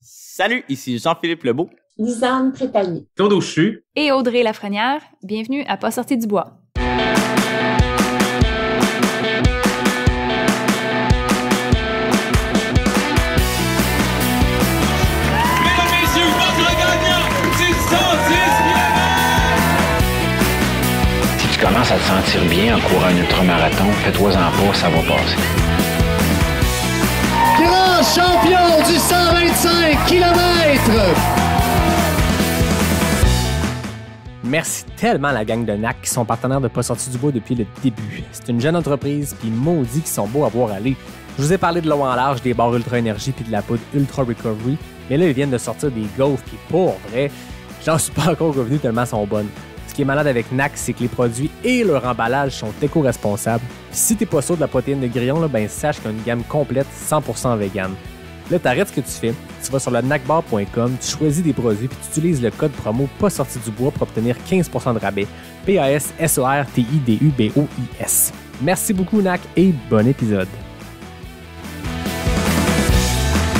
Salut, ici Jean-Philippe Lebeau, Lisanne Prétalier, Claude Auchu et Audrey Lafrenière. Bienvenue à Pas sorti du bois. Si tu commences à te sentir bien en courant un ultramarathon, fais-toi-en pas, ça va passer. Grand champion du 125 km! Merci tellement à la gang de NAC qui sont partenaires de Pas sorti du bois depuis le début. C'est une jeune entreprise, puis maudit qu'ils sont beaux à voir aller. Je vous ai parlé de l'eau en large, des barres Ultra Énergie puis de la poudre Ultra Recovery, mais là, ils viennent de sortir des gaufres, puis pour vrai, j'en suis pas encore revenu tellement elles sont bonnes. Ce qui est malade avec NAC, c'est que les produits et leur emballage sont éco-responsables. Puis si t'es pas sûr de la protéine de grillon, là, ben sache qu'il y a une gamme complète 100% vegan. Là, t'arrêtes ce que tu fais, tu vas sur le nacbar.com, tu choisis des produits puis tu utilises le code promo pas sorti du bois pour obtenir 15% de rabais. PASSORTIDUBOIS. Merci beaucoup NAC et bon épisode.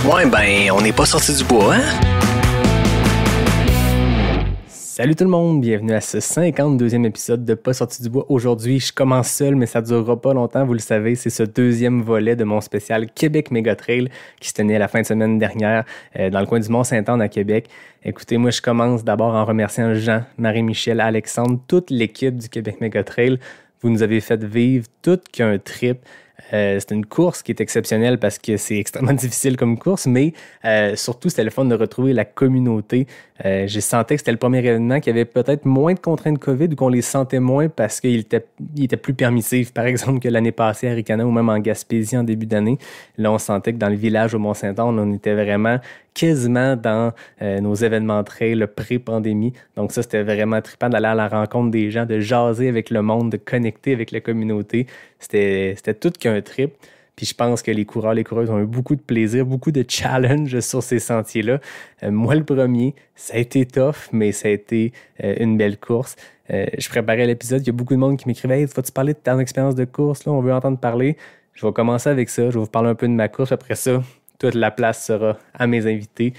Ouais, ben, on n'est pas sorti du bois, hein? Salut tout le monde, bienvenue à ce 52e épisode de Pas sorti du bois. Aujourd'hui, je commence seul, mais ça ne durera pas longtemps, vous le savez. C'est ce deuxième volet de mon spécial Québec Méga Trail qui se tenait la fin de semaine dernière dans le coin du Mont-Saint-Anne à Québec. Écoutez, moi, je commence d'abord en remerciant Jean, Marie-Michel, Alexandre, toute l'équipe du Québec Méga Trail. Vous nous avez fait vivre tout qu'un trip. C'est une course qui est exceptionnelle parce que c'est extrêmement difficile comme course, mais surtout, c'était le fun de retrouver la communauté. J'ai senti que c'était le premier événement qui avait peut-être moins de contraintes COVID ou qu'on les sentait moins parce qu'il était plus permissif, par exemple, que l'année passée à Ricana ou même en Gaspésie en début d'année. Là, on sentait que dans le village au Mont-Saint-Anne, on était vraiment quasiment dans nos événements trail pré-pandémie. Donc ça, c'était vraiment trippant d'aller à la rencontre des gens, de jaser avec le monde, de connecter avec la communauté. C'était tout qu'un trip. Puis je pense que les coureurs, les coureuses ont eu beaucoup de plaisir, beaucoup de challenge sur ces sentiers-là. Moi, le premier, ça a été tough, mais ça a été une belle course. Je préparais l'épisode, il y a beaucoup de monde qui m'écrivait « Hey, vas-tu parler de ton expérience de course? Là, on veut entendre parler. » Je vais commencer avec ça. Je vais vous parler un peu de ma course. Après ça, toute la place sera à mes invités.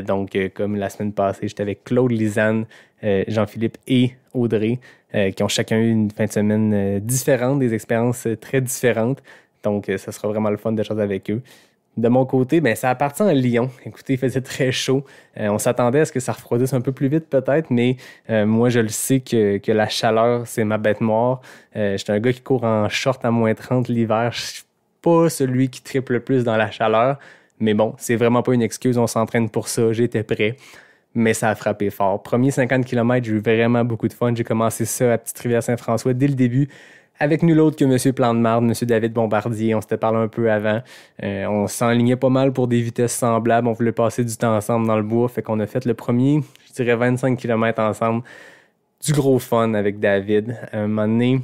Donc, comme la semaine passée, j'étais avec Claude, Lisanne, Jean-Philippe et Audrey, qui ont chacun eu une fin de semaine différente, des expériences très différentes. Donc, ça sera vraiment le fun de jaser avec eux. De mon côté, ben, ça appartient à Lyon. Écoutez, il faisait très chaud. On s'attendait à ce que ça refroidisse un peu plus vite peut-être, mais moi, je le sais que la chaleur, c'est ma bête noire. J'étais un gars qui court en short à moins 30 l'hiver. Je suis pas celui qui triple le plus dans la chaleur, mais bon, c'est vraiment pas une excuse. On s'entraîne pour ça. J'étais prêt, mais ça a frappé fort. Premier 50 km, j'ai eu vraiment beaucoup de fun. J'ai commencé ça à Petite-Rivière-Saint-François dès le début, avec nul autre que M. Plan de Marde, M. David Bombardier. On s'était parlé un peu avant. On s'enlignait pas mal pour des vitesses semblables. On voulait passer du temps ensemble dans le bois. Fait qu'on a fait le premier, je dirais 25 km ensemble. Du gros fun avec David. À un moment donné,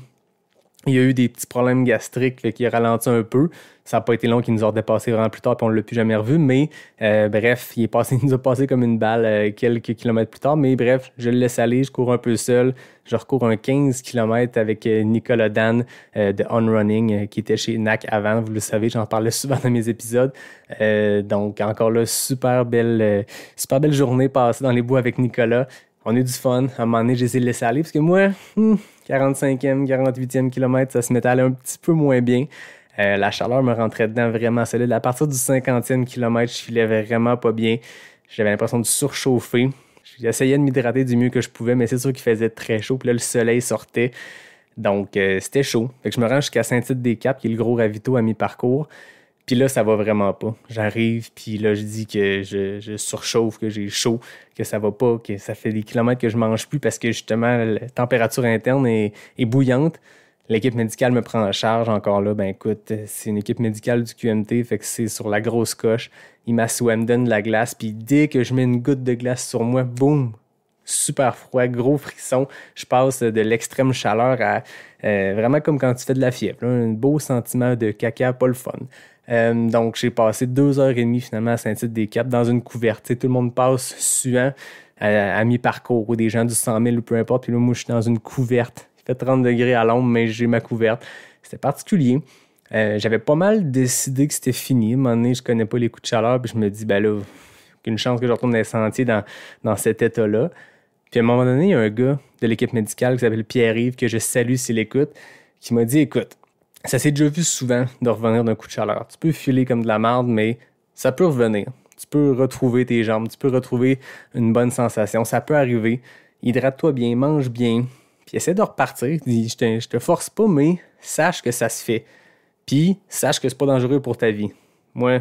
il y a eu des petits problèmes gastriques, fait qu'il a ralenti un peu. Ça n'a pas été long, qu'il nous a dépassé vraiment plus tard, puis on ne l'a plus jamais revu. Mais bref, il nous a passé comme une balle quelques kilomètres plus tard. Mais bref, je le laisse aller, je cours un peu seul. Je recours un 15 km avec Nicolas Dan de On Running, qui était chez NAC avant. Vous le savez, j'en parlais souvent dans mes épisodes. Donc encore là, super belle journée passée dans les bois avec Nicolas. On a eu du fun. À un moment donné, j'ai essayé de laisser aller parce que moi, 45e, 48e kilomètre, ça se mettait à aller un petit peu moins bien. La chaleur me rentrait dedans vraiment solide. À partir du 50e kilomètre, je filais vraiment pas bien. J'avais l'impression de surchauffer. J'essayais de m'hydrater du mieux que je pouvais, mais c'est sûr qu'il faisait très chaud. Puis là, le soleil sortait. Donc, c'était chaud. Fait que je me rends jusqu'à Saint-Tite-des-Caps, qui est le gros ravito à mi-parcours. Puis là, ça va vraiment pas. J'arrive, puis là, je dis que je surchauffe, que j'ai chaud, que ça va pas, que ça fait des kilomètres que je mange plus parce que justement, la température interne est bouillante. L'équipe médicale me prend en charge encore là. Ben écoute, c'est une équipe médicale du QMT, fait que c'est sur la grosse coche. Il m'assoit, me donne de la glace, puis dès que je mets une goutte de glace sur moi, boum! Super froid, gros frisson. Je passe de l'extrême chaleur à vraiment comme quand tu fais de la fièvre. Là, un beau sentiment de caca, pas le fun. Donc, j'ai passé 2h30 finalement à Saint-Tite-des-Caps dans une couverte. T'sais, tout le monde passe suant à mi-parcours ou des gens du 100 000 ou peu importe. Puis là, moi, je suis dans une couverte. Il fait 30 degrés à l'ombre, mais j'ai ma couverte. C'était particulier. J'avais pas mal décidé que c'était fini. À un moment donné, je connais pas les coups de chaleur. Puis je me dis, ben là, qu'une chance que je retourne dans les sentiers dans cet état-là. Puis à un moment donné, il y a un gars de l'équipe médicale qui s'appelle Pierre-Yves, que je salue s'il écoute, qui m'a dit, écoute, ça s'est déjà vu souvent de revenir d'un coup de chaleur. Tu peux filer comme de la merde, mais ça peut revenir. Tu peux retrouver tes jambes, tu peux retrouver une bonne sensation. Ça peut arriver. Hydrate-toi bien, mange bien, puis essaie de repartir. Je te force pas, mais sache que ça se fait. Puis sache que c'est pas dangereux pour ta vie. Moi,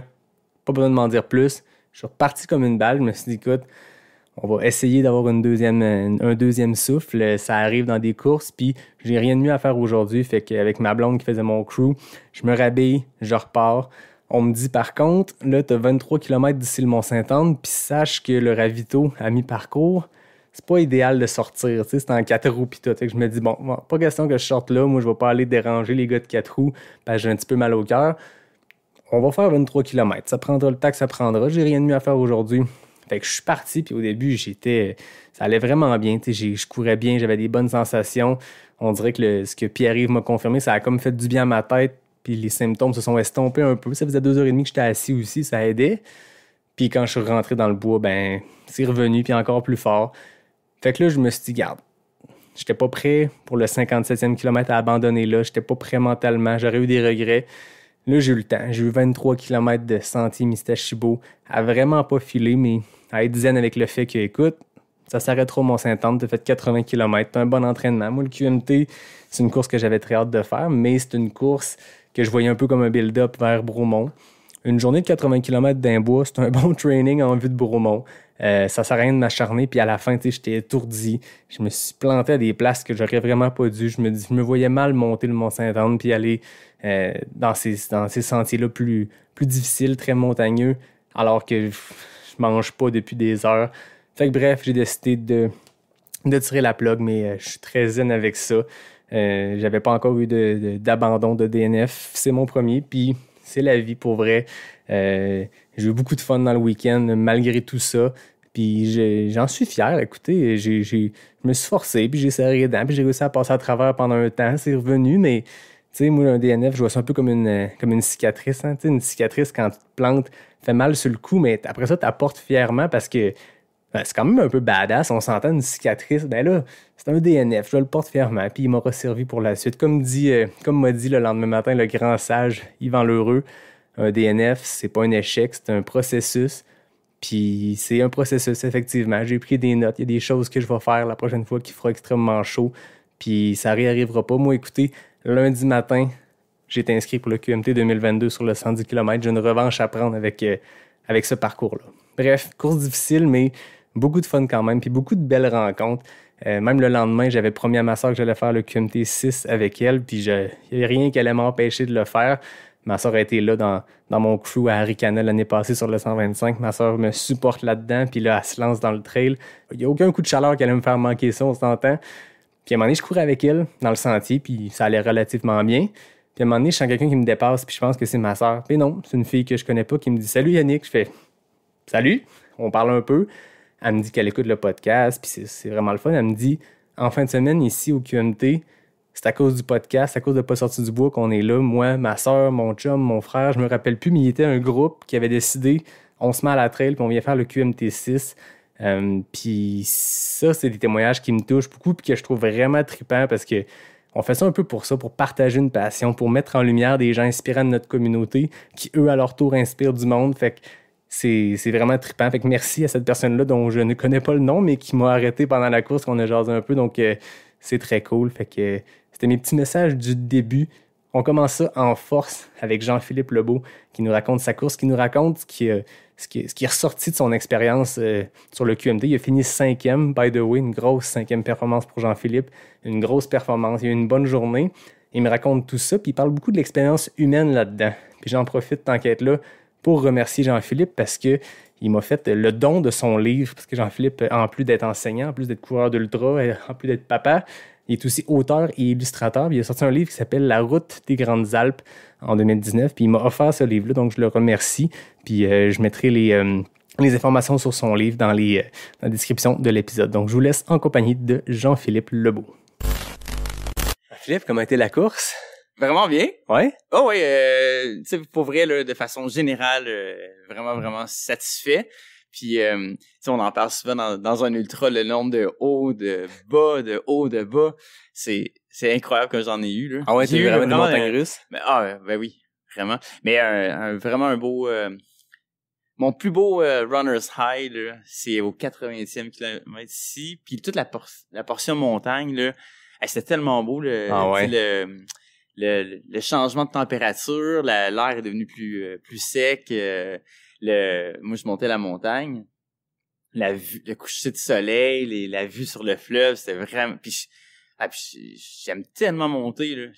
pas besoin de m'en dire plus. Je suis reparti comme une balle. Je me suis dit, écoute, on va essayer d'avoir un deuxième souffle. Ça arrive dans des courses, puis j'ai rien de mieux à faire aujourd'hui. Fait qu'avec ma blonde qui faisait mon crew, je me rhabille, je repars. On me dit par contre, là, t'as 23 km d'ici le Mont-Sainte-Anne, puis sache que le ravito à mi-parcours, c'est pas idéal de sortir. Tu sais, c'est en 4 roues pis tout. Fait que je me dis, bon, pas question que je sorte là. Moi, je vais pas aller déranger les gars de 4 roues parce que j'ai un petit peu mal au cœur. On va faire 23 km. Ça prendra le temps que ça prendra. J'ai rien de mieux à faire aujourd'hui. Fait que je suis parti, puis au début, ça allait vraiment bien. Je courais bien, j'avais des bonnes sensations. On dirait que ce que Pierre-Yves m'a confirmé, ça a comme fait du bien à ma tête, puis les symptômes se sont estompés un peu. Ça faisait 2h30 que j'étais assis aussi, ça aidait. Puis quand je suis rentré dans le bois, ben c'est revenu, puis encore plus fort. Fait que là, je me suis dit, garde, j'étais pas prêt pour le 57e kilomètre à abandonner là. J'étais pas prêt mentalement, j'aurais eu des regrets. Là, j'ai eu le temps. J'ai eu 23 km de sentier Mistachibo à vraiment pas filer, mais à être zen avec le fait que, écoute, ça s'arrêtera au Mont-Sainte-Anne, t'as fait 80 km, t'as un bon entraînement. Moi, le QMT, c'est une course que j'avais très hâte de faire, mais c'est une course que je voyais un peu comme un build-up vers Bromont. Une journée de 80 km d'un bois, c'est un bon training en vue de Bromont. Ça sert à rien de m'acharner, puis à la fin, j'étais étourdi. Je me suis planté à des places que j'aurais vraiment pas dû. Je me voyais mal monter le Mont-Sainte-Anne, puis aller dans ces sentiers-là plus difficiles, très montagneux, alors que je mange pas depuis des heures. Fait que bref, j'ai décidé de tirer la plug, mais je suis très zen avec ça. J'avais pas encore eu d'abandon de DNF. C'est mon premier, puis c'est la vie pour vrai. J'ai eu beaucoup de fun dans le week-end malgré tout ça. Puis j'en suis fier. Écoutez, je me suis forcé, puis j'ai serré les dents, puis j'ai réussi à passer à travers pendant un temps. C'est revenu, mais tu sais, moi, un DNF, je vois ça un peu comme une cicatrice. Hein? Tu sais, une cicatrice, quand tu te plantes, fait mal sur le coup, mais après ça, tu apportes fièrement parce que c'est quand même un peu badass. On s'entend, une cicatrice. Ben là, c'est un DNF. Je le porte fièrement, puis il m'aura servi pour la suite. Comme m'a dit le lendemain matin le grand sage Yvan Lheureux, un DNF, c'est pas un échec, c'est un processus. Puis c'est un processus, effectivement. J'ai pris des notes. Il y a des choses que je vais faire la prochaine fois qui fera extrêmement chaud. Puis ça réarrivera pas. Moi, écoutez, lundi matin, j'ai été inscrit pour le QMT 2022 sur le 110 km. J'ai une revanche à prendre avec ce parcours-là. Bref, course difficile, mais beaucoup de fun quand même. Puis beaucoup de belles rencontres. Même le lendemain, j'avais promis à ma soeur que j'allais faire le QMT 6 avec elle. Puis il n'y avait rien qui allait m'empêcher de le faire. Ma soeur a été là dans mon crew à Arikana l'année passée sur le 125. Ma soeur me supporte là-dedans, puis là, elle se lance dans le trail. Il n'y a aucun coup de chaleur qui allait me faire manquer ça, on s'entend. Puis à un moment donné, je courais avec elle dans le sentier, puis ça allait relativement bien. Puis à un moment donné, je sens quelqu'un qui me dépasse, puis je pense que c'est ma soeur. Puis non, c'est une fille que je connais pas qui me dit « Salut Yannick ». Je fais « Salut ». On parle un peu. Elle me dit qu'elle écoute le podcast, puis c'est vraiment le fun. Elle me dit « En fin de semaine, ici au QMT, c'est à cause du podcast, c'est à cause de Pas sorti du bois qu'on est là. Moi, ma soeur, mon chum, mon frère, je me rappelle plus, mais il était un groupe qui avait décidé, on se met à la trail, puis on vient faire le QMT 6. Puis ça, c'est des témoignages qui me touchent beaucoup, puis que je trouve vraiment trippant parce que on fait ça un peu pour ça, pour partager une passion, pour mettre en lumière des gens inspirants de notre communauté qui, eux, à leur tour, inspirent du monde. Fait que c'est vraiment trippant. Fait que merci à cette personne-là dont je ne connais pas le nom, mais qui m'a arrêté pendant la course, qu'on a jasé un peu. Donc, c'est très cool. Fait que c'était mes petits messages du début. On commence ça en force avec Jean-Philippe Lebeau qui nous raconte sa course, qui nous raconte ce qui est ressorti de son expérience sur le QMT. Il a fini 5e, by the way, une grosse 5e performance pour Jean-Philippe. Une grosse performance. Il a eu une bonne journée. Il me raconte tout ça, puis il parle beaucoup de l'expérience humaine là-dedans. Puis j'en profite tant qu'être là pour remercier Jean-Philippe parce que il m'a fait le don de son livre, parce que Jean-Philippe, en plus d'être enseignant, en plus d'être coureur d'ultra, en plus d'être papa, il est aussi auteur et illustrateur. Il a sorti un livre qui s'appelle « La route des Grandes Alpes » en 2019. Puis il m'a offert ce livre-là, donc je le remercie. Puis je mettrai les informations sur son livre dans la description de l'épisode. Donc je vous laisse en compagnie de Jean-Philippe Lebeau. Philippe, comment a été la course? Vraiment bien. Ouais? Oh oui, tu sais, pour vrai, là, de façon générale, vraiment, vraiment satisfait. Puis, tu sais, on en parle souvent dans un ultra, le nombre de hauts, de bas, de hauts, de bas. C'est incroyable que j'en ai eu, là. Ah ouais, j'ai t'as eu vraiment une montagne russe? Ben oui, vraiment. Mais vraiment un beau... mon plus beau runner's high, là, c'est au 80e kilomètre ici. Puis toute la portion montagne, là, c'était tellement beau, le changement de température, l'air est devenu plus sec. Moi, je montais la montagne. La vue, le coucher de soleil, la vue sur le fleuve, c'était vraiment... Puis j'aime tellement monter, là.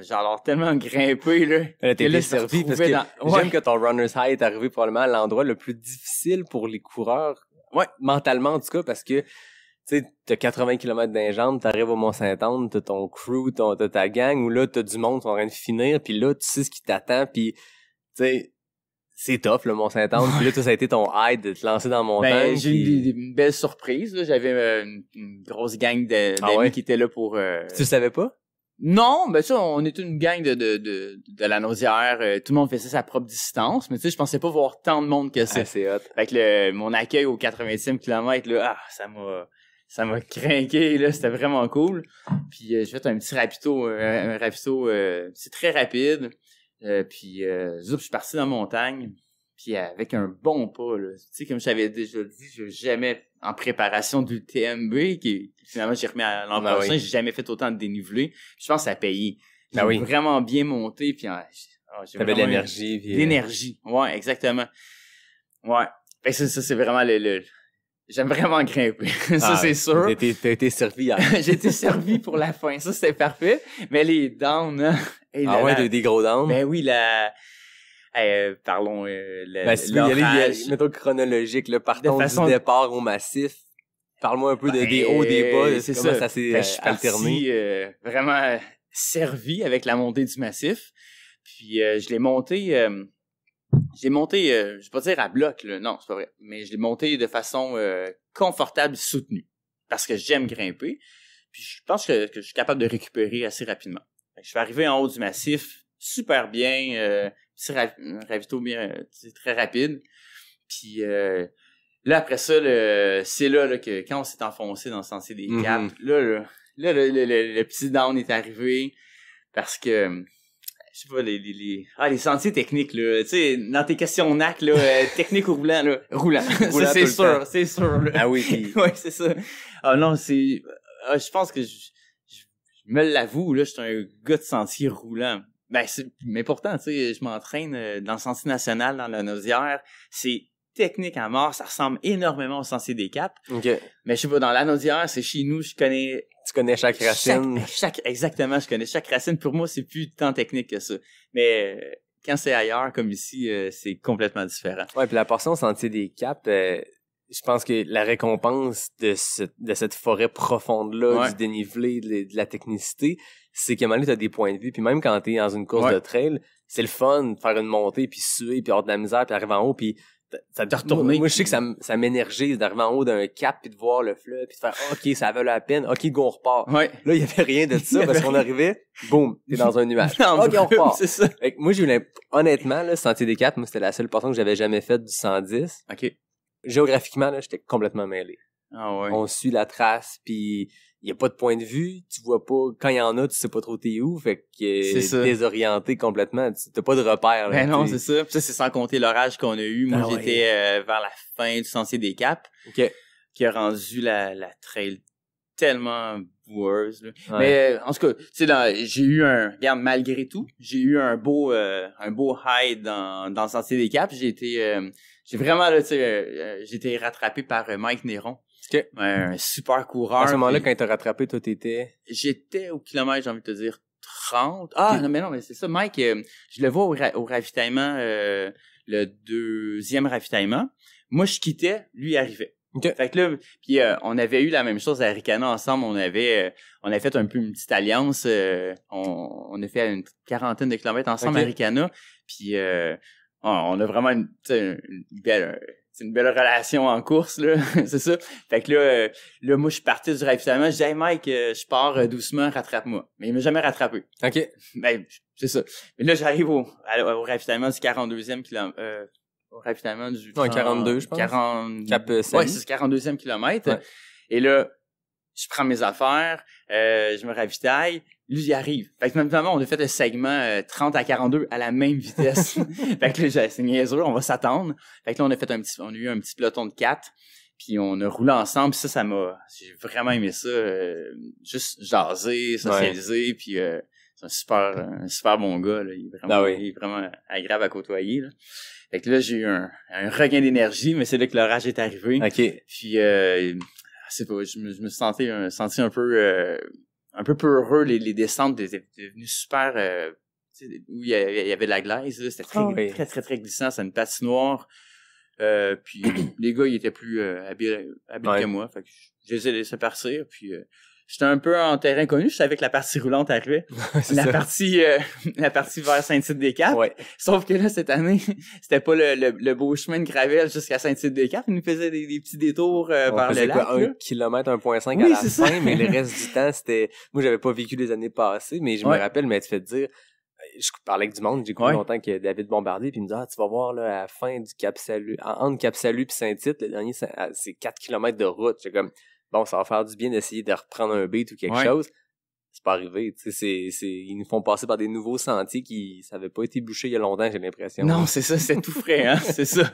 J'adore tellement grimper, là. T'es desservi parce que j'aime que ton runner's high est arrivé probablement à l'endroit le plus difficile pour les coureurs. Ouais. Mentalement, en tout cas, parce que, tu sais, t'as 80 km dans les jambes, t'arrives au Mont-Saint-Anne, t'as ton crew, t'as ta gang, où là, t'as du monde qui sont en train de finir, puis là, tu sais ce qui t'attend, puis, tu sais, c'est tough, le Mont-Saint-Anne. Puis là, ça a été ton high de te lancer dans la montagne. J'ai eu une belle surprise, là. J'avais une grosse gang d'amis qui étaient là pour... Tu le savais pas? Non, ben ça, on était une gang de la Naudière. Tout le monde faisait sa propre distance. Mais tu sais, je pensais pas voir tant de monde que ça. Ah, c'est hot. Fait que mon accueil au 80e kilomètre, là, ça m'a craqué, là. C'était vraiment cool. Puis j'ai fait un petit rapito, c'est très rapide. Puis je suis parti dans la montagne, puis avec un bon pas, là. Tu sais, comme je t'avais déjà dit, j'ai jamais en préparation du TMB, qui finalement j'ai remis à l'an prochain, j'ai jamais fait autant de dénivelé. Je pense que ça a payé. J'ai vraiment bien monté, puis t'avais de l'énergie. L'énergie, ouais, exactement. Ouais. Fait que ça c'est vraiment j'aime vraiment grimper. Ça, c'est sûr. T'as été servi hier. J'ai été servi pour la fin. Ça, c'était parfait. Mais les downs, hein. Des gros downs. Ben oui, parlons, si tu veux y aller, mettons chronologique, là, partons du départ au massif. Parle-moi un peu des hauts, des bas, c'est comment ça s'est alterné. Vraiment servi avec la montée du massif. Puis, je l'ai monté, je vais pas dire à bloc, là. Non, c'est pas vrai. Mais je l'ai monté de façon confortable et soutenue. Parce que j'aime grimper. Puis je pense que je suis capable de récupérer assez rapidement. Je suis arrivé en haut du massif, super bien, petit ravito bien, très rapide. Puis là, après ça, c'est là que quand on s'est enfoncé dans le sentier des Caps, là, le petit down est arrivé parce que... Je sais pas, les sentiers techniques, là, tu sais, dans tes questions NAC, là, technique ou roulant, là, roulant. Ça, c'est sûr, là. Ah oui, ouais, c'est ça. Ah non, je pense que je me l'avoue, là, je suis un gars de sentier roulant. Mais pourtant, tu sais, je m'entraîne dans le sentier national, dans la Naudière. C'est technique à mort, ça ressemble énormément au sentier des Caps. OK. Mais je sais pas, dans la Naudière, c'est chez nous, je connais... Tu connais chaque racine. Exactement, je connais chaque racine. Pour moi, c'est plus tant technique que ça. Mais quand c'est ailleurs, comme ici, c'est complètement différent. Ouais, puis la portion sentier des Caps, je pense que la récompense de cette forêt profonde-là, du dénivelé, de la technicité, c'est qu'à un moment donné, t'as des points de vue. Puis même quand t'es dans une course de trail, c'est le fun de faire une montée, puis suer, puis avoir de la misère, puis arriver en haut, puis ça te retourner. Moi, je sais que ça m'énergise d'arriver en haut d'un cap puis de voir le fleuve puis de faire OK, ça vaut la peine. OK, go, on repart. Ouais. Là, il y avait rien de ça parce qu'on arrivait, boum, t'es dans un nuage. OK, on repart. C'est ça. Fait que moi, honnêtement, là, Sentier des Caps, moi, c'était la seule portion que j'avais jamais faite du 110. OK. Géographiquement, là, j'étais complètement mêlé. Ah ouais. On suit la trace puis il y a pas de point de vue, tu vois pas, quand il y en a, tu sais pas trop t'es où, fait que désorienté complètement, t'as pas de repère. Ben non, c'est ça. Puis ça, c'est sans compter l'orage qu'on a eu. Moi, j'étais vers la fin du Sentier des Caps, qui a rendu la trail tellement boueuse. Là. Ouais. Mais en tout cas, tu sais, j'ai eu regarde, malgré tout, j'ai eu un beau high dans le Sentier des Caps. J'ai vraiment, là, tu sais, j'ai été rattrapé par Mike Néron. Okay. Un super coureur. À ce moment-là, quand il t'a rattrapé, toi, j'étais au kilomètre, j'ai envie de te dire, 30. Ah, non, mais c'est ça. Mike, je le vois au ravitaillement, le deuxième ravitaillement. Moi, je quittais, lui, il arrivait. Okay. Fait que là, puis on avait eu la même chose à Ricana ensemble. On avait fait un peu une petite alliance. On a fait une quarantaine de kilomètres ensemble à Ricana. Puis on a vraiment une belle relation en course, là. C'est ça. Fait que là, moi, je suis parti du ravitaillement. Je dis, hey, Mike, je pars doucement, rattrape-moi. Mais il m'a jamais rattrapé. OK. Ben, c'est ça. Mais là, j'arrive au ravitaillement du 42e kilomètre. ravitaillement du... 42, je pense. 40... Cap Ouais, c'est le 42e kilomètre. Ouais. Et là, je prends mes affaires, je me ravitaille, lui, il arrive. Fait que notamment, on a fait le segment 30 à 42 à la même vitesse. Fait que là, c'est niaiseux, on va s'attendre. Fait que là, on a eu un petit peloton de 4, puis on a roulé ensemble, puis j'ai vraiment aimé ça, juste jaser, socialiser, puis c'est un super bon gars, là. Il est vraiment agréable à côtoyer, là. Fait que là, j'ai eu un regain d'énergie, mais c'est là que l'orage est arrivé. OK. Puis, je sais pas, je me senti un peu peureux. Les descentes étaient devenues super, où il y avait de la glaise, là. C'était très, très glissant. C'était une patinoire. Puis, les gars, ils étaient plus habiles que moi. Fait que je les ai laissés partir. Puis, j'étais un peu en terrain connu. Je savais que la partie roulante arrivait. La partie vers Saint-Tite-des-Caps. Ouais. Sauf que là, cette année, c'était pas le beau chemin de gravelle jusqu'à Saint-Tite-des-Caps. Ils nous faisaient des petits détours vers le lac. Quoi, 1 km, 1,5 à la fin, mais le reste du temps, c'était... Moi, j'avais pas vécu les années passées, mais je me rappelle, mais tu fais dire... Je parlais avec du monde, j'ai écouté longtemps que David Bombardier, puis il me dit « Ah, tu vas voir, là, à la fin du Cap-Salut, entre Cap-Salut puis Saint-Tite, le dernier, c'est 4 km de route. » J'ai comme... Bon, ça va faire du bien d'essayer de reprendre un beat ou quelque chose. C'est pas arrivé, tu sais, ils nous font passer par des nouveaux sentiers ça avait pas été bouché il y a longtemps, j'ai l'impression. Non, c'est ça, c'est tout frais, hein, c'est ça.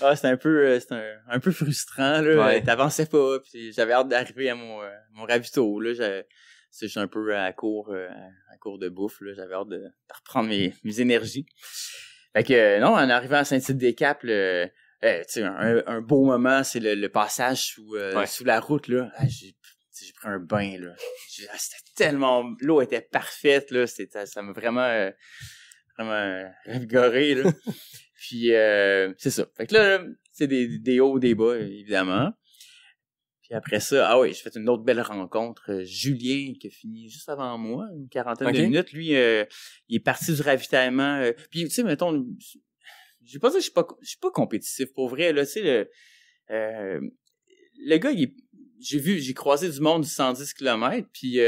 Ah, c'était un peu frustrant, là. Ouais. T'avançais pas, puis j'avais hâte d'arriver à mon ravito, là. J'étais un peu à court de bouffe, là. J'avais hâte de reprendre mes énergies. Fait que, non, en arrivant à Saint-Tite-des-Caps, tu sais, un beau moment, c'est le passage sous la route, là. Ah, j'ai pris un bain, là. C'était tellement... L'eau était parfaite, là. Ça m'a vraiment revigoré, là. Puis, c'est ça. Fait que là, c'est des hauts, des bas, évidemment. Puis après ça, j'ai fait une autre belle rencontre. Julien, qui a fini juste avant moi, une quarantaine de minutes. Lui, il est parti du ravitaillement. Puis, tu sais, mettons... Je vais pas dire que je suis pas compétitif, pour vrai, là, tu sais, le gars, j'ai croisé du monde du 110 km, puis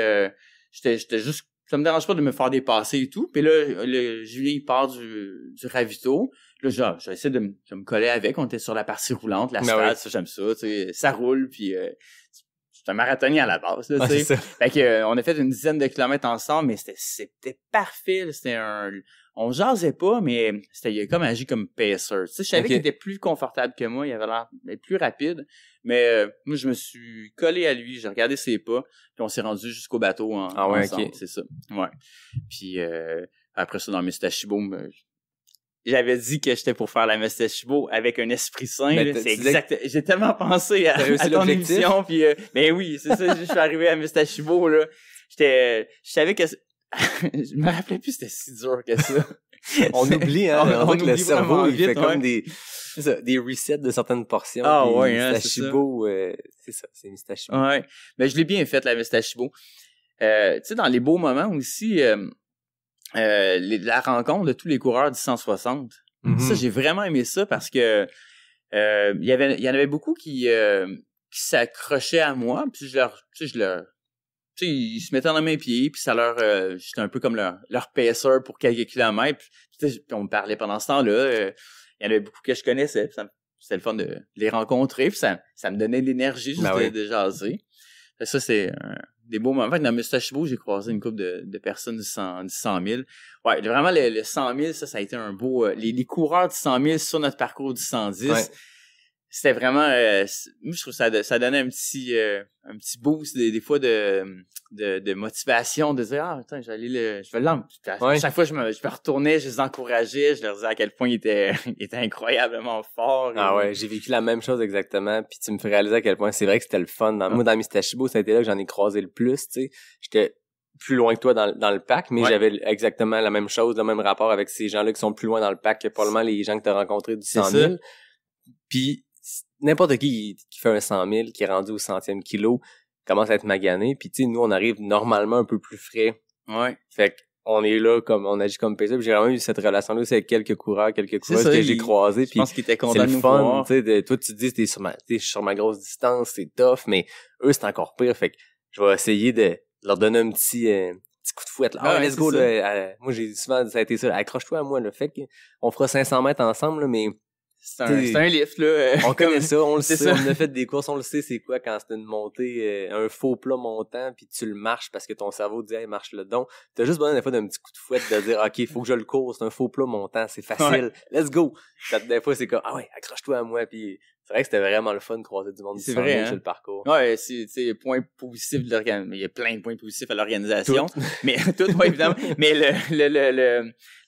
j'étais juste, ça me dérange pas de me faire dépasser et tout, puis là, Julien, il part du ravito, là, j'essaie de me coller avec, on était sur la partie roulante, l'asphalte, ça, j'aime ça, tu sais, ça roule, puis c'est un marathonien à la base, là, tu sais. Fait que, on a fait une dizaine de kilomètres ensemble, mais c'était parfait, là, on jasait pas, mais il a comme agi comme pacer. Tu sais, je savais qu'il était plus confortable que moi, il avait l'air d'être plus rapide, mais moi, je me suis collé à lui, j'ai regardé ses pas, puis on s'est rendu jusqu'au bateau ensemble, c'est ça. Ouais. Puis après ça, dans Mistachibo, j'avais dit que j'étais pour faire la Mistachibo avec un esprit sain. C'est exact. J'ai tellement pensé à ton émission, puis mais oui, c'est ça. Je suis arrivé à Mistachibo, là. Je savais que je me rappelais plus c'était si dur que ça. On oublie, hein. On voit que le cerveau, il fait comme des resets de certaines portions. Ah ouais, hein, Mistachibo, c'est ça, c'est Mistachibo. Ouais. Mais je l'ai bien fait, la Mistachibo. Tu sais, dans les beaux moments aussi, la rencontre de tous les coureurs du 160. Ça, j'ai vraiment aimé ça parce que il y en avait beaucoup qui s'accrochaient à moi, puis je leur tu sais, ils se mettaient dans mes pieds, puis ça j'étais un peu comme leur pacer pour quelques kilomètres. Puis on me parlait pendant ce temps-là. Il y en avait beaucoup que je connaissais, puis c'était le fun de les rencontrer, puis ça me donnait de l'énergie juste de jaser. Ça, c'est des beaux moments. En fait, dans Mistachibo, j'ai croisé une couple de personnes du 100 000. Ouais, vraiment, le 100 000, ça a été un beau... les coureurs du 100 000 sur notre parcours du 110, c'était vraiment... moi, je trouve que ça donnait un petit boost des fois de motivation, de dire « Ah, attends, je vais l'emmener. » Chaque fois, je me retournais, je les encourageais, je leur disais à quel point ils étaient incroyablement forts. Ah ouais, j'ai vécu la même chose exactement, puis tu me fais réaliser à quel point c'est vrai que c'était le fun. Moi, dans Mistachibo, ça a été là que j'en ai croisé le plus, tu sais. J'étais plus loin que toi dans le pack, mais j'avais exactement la même chose, le même rapport avec ces gens-là qui sont plus loin dans le pack que probablement les gens que tu as rencontrés du 100 000. Puis n'importe qui fait un 100 000, qui est rendu au 100e kilo, commence à être magané, puis tu sais, nous, on arrive normalement un peu plus frais. Ouais. Fait qu'on est là, on agit comme pacer, puis j'ai vraiment eu cette relation-là aussi avec quelques coureurs que j'ai croisés, puis je pense qu'ils étaient contents de nous fun, voir. Tu sais, toi, tu te dis, je suis sur ma grosse distance, c'est tough, mais eux, c'est encore pire, fait que je vais essayer de leur donner un petit coup de fouette, là. Let's go, là. Moi, j'ai souvent, ça a été ça, accroche-toi à moi, là. Fait qu'on fera 500 mètres ensemble, là, mais c'est un lift, là. On connaît ça, on le c'est sait, ça. on a fait des courses, on le sait c'est quoi quand c'est une montée, un faux plat montant, puis tu le marches parce que ton cerveau dit « Hey, marche-le donc ». T'as juste besoin des fois d'un petit coup de fouette de dire « Ok, faut que je le cours, c'est un faux plat montant, c'est facile, let's go ». Des fois, c'est comme « Ah ouais, accroche-toi à moi ». Puis c'est vrai que c'était vraiment le fun de croiser du monde du C'est 100 vrai, 000 hein? sur le parcours. Ouais, c'est point positif de l'organisation. Il y a plein de points positifs à l'organisation. Mais tout, ouais, évidemment. Mais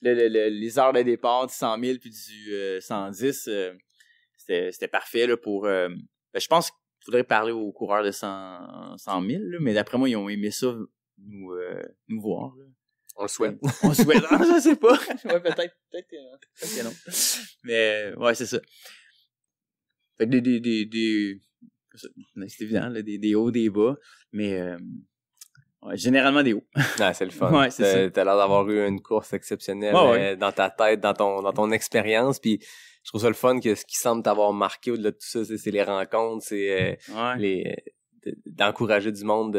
les heures de départ du 100 000 puis du 110, c'était parfait là pour. Je pense qu'il faudrait parler aux coureurs de 100 000, là, mais d'après moi, ils ont aimé ça nous voir. Là. On le souhaite. On le souhaite. Je sais pas. Ouais, peut-être que non. Mais ouais, c'est ça. Fait que c'est évident, là, des hauts, des bas, mais ouais, généralement des hauts. Ah, c'est le fun. Ouais, c'est ça. T'as l'air d'avoir eu une course exceptionnelle ouais. dans ta tête, dans ton expérience, puis je trouve ça le fun que ce qui semble t'avoir marqué au-delà de tout ça, c'est les rencontres, c'est d'encourager du monde,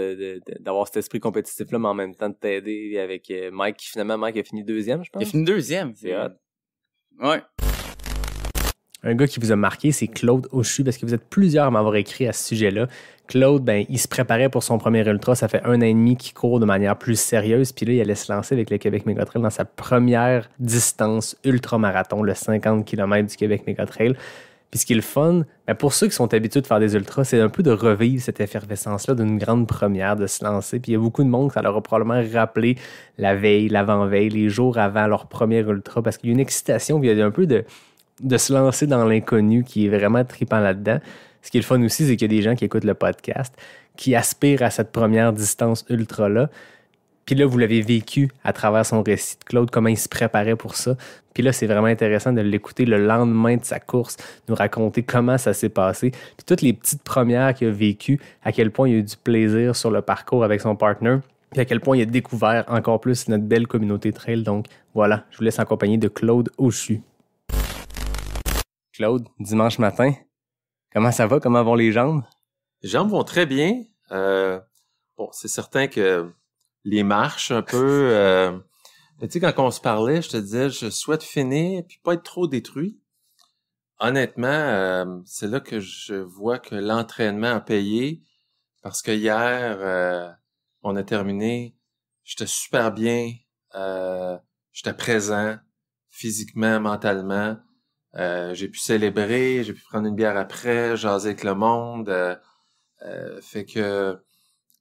d'avoir cet esprit compétitif-là, mais en même temps de t'aider avec Mike, qui finalement, Mike a fini deuxième, je pense. Il a fini deuxième. C'est hot. Ouais. Un gars qui vous a marqué, c'est Claude Auchu, parce que vous êtes plusieurs à m'avoir écrit à ce sujet-là. Claude, il se préparait pour son premier ultra. Ça fait 1 an et demi qu'il court de manière plus sérieuse. Puis là, il allait se lancer avec le Québec Mégatrail dans sa première distance ultramarathon, le 50 km du Québec Mégatrail. Puis ce qui est le fun, pour ceux qui sont habitués de faire des ultras, c'est un peu de revivre cette effervescence-là d'une grande première, de se lancer. Puis il y a beaucoup de monde qui ça leur a probablement rappelé la veille, l'avant-veille, les jours avant leur premier ultra, parce qu'il y a une excitation, puis il y a un peu de se lancer dans l'inconnu qui est vraiment trippant là-dedans. Ce qui est le fun aussi, c'est qu'il y a des gens qui écoutent le podcast, qui aspirent à cette première distance ultra-là. Puis là, vous l'avez vécu à travers son récit de Claude, comment il se préparait pour ça. Puis là, c'est vraiment intéressant de l'écouter le lendemain de sa course, nous raconter comment ça s'est passé. Puis toutes les petites premières qu'il a vécues, à quel point il a eu du plaisir sur le parcours avec son partner, puis à quel point il a découvert encore plus notre belle communauté trail. Donc voilà, je vous laisse en compagnie de Claude Auchu. Claude, dimanche matin, comment ça va? Comment vont les jambes? Les jambes vont très bien. C'est certain que les marches un peu... tu sais, quand on se parlait, je te disais, je souhaite finir puis pas être trop détruit. Honnêtement, c'est là que je vois que l'entraînement a payé parce que hier, on a terminé, j'étais super bien, j'étais présent physiquement, mentalement. J'ai pu célébrer, j'ai pu prendre une bière après, jaser avec le monde. Fait que...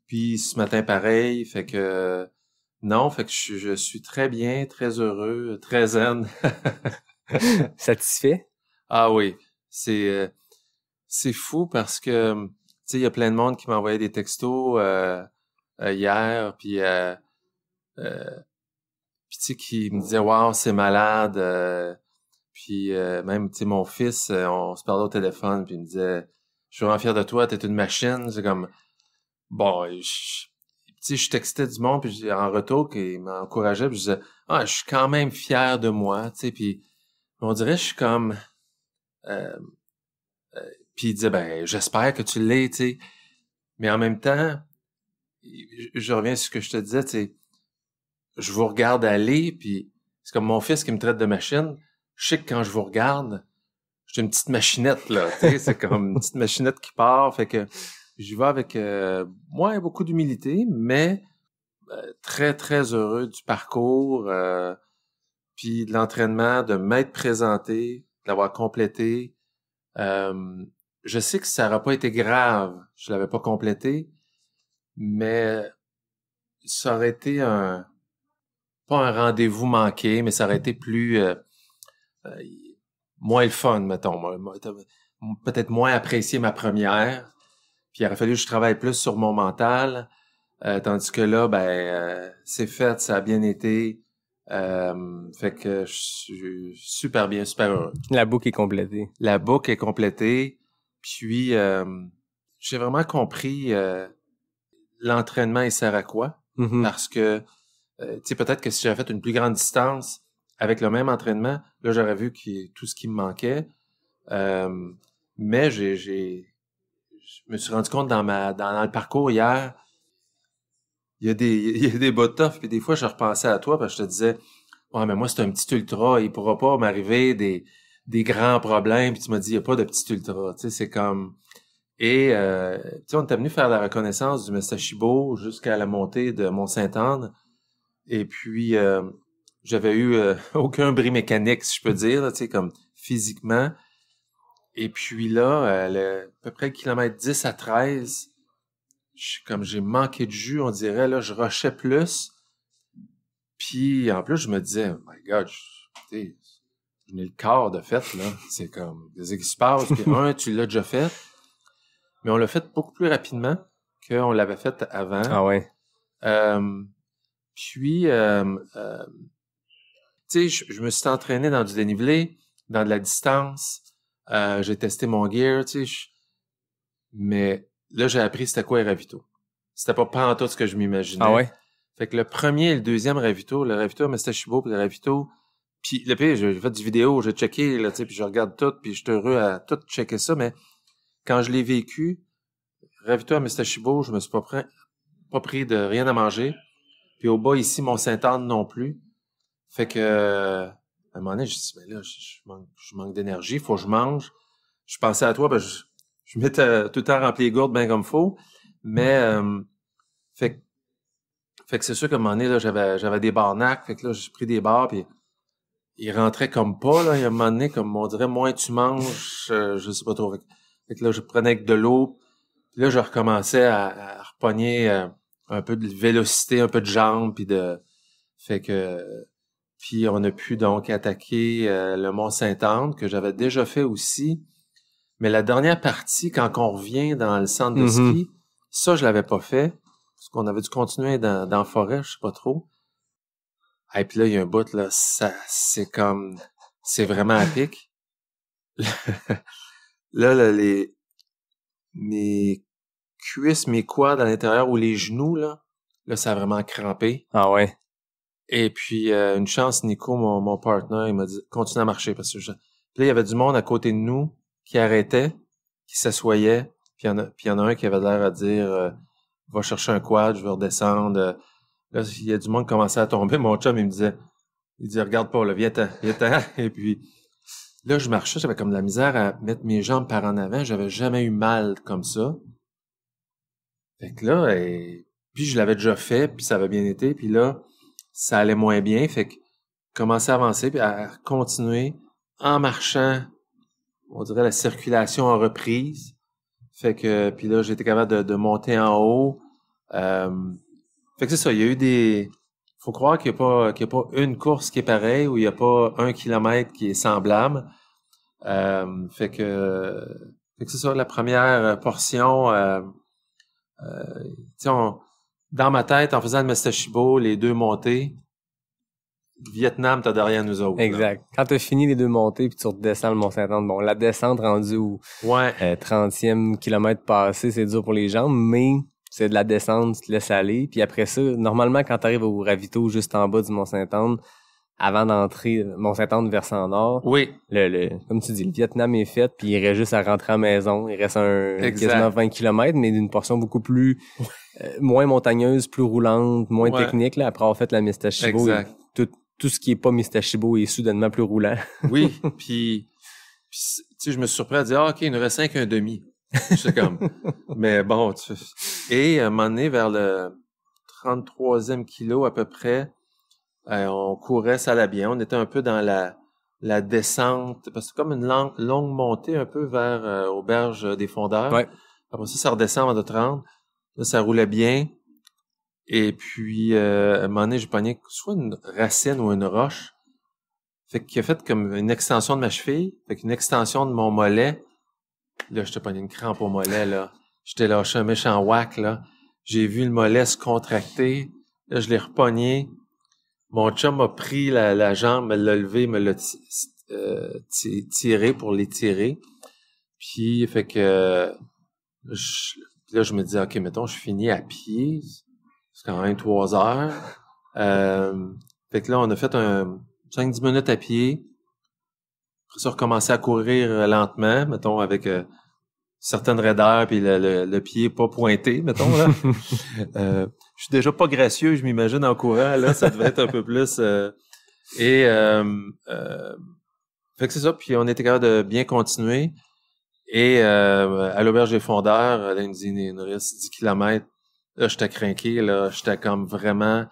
Puis ce matin, pareil. Fait que... Non, fait que je suis très bien, très heureux, très zen. Satisfait? Ah oui. C'est fou parce que... Tu sais, il y a plein de monde qui m'envoyait des textos hier, puis tu sais, qui me disait « Wow, c'est malade ». Puis même, tu sais, mon fils, on se parlait au téléphone, puis il me disait « Je suis vraiment fier de toi, t'es une machine ». C'est comme, bon, tu sais, je textais du monde, puis en retour, qui m'encourageait, puis je disais « Ah, je suis quand même fier de moi », tu sais, puis on dirait, je suis comme... puis il disait « Ben, j'espère que tu l'es », tu sais. Mais en même temps, je reviens sur ce que je te disais, tu sais, je vous regarde aller, puis c'est comme mon fils qui me traite de machine. Je sais que quand je vous regarde, je suis une petite machinette, là, tu sais, c'est comme une petite machinette qui part, fait que j'y vais avec, beaucoup d'humilité, mais très, très heureux du parcours, puis de l'entraînement, de m'être présenté, de l'avoir complété. Je sais que ça n'aurait pas été grave, je l'avais pas complété, mais ça aurait été pas un rendez-vous manqué, mais ça aurait été plus... moins le fun, mettons. Peut-être moins apprécier ma première. Puis il aurait fallu que je travaille plus sur mon mental. Tandis que là, c'est fait, ça a bien été. Fait que je suis super bien, super heureux. La boucle est complétée. La boucle est complétée. Puis j'ai vraiment compris l'entraînement il sert à quoi. Mm-hmm. Parce que, tu sais, peut-être que si j'avais fait une plus grande distance, avec le même entraînement, là, j'aurais vu tout ce qui me manquait. Mais je me suis rendu compte dans le parcours hier, il y a des bas toughs, puis des fois, je repensais à toi, parce que je te disais, ouais, mais moi, c'est un petit ultra, il pourra pas m'arriver des grands problèmes, puis tu m'as dit, il n'y a pas de petit ultra, tu sais, c'est comme... Et, tu sais, on était venu faire la reconnaissance du Mestashibo jusqu'à la montée de Mont-Sainte-Anne, et puis, j'avais eu aucun bris mécanique, si je peux dire, là, tu sais, comme physiquement. Et puis là, à peu près le kilomètre 10 à 13, comme j'ai manqué de jus, on dirait, là, je rushais plus. Puis, en plus, je me disais, oh my God, tu sais, je n'ai le corps de fait, là. C'est comme, qu'est-ce qui se passe? Puis tu l'as déjà fait. Mais on l'a fait beaucoup plus rapidement qu'on l'avait fait avant. Ah ouais. Puis, tu sais, je me suis entraîné dans du dénivelé, dans de la distance. J'ai testé mon gear, tu sais. Mais là, j'ai appris c'était quoi les ravitaux. C'était pas pantoute ce que je m'imaginais. Ah ouais? Fait que le premier et le deuxième ravito, le ravito à Mestashibo puis le ravito... Puis le pire, j'ai fait du vidéo, j'ai checké, là, tu sais, puis je regarde tout, puis je suis heureux à tout checker ça, mais quand je l'ai vécu, ravito à Mestashibo, je me suis pas pris de rien à manger. Puis au bas, ici, Mont-Sainte-Anne non plus. Fait que, à un moment donné, je dis, mais là, je manque d'énergie, faut que je mange. Je pensais à toi, ben, je m'étais tout le temps rempli les gourdes bien comme faut. Mais, fait que c'est sûr qu'à un moment donné, là, j'avais des barnacs. Fait que là, j'ai pris des barres, puis ils rentraient comme pas, là. Il y a un moment donné, comme on dirait, moins tu manges, je sais pas trop. Fait que là, je prenais avec de l'eau. Puis là, je recommençais à repogner un peu de vélocité, un peu de jambes, puis on a pu donc attaquer le Mont-Sainte-Anne, que j'avais déjà fait aussi. Mais la dernière partie, quand on revient dans le centre de ski, ça, je l'avais pas fait. Parce qu'on avait dû continuer dans la forêt, je sais pas trop. Et puis là, il y a un bout, là, c'est vraiment à pic. Là, mes cuisses, mes quads à l'intérieur ou les genoux, là, ça a vraiment crampé. Ah ouais. Et puis, une chance, Nico, mon partner, il m'a dit, continue à marcher, parce que puis là, il y avait du monde à côté de nous qui arrêtait, qui s'assoyait, puis il y en a un qui avait l'air à dire, va chercher un quad, je vais redescendre. Là, il y a du monde qui commençait à tomber. Mon chum, il dit, regarde pas, là, viens-t'en. Et puis, là, je marchais, j'avais comme de la misère à mettre mes jambes par en avant. J'avais jamais eu mal comme ça. Fait que là, puis je l'avais déjà fait, puis ça avait bien été. Puis là, ça allait moins bien. Fait que, commencer à avancer, puis à continuer en marchant. On dirait la circulation en reprise. Fait que, puis là, j'étais capable de monter en haut. Fait que c'est ça, il y a eu faut croire qu'il y a pas une course qui est pareille ou il y a pas 1 kilomètre qui est semblable. Fait que c'est ça, la première portion, tu sais, dans ma tête, en faisant le Mestashibo, les deux montées, Vietnam, t'as derrière nous autres. Exact. Là. Quand t'as fini les deux montées puis tu redescends le Mont-Sainte-Anne, bon, la descente rendue au 30e kilomètre passé, c'est dur pour les jambes, mais c'est de la descente, tu te laisses aller. Puis après ça, normalement, quand t'arrives au ravito juste en bas du Mont-Sainte-Anne, avant d'entrer Mont-Sainte-Anne versant nord, oui. Comme tu dis, le Vietnam est fait, puis il reste juste à rentrer à la maison. Il reste quasiment 20 km, mais d'une portion beaucoup plus moins montagneuse, plus roulante, moins technique. Là, après avoir fait la Mestashibo, tout ce qui est pas Mestashibo est soudainement plus roulant. Oui, puis tu sais, je me suis surpris à dire, OK, il nous reste 5,5. Je sais comme, mais bon, et à un moment donné, vers le 33e kilo à peu près, on courait, ça allait bien. On était un peu dans la descente, parce que c'est comme une longue montée un peu vers Auberge des Fondeurs. Ouais. Après ça redescend avant de 30. Là, ça roulait bien. Et puis, à un moment donné, j'ai pogné soit une racine ou une roche. Fait qu'il a fait comme une extension de ma cheville, fait qu'une extension de mon mollet. Là, j'étais pogné une crampe au mollet, là. J'étais lâché un méchant whack, là. J'ai vu le mollet se contracter. Là, je l'ai repogné. Mon chum m'a pris la jambe, me l'a levé, me l'a tiré pour l'étirer. Puis, fait que là, je me dis, OK, mettons, je finis à pied. C'est quand même 3 heures. Fait que là, on a fait 5-10 minutes à pied. Après ça, recommencer à courir lentement, mettons, avec certaines raideurs, puis le pied pas pointé, mettons, là. Je suis déjà pas gracieux, je m'imagine, en courant, là, ça devait être un peu plus... Fait Fait que c'est ça, puis on était capable de bien continuer. Et à l'auberge des fondeurs, là, il nous reste 10 kilomètres. Là, j'étais craqué, là, j'étais comme vraiment...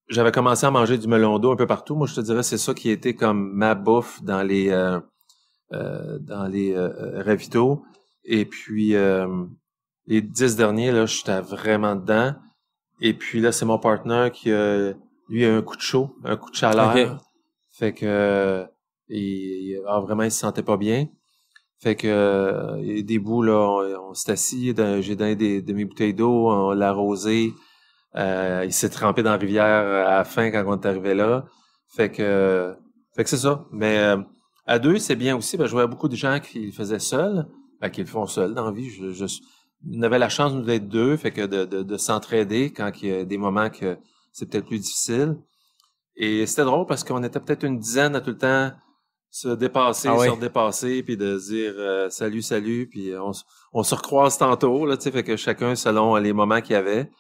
J'avais commencé à manger du melon d'eau un peu partout. Moi, je te dirais, c'est ça qui était comme ma bouffe dans les ravitaux. Et puis, les 10 derniers, là, j'étais vraiment dedans. Et puis là, c'est mon partenaire qui lui a un coup de chaud, un coup de chaleur. Okay. Fait que vraiment, il se sentait pas bien. Fait que il y a des bouts, là, on s'est assis, j'ai donné de mes bouteilles d'eau, on l'a arrosé. Il s'est trempé dans la rivière à la fin quand on est arrivé là. Fait que c'est ça. Mais à deux, c'est bien aussi. Je voyais beaucoup de gens qui le faisaient seuls, qui le font seuls dans la vie. On avait la chance, nous, d'être deux, fait que de s'entraider quand il y a des moments que c'est peut-être plus difficile. Et c'était drôle parce qu'on était peut-être une dizaine à tout le temps se dépasser, se redépasser, puis de se dire salut, puis on se recroise tantôt, là, tu sais, fait que chacun selon les moments qu'il y avait.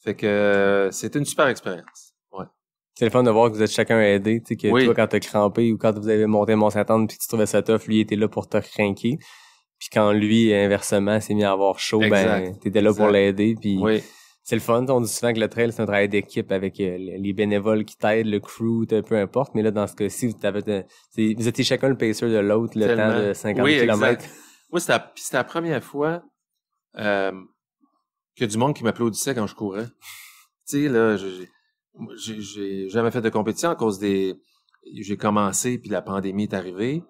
Fait que c'était une super expérience. Ouais. C'est le fun de voir que vous êtes chacun aidé, tu sais, que toi, quand t'as crampé ou quand vous avez monté Mont-Saint-Anne puis tu trouvais ça tough, lui, il était là pour te craquer. Puis quand lui, inversement, s'est mis à avoir chaud, t'étais là pour l'aider. Puis c'est le fun. On dit souvent que le trail, c'est un travail d'équipe avec les bénévoles qui t'aident, le crew, peu importe. Mais là, dans ce cas-ci, vous étiez chacun le pacer de l'autre, le temps de 50 km. Oui, c'était la première fois qu'il y a du monde qui m'applaudissait quand je courais. Tu sais, là, j'ai jamais fait de compétition à cause j'ai commencé, puis la pandémie est arrivée.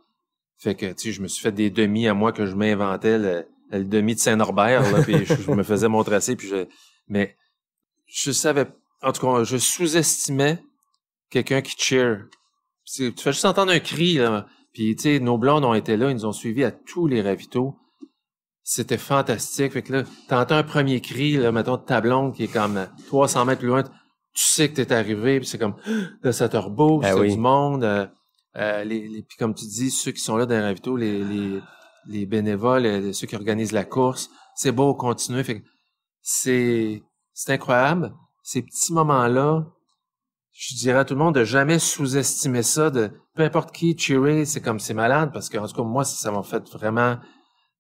Fait que, tu sais, je me suis fait des demi à moi que je m'inventais, le demi de Saint-Norbert, là, puis je me faisais mon tracé, mais je savais, en tout cas, je sous-estimais quelqu'un qui cheer. Tu fais juste entendre un cri, là, puis, tu sais, nos blondes ont été là, ils nous ont suivis à tous les ravitaux. C'était fantastique. Fait que là, t'entends un premier cri, là, mettons, de ta blonde qui est comme 300 mètres plus loin, tu sais que t'es arrivé, puis c'est comme, là, ça te rebooste, du monde, puis comme tu dis, ceux qui sont là dans les ravitaux, les bénévoles, ceux qui organisent la course, c'est beau, continuer. Fait que c'est incroyable. Ces petits moments-là, je dirais à tout le monde de jamais sous-estimer ça, de peu importe qui cheerer, c'est malade, parce que en tout cas, moi, ça m'a fait vraiment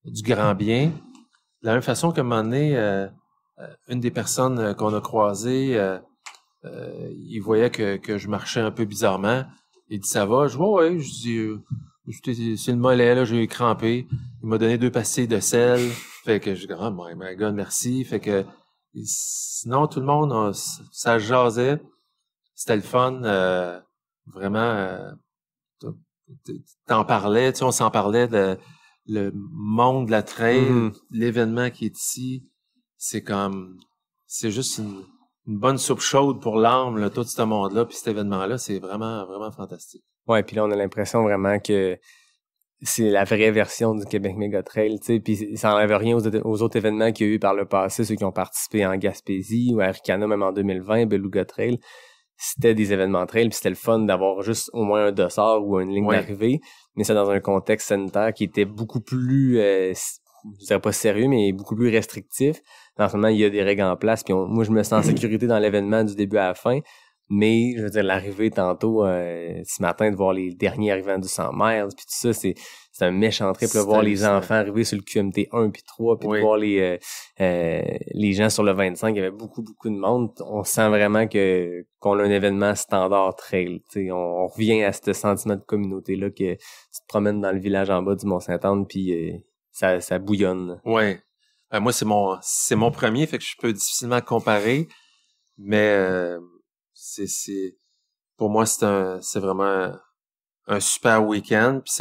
du grand bien. De la même façon qu'à un moment donné, une des personnes qu'on a croisées, il voyait que je marchais un peu bizarrement. Il dit, ça va? Je dis, ouais. Je dis, c'est le mollet, là, j'ai crampé. Il m'a donné 2 pastilles de sel. Fait que je dis, oh my God, merci. Fait que, sinon, tout le monde, ça jasait. C'était le fun. Vraiment, t'en parlais, tu sais, on s'en parlait le monde de la trail, l'événement qui est ici. C'est juste une bonne soupe chaude pour l'âme, là, tout ce monde-là, puis cet événement-là, c'est vraiment, vraiment fantastique. Ouais, puis là, on a l'impression vraiment que c'est la vraie version du Québec Méga Trail, tu sais, puis ça n'enlève rien aux autres événements qu'il y a eu par le passé, ceux qui ont participé en Gaspésie ou à Arikana, même en 2020, Beluga Trail. C'était des événements trail, puis c'était le fun d'avoir juste au moins un dossard ou une ligne d'arrivée, mais ça dans un contexte sanitaire qui était beaucoup plus, je dirais pas sérieux, mais beaucoup plus restrictif. En ce moment, il y a des règles en place, puis moi, je me sens en sécurité dans l'événement du début à la fin, mais je veux dire, l'arrivée tantôt, ce matin, de voir les derniers arrivants du 100 miles, puis tout ça, c'est un méchant trip, de voir les enfants arriver sur le QMT 1 puis 3, puis de voir les gens sur le 25, il y avait beaucoup de monde. On sent vraiment qu'on a un événement standard trail. T'sais, on revient à ce sentiment de communauté-là que tu te promènes dans le village en bas du Mont-Saint-Anne, puis ça bouillonne. Ouais. Moi, c'est mon premier, fait que je peux difficilement comparer, mais pour moi, c'est vraiment un super week-end, puis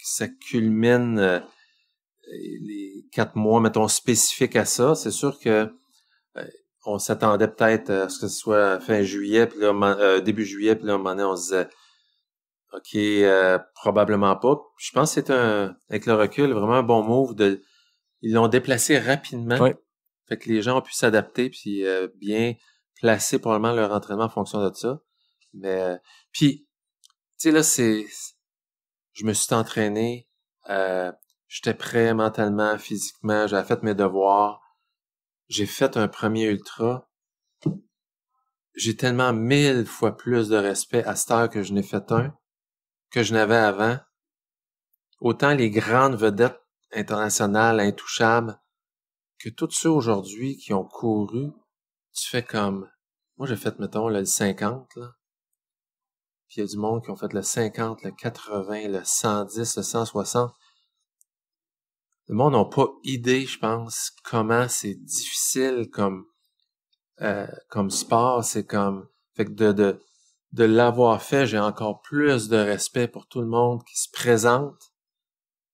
ça culmine les 4 mois, mettons, spécifiques à ça. C'est sûr que on s'attendait peut-être à ce que ce soit fin juillet, puis là, début juillet, puis là, à un moment donné, on se disait OK, probablement pas. Je pense que c'est avec le recul, vraiment un bon move ils l'ont déplacé rapidement. Ouais. Fait que les gens ont pu s'adapter puis bien placer probablement leur entraînement en fonction de ça. Mais puis tu sais là, je me suis entraîné, j'étais prêt mentalement, physiquement, j'avais fait mes devoirs. J'ai fait un premier ultra. J'ai tellement 1000 fois plus de respect à cette heure que je n'ai fait un que je n'avais avant. Autant les grandes vedettes internationales, intouchables, que tous ceux aujourd'hui qui ont couru, tu fais comme... Moi, j'ai fait, mettons, le 50, là. Puis il y a du monde qui ont fait le 50, le 80, le 110, le 160. Le monde n'a pas idée, je pense, comment c'est difficile comme sport. C'est comme... Fait que de l'avoir fait, j'ai encore plus de respect pour tout le monde qui se présente,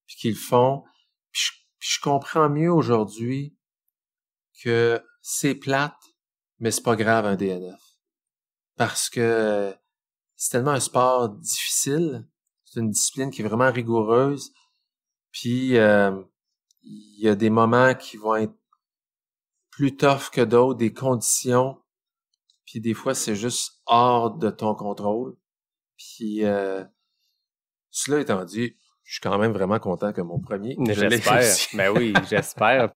puis qui le font. Puis je comprends mieux aujourd'hui que c'est plate, mais c'est pas grave un DNF. Parce que c'est tellement un sport difficile, c'est une discipline qui est vraiment rigoureuse, puis il y a des moments qui vont être plus tough que d'autres, des conditions, puis des fois c'est juste hors de ton contrôle. Puis cela étant dit, je suis quand même vraiment content que mon premier, je l'ai réussi. Ben oui, j'espère.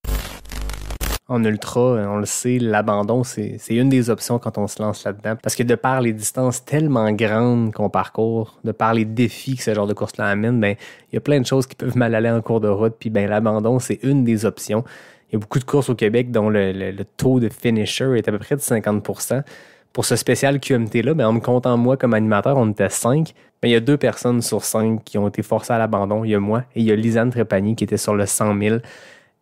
En ultra, on le sait, l'abandon, c'est une des options quand on se lance là-dedans. Parce que de par les distances tellement grandes qu'on parcourt, de par les défis que ce genre de course-là amène, ben il y a plein de choses qui peuvent mal aller en cours de route. Puis ben l'abandon, c'est une des options. Il y a beaucoup de courses au Québec dont le taux de finisher est à peu près de 50%. Pour ce spécial QMT-là, ben en me comptant moi comme animateur, on était 5. Ben, il y a 2 personnes sur 5 qui ont été forcées à l'abandon. Il y a moi et il y a Lisanne Trépanier qui était sur le 100 000.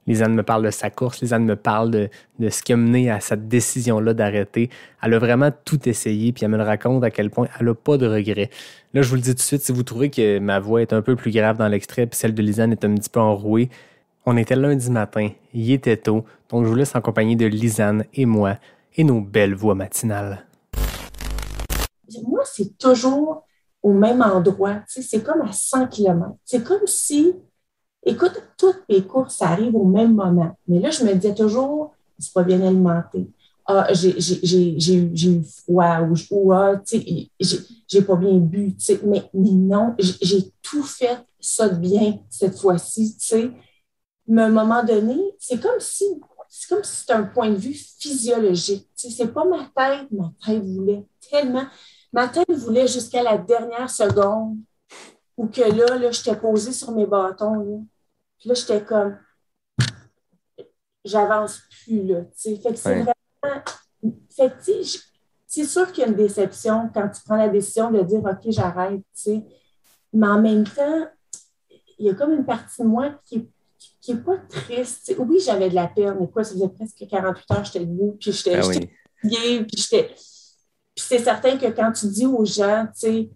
Lisanne me parle de sa course, Lisanne me parle de ce qui a mené à cette décision-là d'arrêter. Elle a vraiment tout essayé, puis elle me le raconte à quel point elle n'a pas de regrets. Là, je vous le dis tout de suite, si vous trouvez que ma voix est un peu plus grave dans l'extrait, puis celle de Lisanne est un petit peu enrouée, on était lundi matin, il était tôt, donc je vous laisse en compagnie de Lisanne et moi et nos belles voix matinales. Moi, c'est toujours au même endroit, tu sais, c'est comme à 100 km. C'est comme si... Écoute, toutes mes courses, ça arrive au même moment. Mais là, je me disais toujours, c'est pas bien alimenté. Ah, j'ai eu froid ou tu sais, j'ai pas bien bu, tu sais. Mais non, j'ai tout fait ça de bien cette fois-ci, tu sais. Mais à un moment donné, c'est comme si c'était un point de vue physiologique. Tu sais, c'est pas ma tête voulait tellement. Ma tête voulait jusqu'à la dernière seconde. Ou que là, j'étais posée sur mes bâtons, là. Puis là, j'étais comme, j'avance plus, là, tu sais. Fait que c'est vraiment, fait que, tu sais, c'est sûr qu'il y a une déception quand tu prends la décision de dire, OK, j'arrête, tu sais. Mais en même temps, il y a comme une partie de moi qui est pas triste. T'sais. Oui, j'avais de la peine, mais quoi, ça faisait presque 48 heures, j'étais debout, puis j'étais fatiguée, puis c'est certain que quand tu dis aux gens, tu sais,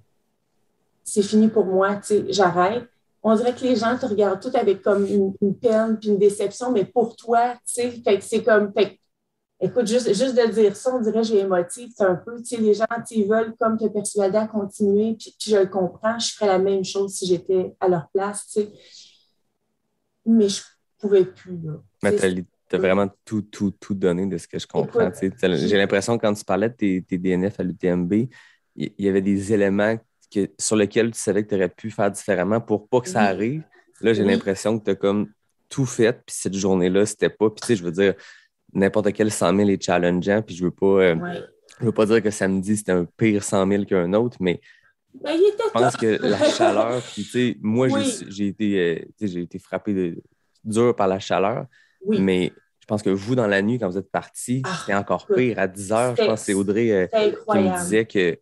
c'est fini pour moi, tu sais, j'arrête. On dirait que les gens te regardent tout avec comme une peine puis une déception, mais pour toi, tu sais, fait que c'est comme, écoute, juste de dire ça, on dirait que j'ai émotive, c'est un peu, tu sais, les gens, tu sais, ils veulent comme te persuader à continuer, puis je le comprends, je ferais la même chose si j'étais à leur place, tu sais, mais je pouvais plus, là. Nathalie, tu as vraiment tout donné de ce que je comprends, tu sais. J'ai l'impression que quand tu parlais de tes DNF à l'UTMB, il y avait des éléments sur lequel tu savais que tu aurais pu faire différemment pour pas que ça arrive. Là, j'ai l'impression que tu as comme tout fait, puis cette journée-là, c'était pas... Puis tu sais, je veux dire, n'importe quel 100 000 est challengeant, puis je veux pas dire que samedi, c'était un pire 100 000 qu'un autre, mais je pense que la chaleur, puis tu sais, moi, j'ai été frappé dur par la chaleur, mais je pense que vous, dans la nuit, quand vous êtes partis, c'était encore pire. À 10 heures, je pense que c'est Audrey qui me disait que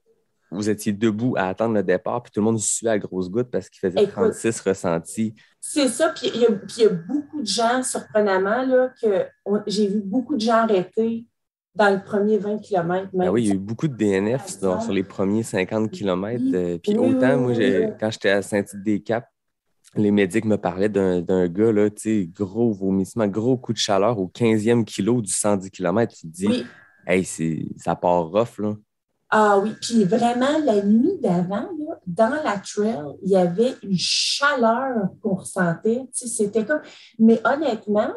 vous étiez debout à attendre le départ, puis tout le monde suait à grosses gouttes parce qu'il faisait 36 ressentis. C'est ça, puis il y a beaucoup de gens, surprenamment, là, j'ai vu beaucoup de gens arrêter dans le premier 20 km. Oui, il y a eu beaucoup de DNF sur les premiers 50 km. Puis autant, moi, quand j'étais à Saint-Tite-des-Caps, les médics me parlaient d'un gars, là, tu sais, gros vomissement, gros coup de chaleur au 15e kilo du 110 km. Tu te dis, hey, ça part rough, là. Ah oui, puis vraiment, la nuit d'avant, là, dans la trail, il y avait une chaleur qu'on ressentait. Tu sais, c'était comme... Mais honnêtement,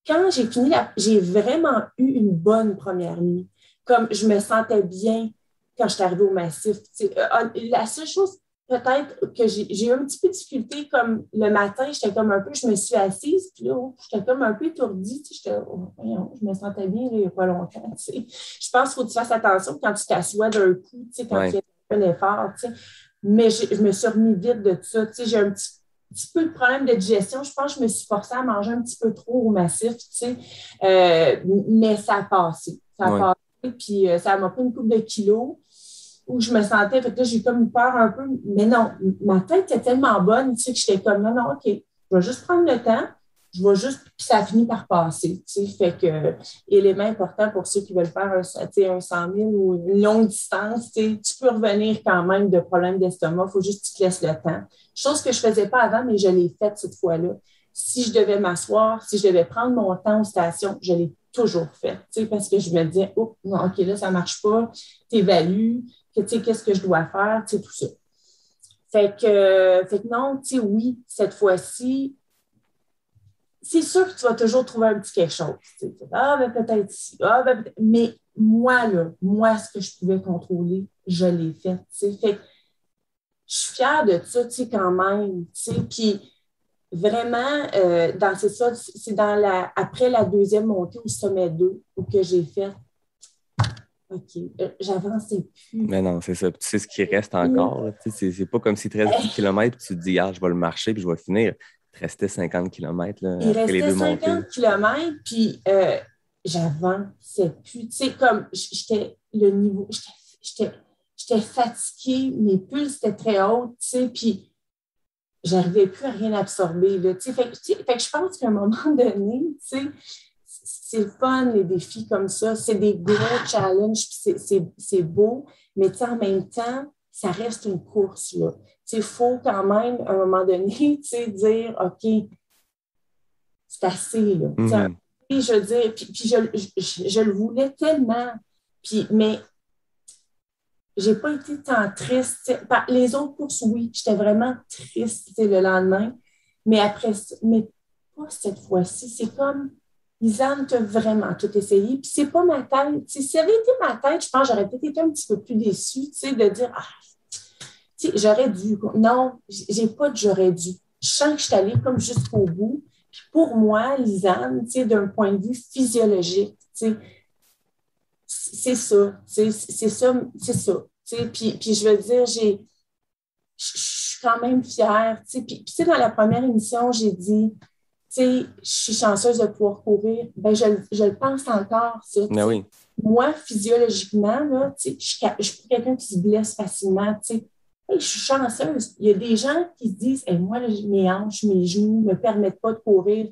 quand j'ai fini, j'ai vraiment eu une bonne première nuit. Comme je me sentais bien quand je suis arrivée au massif. Tu sais, la seule chose, peut-être, que j'ai eu un petit peu de difficulté, comme le matin, j'étais comme un peu, je me suis assise, puis là, j'étais comme un peu étourdie, tu sais, je me sentais bien, là, il n'y a pas longtemps, tu sais. Je pense qu'il faut que tu fasses attention quand tu t'assois d'un coup, tu sais, quand tu fais un effort, tu sais. Mais je me suis remis vite de tout ça. Tu sais, j'ai un petit peu de problème de digestion. Je pense que je me suis forcée à manger un petit peu trop au massif, tu sais. Mais ça a passé. Ça a passé, puis ça m'a pris une couple de kilos où je me sentais, fait que là, j'ai comme eu peur un peu. Mais non, ma tête était tellement bonne, tu sais, que j'étais comme, non, OK, je vais juste prendre le temps. Puis ça finit par passer, tu sais. Fait que, élément important pour ceux qui veulent faire un 100 000 ou une longue distance, tu sais, tu peux revenir quand même de problèmes d'estomac. Il faut juste que tu te laisses le temps. Chose que je ne faisais pas avant, mais je l'ai faite cette fois-là. Si je devais m'asseoir, si je devais prendre mon temps aux stations, je l'ai toujours fait, tu sais, parce que je me disais, oh, non, OK, là, ça ne marche pas, tu évalues, tu sais, qu'est-ce que je dois faire, tu sais, tout ça. Fait que non, tu sais, oui, cette fois-ci, c'est sûr que tu vas toujours trouver un petit quelque chose. Tu sais. Ah, ben peut-être ici. Ah, ben peut-être. Mais moi, ce que je pouvais contrôler, je l'ai fait. Tu sais. Fait que je suis fière de ça, tu sais, quand même. Tu sais. Puis vraiment, c'est après la deuxième montée au sommet 2 où que j'ai fait OK, j'avançais plus. Mais non, c'est ça. Tu sais ce qui reste encore. Là. C'est pas comme si tu restes 10 km tu te dis, je vais le marcher puis je vais finir. Il restait 50 km là, après les deux montées. Il restait 50 km, puis j'avançais plus. Tu sais, comme j'étais fatiguée, mes pulses étaient très hautes, tu sais, puis j'arrivais plus à rien absorber. Là, tu sais. Fait que je pense qu'à un moment donné, tu sais, c'est le fun, les défis comme ça. C'est des gros challenges, puis c'est beau, mais tu sais, en même temps, ça reste une course, là. Il faut quand même, à un moment donné, dire, OK, c'est assez, là. Puis, je veux dire, puis je le voulais tellement. Mais j'ai pas été tant triste. Les autres courses, oui, j'étais vraiment triste le lendemain. Mais après ça, mais pas cette fois-ci. C'est comme, Lisanne, tu as vraiment tout essayé. Puis c'est pas ma tête. Si ça avait été ma tête, je pense que j'aurais peut-être été un petit peu plus déçue, de dire, j'aurais dû. Non, j'ai pas de j'aurais dû. Je sens que je suis allée comme jusqu'au bout. Puis pour moi, Lisanne, d'un point de vue physiologique, c'est ça. C'est ça. Puis je veux dire, je suis quand même fière. Puis dans la première émission, j'ai dit, je suis chanceuse de pouvoir courir. Ben, je le pense encore, ça. Oui. Moi, physiologiquement, là, je suis pas quelqu'un qui se blesse facilement, Hey, je suis chanceuse. Il y a des gens qui se disent moi, là, mes hanches, mes genoux ne me permettent pas de courir.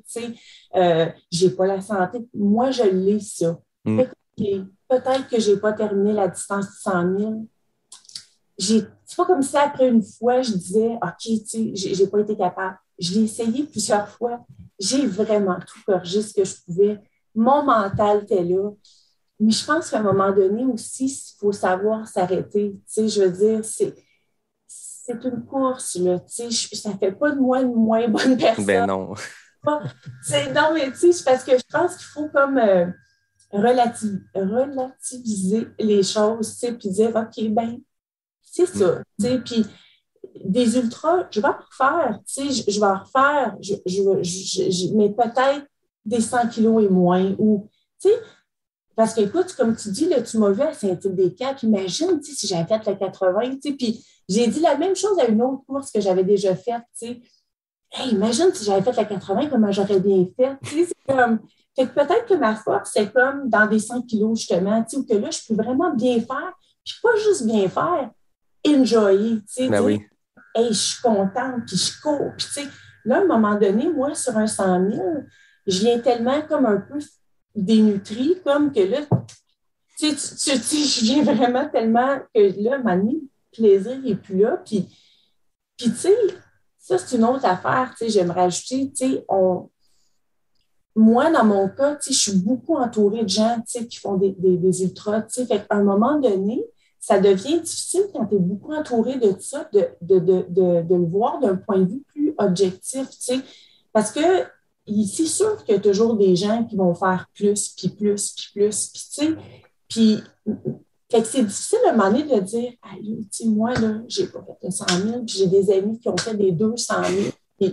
J'ai pas la santé. Moi, je l'ai, ça. Peut-être que je n'ai pas terminé la distance de 100 000. C'est pas comme si après une fois, je disais OK, j'ai pas été capable. Je l'ai essayé plusieurs fois. J'ai vraiment tout corrigé ce que je pouvais. Mon mental était là. Mais je pense qu'à un moment donné aussi, il faut savoir s'arrêter. Je veux dire, c'est une course, là, ça ne fait pas de moi une moins bonne personne. Ben non. Non, mais c'est parce que je pense qu'il faut comme relativiser les choses, puis dire, OK, ben, c'est ça, puis des ultras, je vais en refaire, je vais en refaire, mais peut-être des 100 kilos et moins, ou, parce que, écoute, comme tu dis, là, tu m'as vu à Saint-Tite-des-Caps, imagine, si j'avais fait la 80, puis j'ai dit la même chose à une autre course que j'avais déjà faite, Hey, imagine si j'avais fait la 80, comment j'aurais bien fait, c'est comme... Fait que peut-être que ma force, c'est comme dans des 100 kilos, justement, où que là, je peux vraiment bien faire, puis pas juste bien faire, enjoyer, oui. Hey, je suis contente, puis je cours, puis là, à un moment donné, moi, sur un 100 000, je viens tellement comme un peu dénutrie, comme que là, je viens vraiment tellement que là, ma le plaisir n'est plus là, puis tu sais, ça, c'est une autre affaire, j'aimerais ajouter, moi, dans mon cas, je suis beaucoup entourée de gens, qui font des ultras, fait qu'à un moment donné, ça devient difficile quand tu es beaucoup entouré de ça, de le voir d'un point de vue plus objectif, parce que c'est sûr qu'il y a toujours des gens qui vont faire plus, puis plus, puis plus, puis fait que c'est difficile à un moment donné de dire, moi, là, j'ai pas fait 100 000, puis j'ai des amis qui ont fait des 200 000,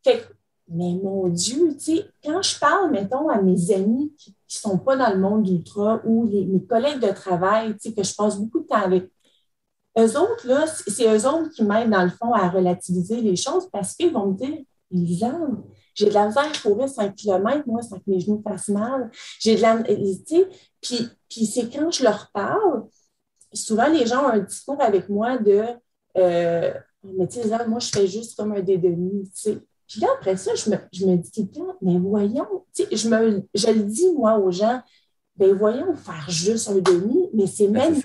fait que, mais mon Dieu, quand je parle, mettons, à mes amis qui sont pas dans le monde d'ultra ou mes collègues de travail, que je passe beaucoup de temps avec, eux autres, là, c'est eux autres qui m'aident, dans le fond, à relativiser les choses parce qu'ils vont me dire, Lisanne, j'ai de la misère à courir 5 km, moi, sans que mes genoux fassent mal. J'ai de la... Tu sais, puis c'est quand je leur parle, souvent, les gens ont un discours avec moi de mais tu sais, Lisanne, moi, je fais juste comme un des demi, tu sais. Puis là, après ça, je me dis tout le temps, mais voyons, tu sais, je le dis, moi, aux gens, ben voyons, faire juste un demi, mais c'est même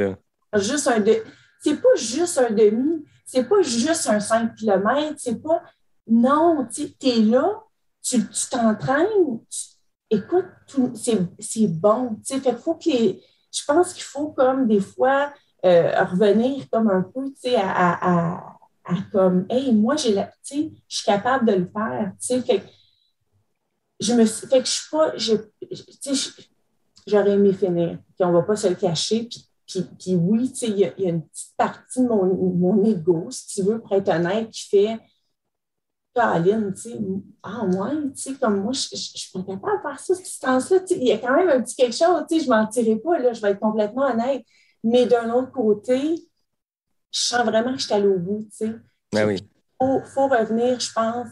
juste un demi. C'est pas juste un demi, c'est pas juste un 5 km, c'est pas... Non, tu sais, t'es là, tu t'entraînes, écoute, c'est bon, tu sais, fait qu'il faut que je pense qu'il faut comme des fois revenir comme un peu, tu sais, à comme, hey, moi, tu sais, je suis capable de le faire, tu sais, fait que je suis pas, tu sais, j'aurais aimé finir, puis on va pas se le cacher, puis oui, tu sais, il y a une petite partie de mon ego, si tu veux, pour être honnête, qui fait Caroline, tu sais, ouais, tu sais, comme moi, je suis pas capable de faire ça, cette distance-là, tu sais, il y a quand même un petit quelque chose, tu sais, je m'en tirerai pas, là, je vais être complètement honnête, mais d'un autre côté, je sens vraiment que je suis allée au bout, tu sais. Ben oui. Faut revenir, je pense,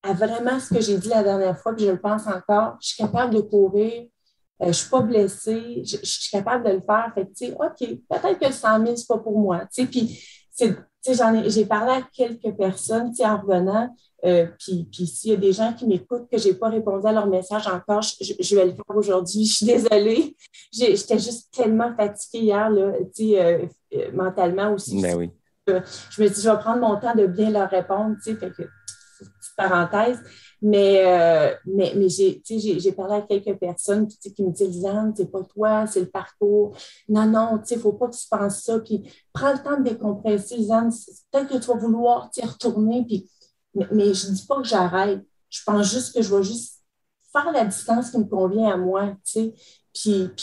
à vraiment ce que j'ai dit la dernière fois, puis je le pense encore, je suis capable de courir, je ne suis pas blessée, je suis capable de le faire. Fait que, tu sais, OK, peut-être que 100 000, ce n'est pas pour moi. Tu sais, puis, tu sais, j'ai parlé à quelques personnes, tu sais, en revenant, puis s'il y a des gens qui m'écoutent, que je n'ai pas répondu à leur message encore, je vais le faire aujourd'hui. Je suis désolée. J'étais juste tellement fatiguée hier, là, tu sais, mentalement aussi. Ben oui. Je me dis, je vais prendre mon temps de bien leur répondre, tu sais, fait que, petite parenthèse. Mais j'ai parlé à quelques personnes qui me disent, Lisanne, c'est pas toi, c'est le parcours. Non, il ne faut pas que tu penses ça. Puis prends le temps de décompresser, Lisanne. Peut-être que tu vas vouloir t'y retourner. Puis, mais je ne dis pas que j'arrête. Je pense juste que je vais juste faire la distance qui me convient à moi. Puis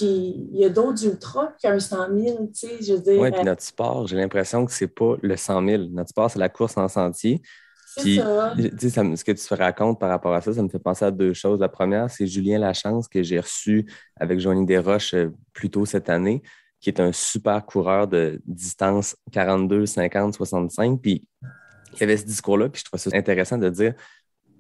il y a d'autres ultras qui ont un 100 000, tu sais, je veux dire. Oui, puis notre sport, j'ai l'impression que c'est pas le 100 000. Notre sport, c'est la course en sentier. Puis, ce que tu racontes par rapport à ça, ça me fait penser à deux choses. La première, c'est Julien Lachance que j'ai reçu avec Joanie Desroches plus tôt cette année, qui est un super coureur de distance 42, 50, 65. Puis, il y avait ce discours-là, puis je trouve ça intéressant de dire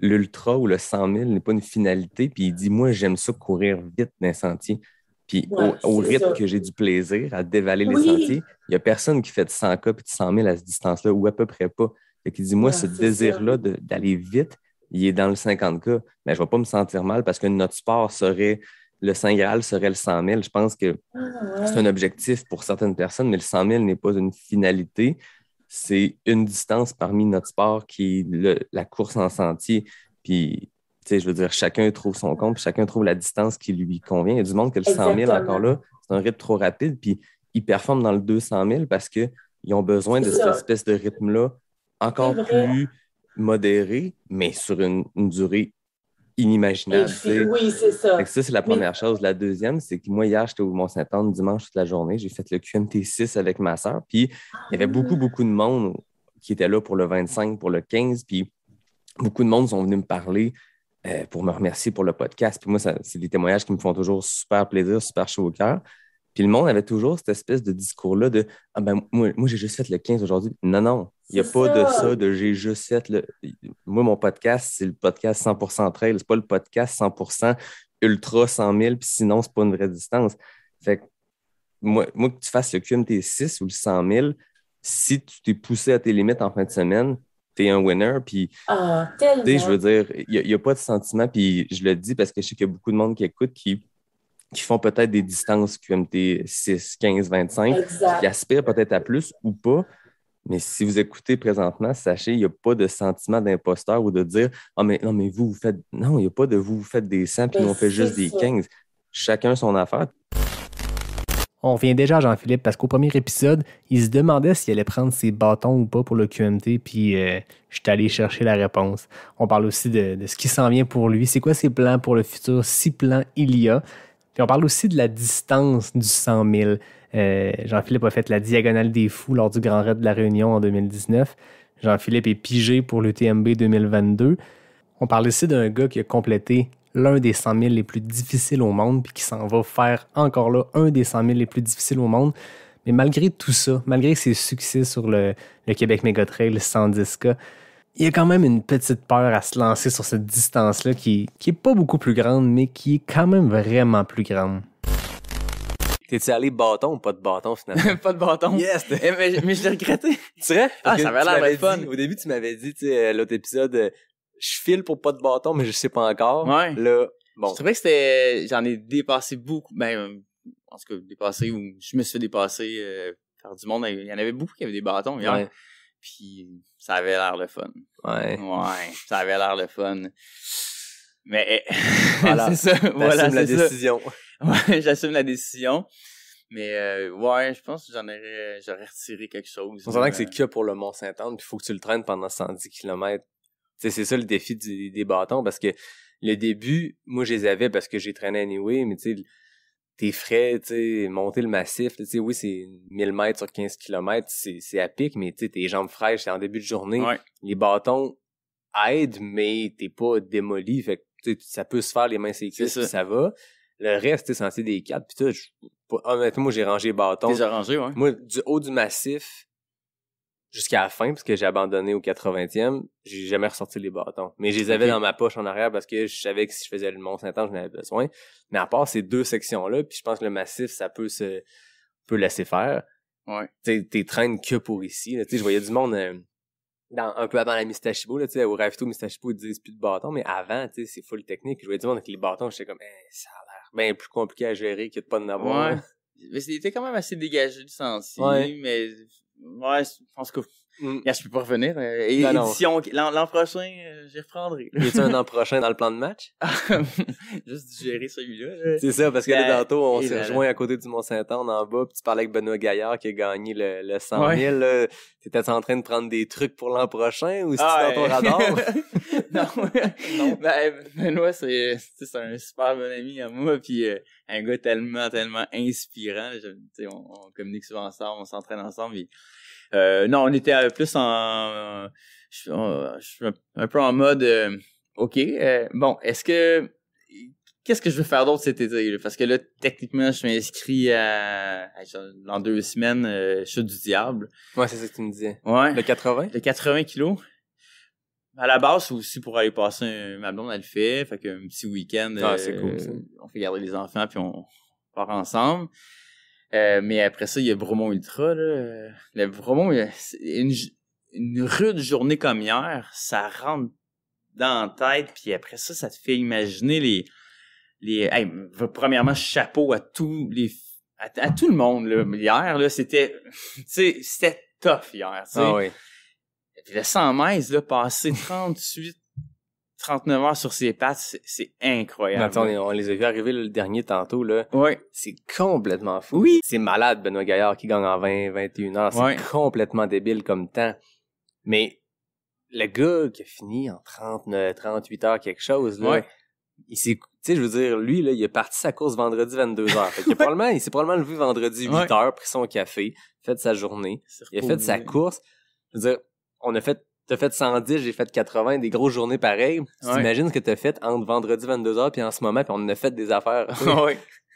l'ultra ou le 100 000 n'est pas une finalité. Puis, il dit, moi, j'aime ça courir vite dans les sentiers. Puis, au rythme que j'ai du plaisir à dévaler les sentiers, il n'y a personne qui fait de 100K puis de 100 000 à cette distance-là, ou à peu près pas. Fait qu'il dit, moi, ce désir-là d'aller vite, il est dans le 50K. Mais je ne vais pas me sentir mal parce que notre sport serait, le Saint Graal serait le 100 000. Je pense que c'est un objectif pour certaines personnes, mais le 100 000 n'est pas une finalité. C'est une distance parmi notre sport qui est la course en sentier. Puis, tu sais, je veux dire, chacun trouve son compte, puis chacun trouve la distance qui lui convient. Il y a du monde que le 100 000, encore là, c'est un rythme trop rapide, puis ils performent dans le 200 000 parce qu'ils ont besoin de cette espèce de rythme-là encore plus modéré, mais sur une durée inimaginable. Oui, c'est ça. Fait que ça, c'est la première chose. La deuxième, c'est que moi, hier, j'étais au Mont-Saint-Anne dimanche toute la journée. J'ai fait le QMT6 avec ma sœur. Puis, il y avait beaucoup de monde qui était là pour le 25, pour le 15. Puis, beaucoup de monde sont venus me parler pour me remercier pour le podcast. Puis moi, c'est des témoignages qui me font toujours super plaisir, super chaud au cœur. Puis le monde avait toujours cette espèce de discours-là de « Ah ben moi j'ai juste fait le 15 aujourd'hui. » Non, il n'y a pas de ça, de « j'ai juste fait le... » Moi, mon podcast, c'est le podcast 100% trail. C'est pas le podcast 100% ultra 100 000, puis sinon, c'est pas une vraie distance. Fait que moi que tu fasses le QMT6 ou le 100 000, si tu t'es poussé à tes limites en fin de semaine, t'es un winner, puis je veux dire, il n'y a pas de sentiment, puis je le dis parce que je sais qu'il y a beaucoup de monde qui écoute qui font peut-être des distances QMT 6, 15, 25, qui aspirent peut-être à plus ou pas, mais si vous écoutez présentement, sachez, il n'y a pas de sentiment d'imposteur ou de dire « Ah, mais non, mais vous faites... » Non, il n'y a pas de vous faites des 100 puis nous, on fait juste des 15. Chacun son affaire. On revient déjà à Jean-Philippe parce qu'au premier épisode, il se demandait s'il allait prendre ses bâtons ou pas pour le QMT, puis je suis allé chercher la réponse. On parle aussi de ce qui s'en vient pour lui, c'est quoi ses plans pour le futur, si plans il y a. Puis on parle aussi de la distance du 100 000. Jean-Philippe a fait la Diagonale des Fous lors du Grand Raid de la Réunion en 2019. Jean-Philippe est pigé pour l'UTMB 2022. On parle ici d'un gars qui a complété l'un des 100 000 les plus difficiles au monde, puis qui s'en va faire encore là un des 100 000 les plus difficiles au monde. Mais Mais malgré tout ça, malgré ses succès sur le Québec Méga Trail 110K, il y a quand même une petite peur à se lancer sur cette distance-là qui est pas beaucoup plus grande, mais qui est quand même vraiment plus grande. T'es-tu allé bâton ou pas de bâton, finalement? Pas de bâton. Yes! Mais je l'ai regretté. Tu sais? Ah, ça avait l'air fun. Au début, tu m'avais dit, tu sais, l'autre épisode, je file pour pas de bâton, mais je sais pas encore. Ouais. Là, bon. Je trouvais que j'en ai dépassé beaucoup. Ben, en tout cas, dépassé, ou je me suis fait dépasser par du monde. Il y en avait beaucoup qui avaient des bâtons hier. Ouais. Puis, ça avait l'air le fun. Ouais. Ouais, ça avait l'air le fun. Mais, voilà. c'est ça. Voilà, la décision. Ouais, j'assume la décision. Mais, ouais, je pense que j'aurais retiré quelque chose. On s'entend que c'est que pour le Mont-Saint-Anne, puis il faut que tu le traînes pendant 110 km. T'sais, c'est ça le défi des bâtons, parce que le début, moi, je les avais parce que j'ai traîné anyway, mais tu sais, tes frais, tu sais, monter le massif, tu sais, oui, c'est 1000 mètres sur 15 km, c'est à pic, mais tu sais, tes jambes fraîches, c'est en début de journée. Ouais. Les bâtons aident, mais t'es pas démoli, fait que ça peut se faire les mains sécues, puis ça va. Le reste, c'est censé des 4, puis honnêtement, moi, j'ai rangé les bâtons. T'es rangé, ouais. Moi, du haut du massif jusqu'à la fin, parce que j'ai abandonné au 80e, j'ai jamais ressorti les bâtons. Mais je les avais dans ma poche en arrière parce que je savais que si je faisais le Mont-Saint-Anne, j'en avais besoin. Mais à part ces deux sections-là, puis je pense que le massif, ça peut laisser faire. Ouais. T'es traînes que pour ici. Tu sais, je voyais du monde un peu avant la Mistachibo, là, tu sais, au Ravito Mistachibo, ils disent plus de bâtons, mais avant, tu sais, c'est full technique. Je voyais du monde avec les bâtons, j'étais comme, ça a l'air bien plus compliqué à gérer que de pas en avoir. Ouais. Mais c'était quand même assez dégagé du sentier, mais ouais, je pense que je peux pas revenir. Édition, l'an prochain, j'y reprendrai. Y a-t-il un an prochain dans le plan de match? Juste digérer celui-là. C'est ça, parce que là, tantôt, on s'est rejoint à côté du Mont-Saint-Anne en bas, puis tu parlais avec Benoît Gaillard qui a gagné le 100 000. Là. T'étais en train de prendre des trucs pour l'an prochain ou c'est dans ton radar? Non. Ben, Benoît, c'est un super bon ami à moi, puis un gars tellement inspirant. On communique souvent ensemble, on s'entraîne ensemble. Puis, non, on était plus je suis un peu en mode OK, bon, qu'est-ce que je veux faire d'autre cet été là? Parce que là, techniquement, je suis inscrit dans 2 semaines Chute du Diable. Ouais, c'est ça que tu me disais. Ouais. Le 80? Le 80 kilos. À la base, c'est aussi pour aller passer ma blonde, elle le fait qu'un petit week-end, c'est cool, ça. On fait garder les enfants puis on part ensemble. Mais après ça, il y a Bromont Ultra, là. Le Bromont, c'est une rude journée comme hier, ça rentre dans la tête, puis après ça, ça te fait imaginer premièrement, chapeau à tout le monde, là. Hier, là, c'était tough hier, tu sais. Ah oui. Puis le 100 mètres, là, passer 39 heures sur ses pattes, c'est incroyable. Attends, on les a vus arriver le dernier tantôt, là. Ouais. C'est complètement fou. Oui. C'est malade, Benoît Gaillard qui gagne en 20-21 heures. C'est complètement débile comme temps. Mais le gars qui a fini en 38 heures quelque chose, là, il s'est, tu sais, je veux dire, lui, là, il est parti sa course vendredi 22 heures. Fait qu'il il s'est probablement levé vendredi 8 heures, pris son café, fait sa journée. Il a fait sa course. Je veux dire, t'as fait 110, j'ai fait 80, des grosses journées pareilles. Tu t'imagines ce que t'as fait entre vendredi 22h puis en ce moment, puis on en a fait des affaires.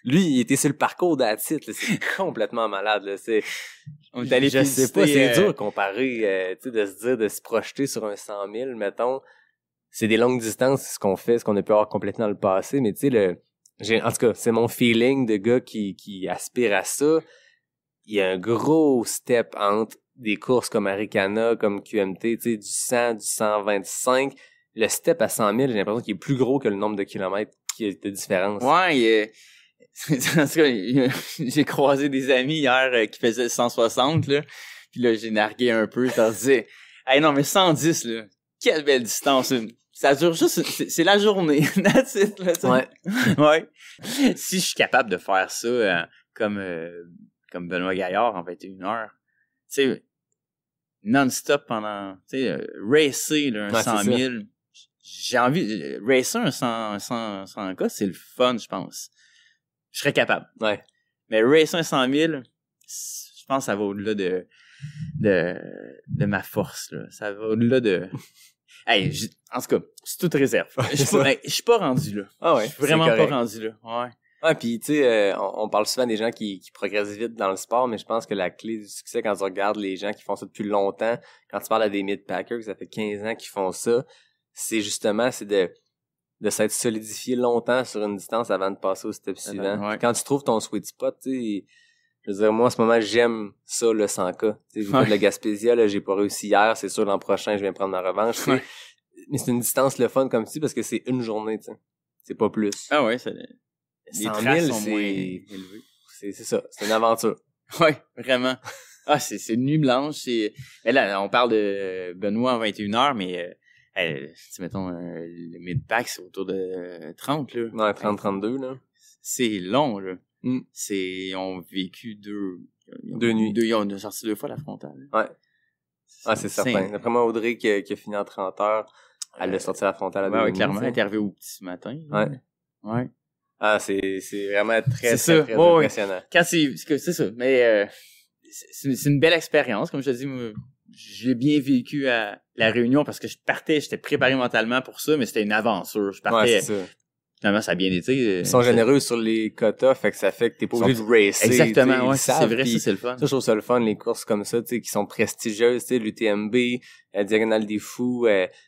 Lui, il était sur le parcours d'Atit, c'est complètement malade, là. Je sais pas, c'est dur de comparer, tu sais, de se dire, de se projeter sur un 100 000, mettons. C'est des longues distances, c'est ce qu'on fait, ce qu'on a pu avoir complètement dans le passé, mais tu sais, en tout cas, c'est mon feeling de gars qui aspire à ça. Il y a un gros step entre des courses comme Arikana, comme QMT, tu sais, du 100, du 125. Le step à 100 000, j'ai l'impression qu'il est plus gros que le nombre de kilomètres qui est de différence. Ouais, en tout cas, j'ai croisé des amis hier qui faisaient 160, là. Puis là, j'ai nargué un peu, je leur disais, hey, non, mais 110, là, quelle belle distance. Ça dure juste, c'est la journée. That's it, là, ouais. Si je suis capable de faire ça comme Benoît Gaillard en 21 heures, tu sais, non-stop pendant, tu sais, racer, là, un 100 000. J'ai envie, racer un 100K, c'est le fun, je pense. Je serais capable. Ouais. Mais racer un 100 000, je pense que ça va au-delà de ma force, là. Ça va au-delà de... Hey, en tout cas, c'est toute réserve. Je suis pas rendu là. Ah ouais. Je suis vraiment pas rendu là. Ouais. Ouais, puis tu sais, on parle souvent des gens qui progressent vite dans le sport, mais je pense que la clé du succès, quand tu regardes les gens qui font ça depuis longtemps, quand tu parles à des mid-packers, ça fait 15 ans qu'ils font ça, c'est justement, c'est de s'être solidifié longtemps sur une distance avant de passer au step suivant. Ouais. Quand tu trouves ton sweet spot, tu sais, je veux dire, moi, en ce moment, j'aime ça, le 100K. Tu sais, j'ai fait de la Gaspésia, là, j'ai pas réussi hier, c'est sûr, l'an prochain, je vais prendre ma revanche, tu sais. Mais c'est une distance le fun comme ça parce que c'est une journée, tu sais. C'est pas plus. Ah ouais, ça... Les 100 000, sont moins élevés. C'est ça, c'est une aventure. Ouais, vraiment. Ah, c'est une nuit blanche. Mais là, on parle de Benoît à 21h, mais mettons, le mid-pack, c'est autour de 30, là. Ouais, 30-32, là. C'est long, là. Ils ont vécu deux nuits. Ils ont sorti 2 fois la frontale. Ouais. Ah, c'est certain. D'après moi, Audrey, qui a fini en 30 heures, elle a sorti la frontale à 2 nuits. Ouais, clairement, elle est arrivée au petit matin. Ouais. Ah, c'est vraiment très très impressionnant. C'est ça. Mais c'est une belle expérience. Comme je te dis, moi, j'ai bien vécu à La Réunion parce que j'étais préparé mentalement pour ça, mais c'était une aventure. Je partais. Ouais, c'est ça. Finalement, ça a bien été. Ils sont généreux sur les quotas, fait que ça fait que t'es pas obligé de racer. Exactement, ouais, c'est vrai, ça, c'est le fun. Ça, je trouve ça le fun, les courses comme ça, tu sais, qui sont prestigieuses, tu sais, l'UTMB, Diagonale des Fous,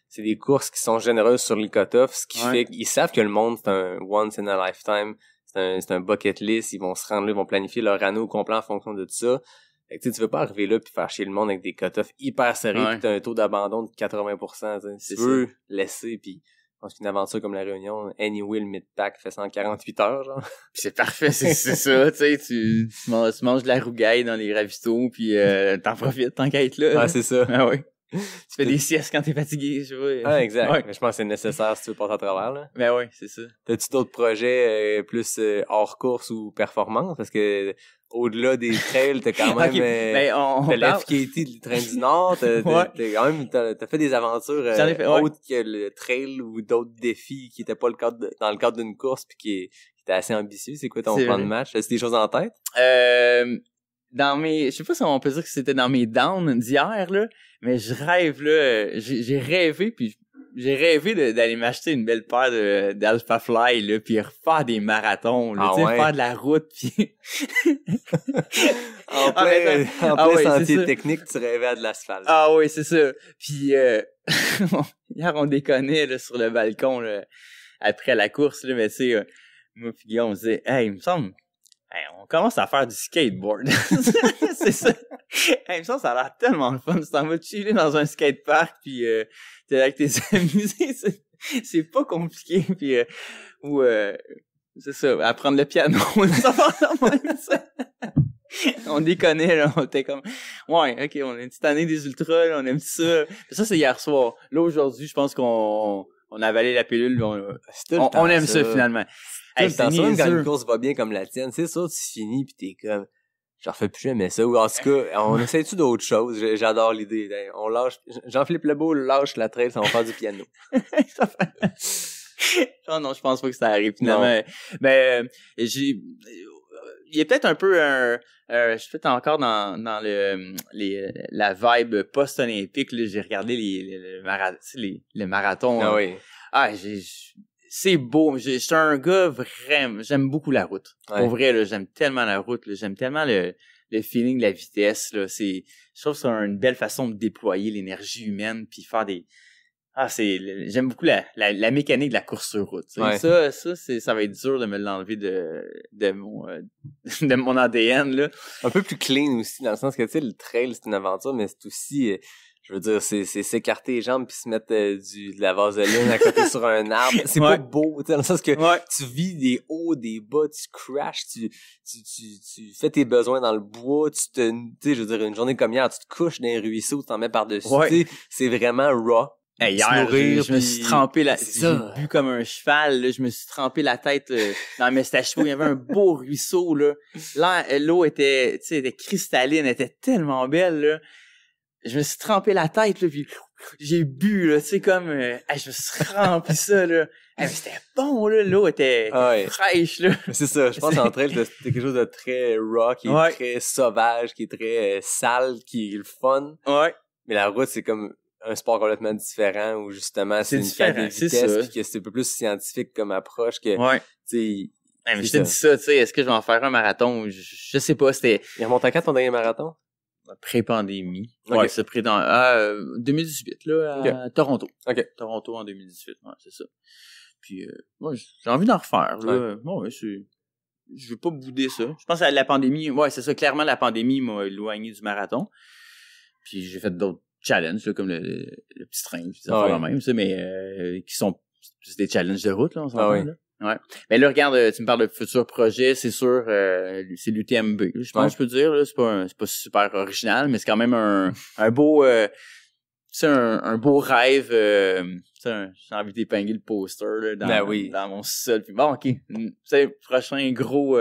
c'est des courses qui sont généreuses sur les cut-offs, ce qui fait qu'ils savent que le monde, c'est un once in a lifetime, c'est un bucket list, ils vont se rendre là, ils vont planifier leur anneau complet en fonction de tout ça. Fait que tu veux pas arriver là puis faire chier le monde avec des cut-offs hyper serrés pis t'as un taux d'abandon de 80%, tu veux laisser pis je pense qu'une aventure comme la Réunion, anyway, le mid-pack fait 148 heures, genre. Pis c'est parfait, c'est ça, tu sais, tu manges de la rougaille dans les ravitaux pis t'en profites tant qu'à être là. Ah, c'est ça. Ah oui. Tu fais des siestes quand t'es fatigué, je vois. Ah, exact. Ouais. Mais je pense que c'est nécessaire si tu veux passer à travers, là. Ben oui, c'est ça. T'as-tu d'autres projets plus hors course ou performance? Parce que au-delà des trails, t'as quand même t'as l'FKT du Train du Nord, t'as fait des aventures autres que le trail ou d'autres défis qui étaient pas dans le cadre d'une course puis qui étaient assez ambitieux. C'est quoi ton plan de match? As-tu des choses en tête? Je sais pas si on peut dire que c'était dans mes downs d'hier, là, mais je rêve, là, j'ai rêvé, puis j'ai rêvé d'aller m'acheter une belle paire d'Alpha Fly, là, puis refaire des marathons, là, faire de la route, puis... en plein sentier technique, tu rêvais à de l'asphalte. Ah oui, c'est ça. Puis hier, on déconnait, là, sur le balcon, là, après la course, là, mais tu sais, moi pis Guillaume, on se disait, hey, il me semble... Hey, on commence à faire du skateboard. C'est ça. Hey, il me semble que ça a l'air tellement le fun. Tu t'en vas chiller dans un skatepark, puis t'es avec tes amis. C'est pas compliqué. Puis, c'est ça, apprendre le piano. On déconnait, là. On était comme, ouais, OK, on a une petite année des ultras, là, on aime ça. Ça, c'est hier soir. Là, aujourd'hui, je pense qu'on a avalé la pilule. On aime ça, finalement. Hey, c'est sûr, quand une course va bien comme la tienne, c'est sûr, tu finis pis t'es comme, j'en refais plus jamais ça. Ou en tout cas, on essaie-tu d'autres choses? J'adore l'idée. On lâche, Jean-Philippe Lebeau lâche la trail, ça va faire du piano. Non, je pense pas que ça arrive finalement. Mais il y a peut-être un peu je suis peut-être encore dans la vibe post-olympique, là. J'ai regardé les marathons. Ah oui. Ah, c'est beau. Je suis un gars vraiment... J'aime beaucoup la route. Ouais. Pour vrai, là, j'aime tellement la route. Là, j'aime tellement le feeling de la vitesse. Là. Je trouve que c'est une belle façon de déployer l'énergie humaine puis faire des... j'aime beaucoup la mécanique de la course sur route. Ouais. Ça va être dur de me l'enlever de mon ADN. Là. Un peu plus clean aussi, dans le sens que, tu sais, le trail, c'est une aventure, mais c'est aussi... Je veux dire, c'est s'écarter les jambes puis se mettre de la vaseline à côté sur un arbre. C'est pas beau, tu sais, dans le sens que tu vis des hauts, des bas, tu crashes, tu fais tes besoins dans le bois, tu sais, je veux dire, une journée comme hier, tu te couches dans un ruisseau, tu t'en mets par-dessus, tu sais, c'est vraiment raw. Hey, hier, je me suis trempé j'ai bu comme un cheval, là, je me suis trempé la tête dans mes stacheaux, il y avait un beau ruisseau, là. L'eau était, tu sais, était cristalline, elle était tellement belle, là. Je me suis trempé la tête, là, puis j'ai bu, là, tu sais, comme... je me suis rempli ça, là. Mais c'était bon, là, l'eau était fraîche, là. C'est ça, je pense qu'entre elles, c'était quelque chose de très raw, qui est très sauvage, qui est très sale, qui est le fun. Ouais. Mais la route, c'est comme un sport complètement différent, où justement, c'est une quête de vitesse, puis que c'est un peu plus scientifique comme approche, que, tu sais... mais je t'ai dit ça, tu sais, est-ce que je vais en faire un marathon? Je sais pas, c'était... Il remonte à quand ton dernier marathon? Pré-pandémie. Okay. Ouais, c'est 2018, là, à Toronto. OK. Toronto en 2018, ouais, c'est ça. Puis, moi, j'ai envie d'en refaire, là. Ouais, je veux pas bouder ça. Je pense à la pandémie, ouais, c'est ça, clairement, la pandémie m'a éloigné du marathon. Puis, j'ai fait d'autres challenges, là, comme le petit train, puis ça fait même, ça, mais qui sont des challenges de route, là, on s'entend, là. Ouais. Mais là, regarde, tu me parles de futurs projets, c'est sûr, c'est l'UTMB. Je pense que je peux dire, là, c'est pas super original, mais c'est quand même un beau, un beau rêve, j'ai envie d'épingler le poster, là, dans mon sol. Puis bon, ok. Prochain gros,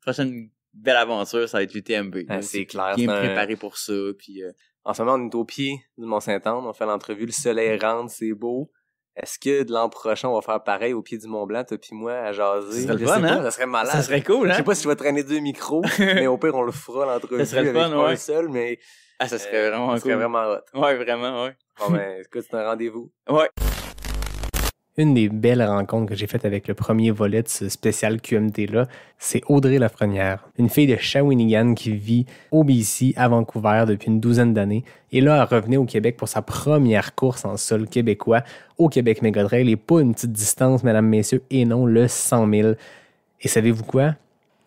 prochaine belle aventure, ça va être l'UTMB. C'est clair. Bien préparé pour ça, puis en ce moment, on est au pied du Mont-Saint-Anne, on fait l'entrevue, le soleil rentre, c'est beau. Est-ce que de l'an prochain, on va faire pareil au pied du Mont-Blanc, toi pis moi, à jaser? Ça serait le fun, hein? Ça serait malade. Ça serait cool, hein? Je sais pas si je vais traîner 2 micros, mais au pire, on le fera, l'entrevue, ça serait le fun, avec un seul, mais... ça serait vraiment cool. Ça serait vraiment hot. Ouais, vraiment, ouais. Bon, ben, écoute, c'est un rendez-vous. Ouais. Une des belles rencontres que j'ai faites avec le premier volet de ce spécial QMT-là, c'est Audrey Lafrenière, une fille de Shawinigan qui vit au BC, à Vancouver, depuis une 12aine d'années. Et là, elle revenait au Québec pour sa première course en sol québécois au Québec Méga Trail. Et pas une petite distance, mesdames, messieurs, et non le 100 000. Et savez-vous quoi?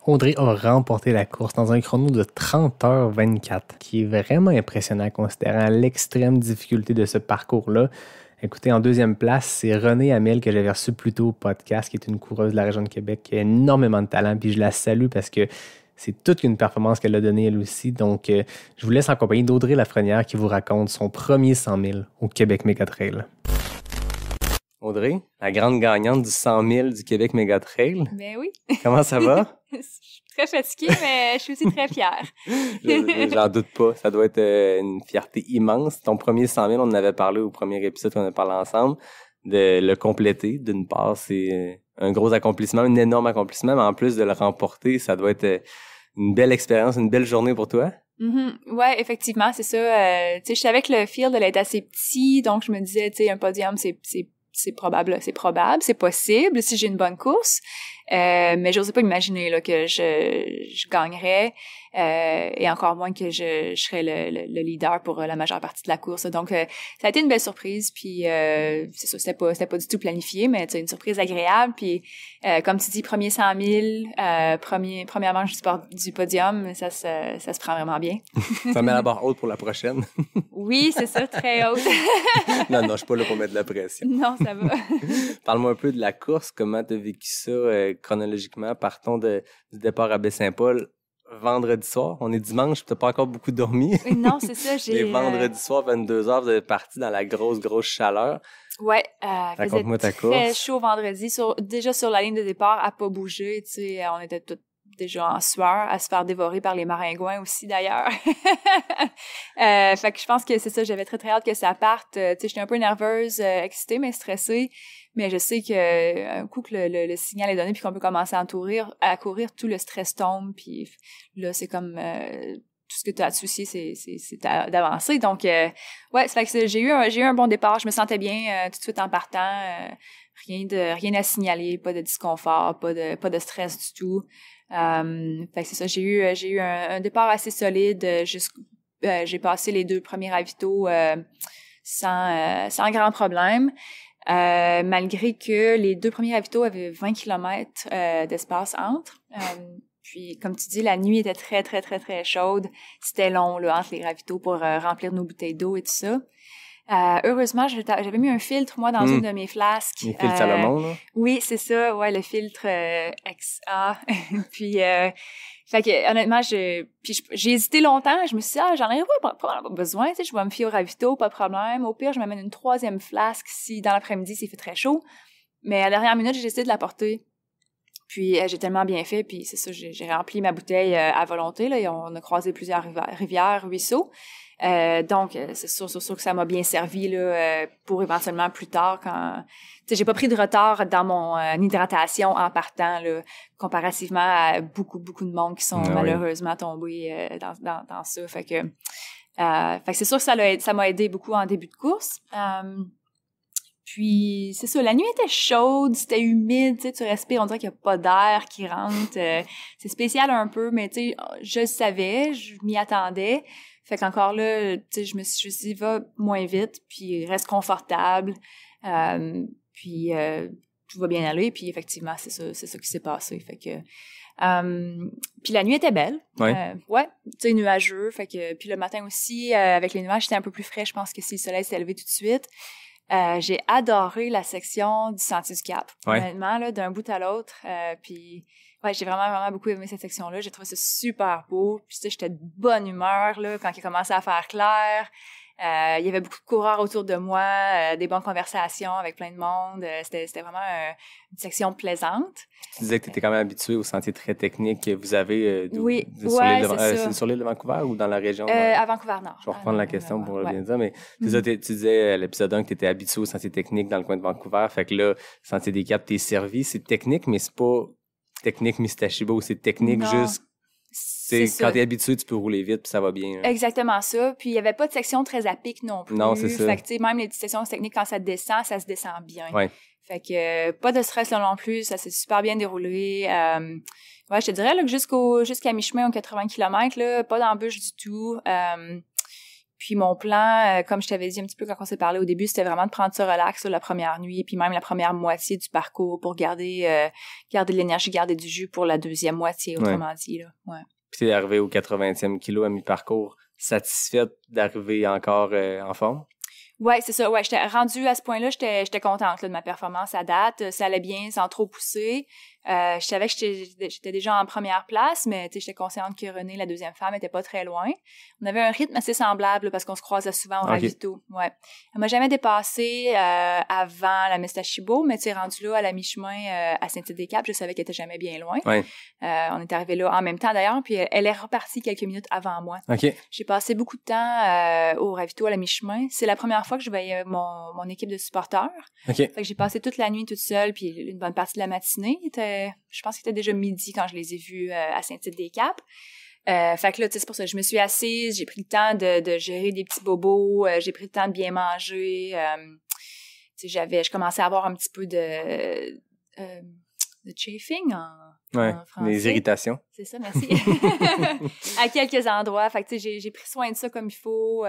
Audrey a remporté la course dans un chrono de 30h24, qui est vraiment impressionnant considérant l'extrême difficulté de ce parcours-là. Écoutez, en deuxième place, c'est Renée Hamel que j'avais reçue plus tôt au podcast, qui est une coureuse de la région de Québec qui a énormément de talent, puis je la salue parce que c'est toute une performance qu'elle a donnée elle aussi. Donc, je vous laisse en compagnie d'Audrey Lafrenière qui vous raconte son premier 100 000 au Québec Méga Trail. Audrey, la grande gagnante du 100 000 du Québec Méga Trail. Ben oui. Comment ça va? Je suis très fatiguée, mais je suis aussi très fière. J'en doute pas. Ça doit être une fierté immense. Ton premier 100 000, on en avait parlé au premier épisode qu'on a parlé ensemble. De le compléter, d'une part, c'est un gros accomplissement, un énorme accomplissement, mais en plus de le remporter, ça doit être une belle expérience, une belle journée pour toi. Mm-hmm. Ouais, effectivement, c'est ça. Tu sais, je savais que le field allait être assez petit, donc je me disais, tu sais, un podium, c'est probable, c'est possible si j'ai une bonne course. Mais j'osais pas imaginer là que je gagnerais et encore moins que je serais le leader pour la majeure partie de la course. Donc ça a été une belle surprise, puis c'est ça, c'était pas du tout planifié, mais tu sais, une surprise agréable. Puis comme tu dis, premier 100 000, première manche du podium, ça se prend vraiment bien. Ça met la barre haute pour la prochaine. Oui, c'est ça, très haute. Non, je suis pas là pour mettre de la pression. Non, ça va. Parle-moi un peu de la course, comment tu as vécu ça chronologiquement. Partons du départ à Baie-Saint-Paul vendredi soir. On est dimanche, tu n'as pas encore beaucoup dormi. Non, c'est ça. Et vendredi soir, 22h, vous êtes parti dans la grosse chaleur. Ouais, raconte-moi ta course. Très chaud vendredi, déjà sur la ligne de départ, à pas bouger, tu sais, on était tous déjà en sueur, à se faire dévorer par les maringouins aussi d'ailleurs. Fait que je pense que c'est ça, j'avais très hâte que ça parte. Tu sais, j'étais un peu nerveuse, excitée, mais stressée. Mais je sais que un coup que le signal est donné puis qu'on peut commencer à courir, tout le stress tombe. Puis là, c'est comme tout ce que tu as à te soucier, c'est d'avancer. Donc, ouais, c'est fait que j'ai eu un bon départ. Je me sentais bien tout de suite en partant. Rien à signaler, pas de disconfort, pas de stress du tout. Fait que c'est ça, j'ai eu un départ assez solide. J'ai passé les 2 premiers ravitaux sans grand problème. Malgré que les 2 premiers ravitaux avaient 20 km d'espace entre. Puis, comme tu dis, la nuit était très, très, très, très chaude. C'était long, là, entre les ravitaux pour remplir nos bouteilles d'eau et tout ça. Heureusement, j'avais mis un filtre, moi, dans une de mes flasques. Le filtre Salomon, là? Oui, c'est ça. Ouais, le filtre XA. Puis, fait que, honnêtement, j'ai hésité longtemps. Je me suis dit, j'en ai pas besoin. Tu sais, je vais me fier au ravito, pas de problème. Au pire, je m'amène une 3e flasque si, dans l'après-midi, s'il fait très chaud. Mais à la dernière minute, j'ai décidé de la porter. Puis, j'ai tellement bien fait. Puis, c'est ça, j'ai rempli ma bouteille à volonté, là. Et on a croisé plusieurs rivières, ruisseaux. Donc, c'est sûr que ça m'a bien servi, là, pour éventuellement plus tard quand... Tu sais, j'ai pas pris de retard dans mon hydratation en partant, là, comparativement à beaucoup de monde qui sont malheureusement tombés dans ça. Fait que c'est sûr que ça m'a aidé beaucoup en début de course. Puis, c'est ça, la nuit était chaude, c'était humide, tu sais, tu respires, on dirait qu'il n'y a pas d'air qui rentre. C'est spécial un peu, mais tu sais, je le savais, je m'y attendais. Fait qu'encore là, tu sais, je me suis dit, va moins vite, puis reste confortable. Puis, tout va bien aller, puis effectivement, c'est ça qui s'est passé. Fait que... puis la nuit était belle. Ouais. Tu sais, nuageux. Fait que, puis le matin aussi, avec les nuages, c'était un peu plus frais. Je pense que si le soleil s'est levé tout de suite. J'ai adoré la section du Sentier du Cap. Honnêtement, là, d'un bout à l'autre. Puis, j'ai vraiment beaucoup aimé cette section-là. J'ai trouvé ça super beau. Puis, tu sais, j'étais de bonne humeur, là, quand il commençait à faire clair. Il y avait beaucoup de coureurs autour de moi, des bonnes conversations avec plein de monde. C'était vraiment une section plaisante. Tu disais que tu étais quand même habitué aux sentiers très techniques que vous avez oui, sur l'île de Vancouver ou dans la région? À Vancouver-Nord. Je vais reprendre la question pour bien dire, mais tu disais à l'épisode 1 que tu étais habitué aux sentiers techniques dans le coin de Vancouver. Fait que là, Sentier des Caps, t'es servi. C'est technique, mais c'est pas technique Mistachibo. C'est technique juste... Quand t'es habitué, tu peux rouler vite, puis ça va bien. Exactement ça. Puis il y avait pas de section très à pic non plus. Non, c'est ça. Fait que, tu sais, même les sections techniques, quand ça descend, ça se descend bien. Ouais. Fait que pas de stress là non plus, ça s'est super bien déroulé. Je te dirais là, que jusqu'à mi-chemin aux 80 km, là, pas d'embûche du tout. Puis mon plan, comme je t'avais dit un petit peu quand on s'est parlé au début, c'était vraiment de prendre ça relax la première nuit, puis même la première moitié du parcours pour garder de l'énergie, garder du jus pour la deuxième moitié, autrement dit. Là. Ouais. Puis t'es arrivé au 80e kilo à mi-parcours, satisfaite d'arriver encore en forme? Ouais, c'est ça. Ouais, j'étais rendue à ce point-là, j'étais contente là, de ma performance à date. Ça allait bien, sans trop pousser. Je savais que j'étais déjà en première place, mais j'étais consciente que Renée, la deuxième femme, était pas très loin. On avait un rythme assez semblable là, parce qu'on se croisait souvent au ravito. Ouais. Elle m'a jamais dépassé avant la Mistachibo, mais rendu là à la mi-chemin à Saint-Tite-des-Caps, je savais qu'elle était jamais bien loin. Ouais. On est arrivé là en même temps d'ailleurs, puis elle est repartie quelques minutes avant moi. Okay. J'ai passé beaucoup de temps au ravito à la mi-chemin. C'est la première fois que je voyais mon équipe de supporters. Okay. Fait que j'ai passé toute la nuit toute seule, puis une bonne partie de la matinée. Je pense qu'il était déjà midi quand je les ai vus à Saint-Tite-des-Caps. Fait que là, c'est pour ça, je me suis assise, j'ai pris le temps de gérer des petits bobos, j'ai pris le temps de bien manger. Je commençais à avoir un petit peu de chafing en français. Des irritations. C'est ça, merci. À quelques endroits. Fait que j'ai pris soin de ça comme il faut.